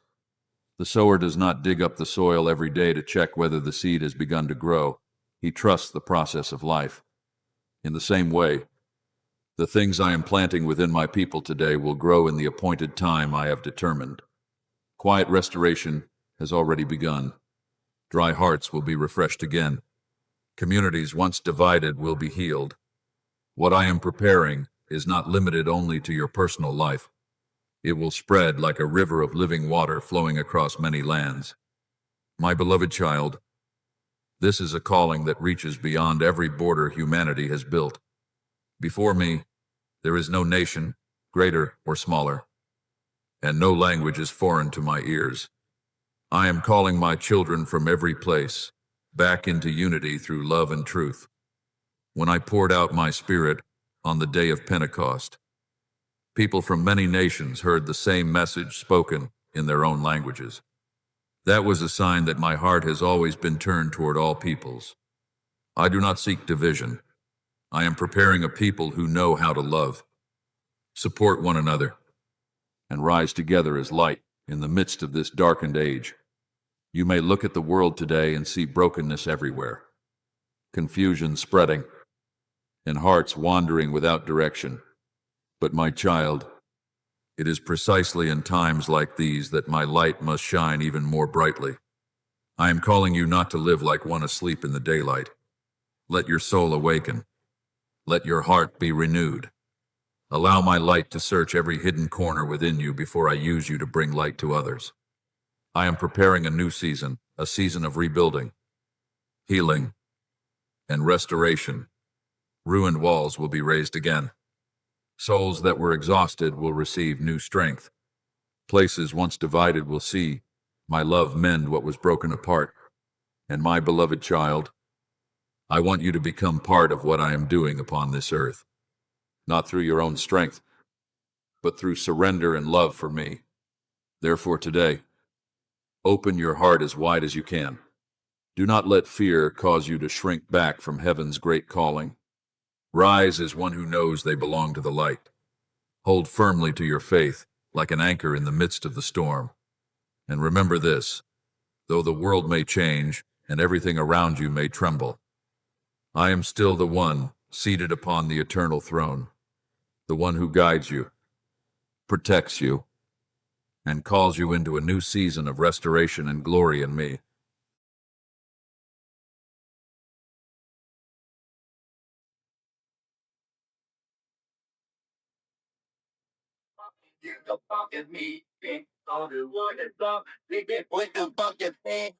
The sower does not dig up the soil every day to check whether the seed has begun to grow. He trusts the process of life. In the same way, the things I am planting within my people today will grow in the appointed time I have determined. Quiet restoration has already begun. Dry hearts will be refreshed again. Communities once divided will be healed. What I am preparing is not limited only to your personal life. It will spread like a river of living water flowing across many lands. My beloved child, this is a calling that reaches beyond every border humanity has built. Before me, there is no nation, greater or smaller, and no language is foreign to my ears. I am calling my children from every place, back into unity through love and truth. When I poured out my spirit on the day of Pentecost, people from many nations heard the same message spoken in their own languages. That was a sign that my heart has always been turned toward all peoples. I do not seek division. I am preparing a people who know how to love, support one another, and rise together as light in the midst of this darkened age. You may look at the world today and see brokenness everywhere, confusion spreading, and hearts wandering without direction. But my child, it is precisely in times like these that my light must shine even more brightly. I am calling you not to live like one asleep in the daylight. Let your soul awaken. Let your heart be renewed. Allow my light to search every hidden corner within you before I use you to bring light to others. I am preparing a new season, a season of rebuilding, healing, and restoration. Ruined walls will be raised again. Souls that were exhausted will receive new strength. Places once divided will see my love mend what was broken apart. And my beloved child, I want you to become part of what I am doing upon this earth, not through your own strength, but through surrender and love for me. Therefore today, open your heart as wide as you can. Do not let fear cause you to shrink back from heaven's great calling. Rise as one who knows they belong to the light. Hold firmly to your faith, like an anchor in the midst of the storm. And remember this, though the world may change and everything around you may tremble, I am still the one seated upon the eternal throne, the one who guides you, protects you, and calls you into a new season of restoration and glory in me. You don't fucking me, all the wood and love, we get with the bucket thing.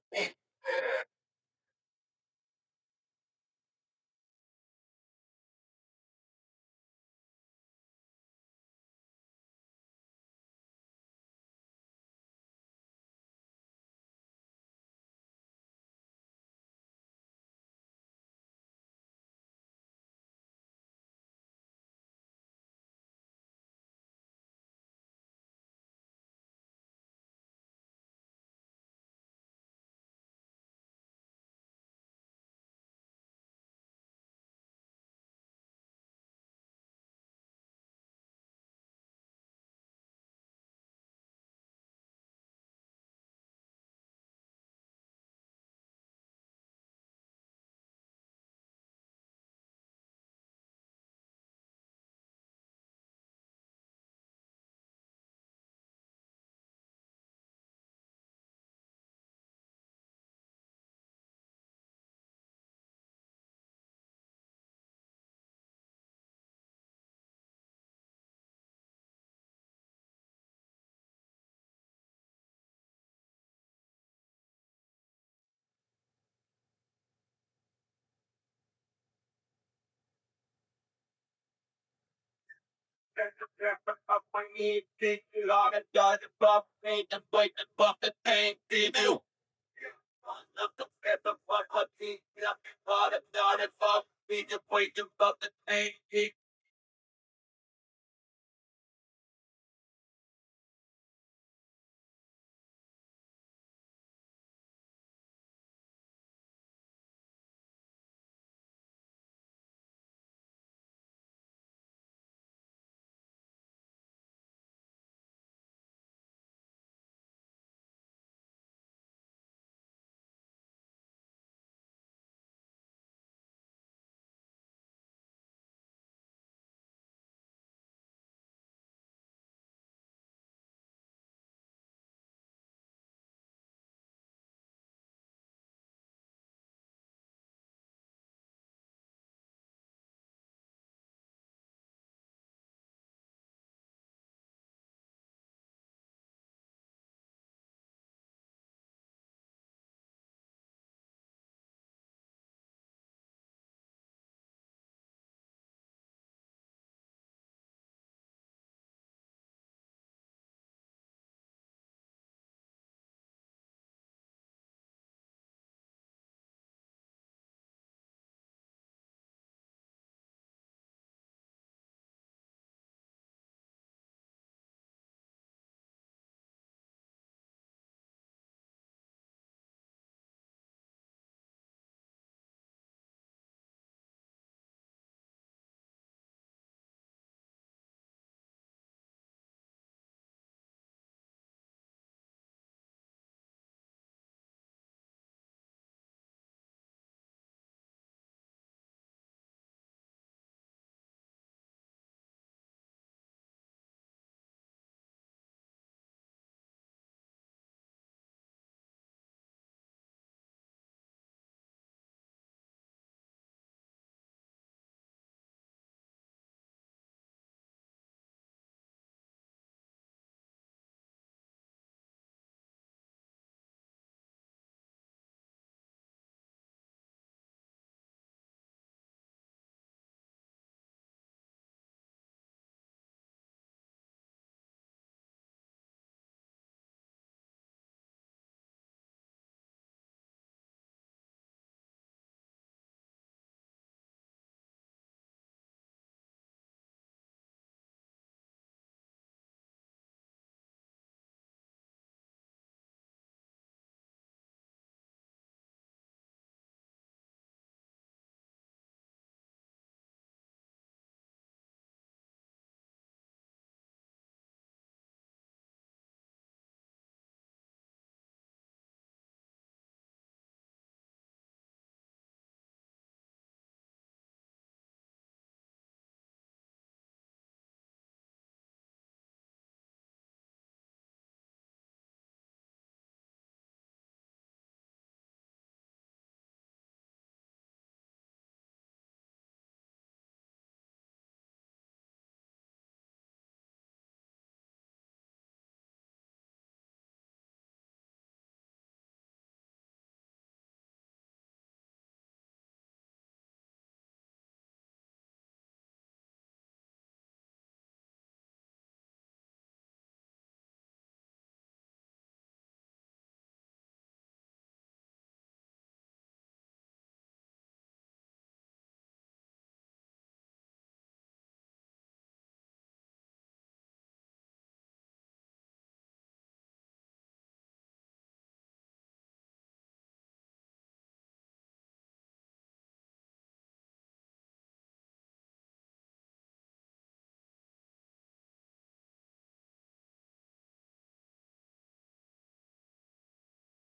Fuck,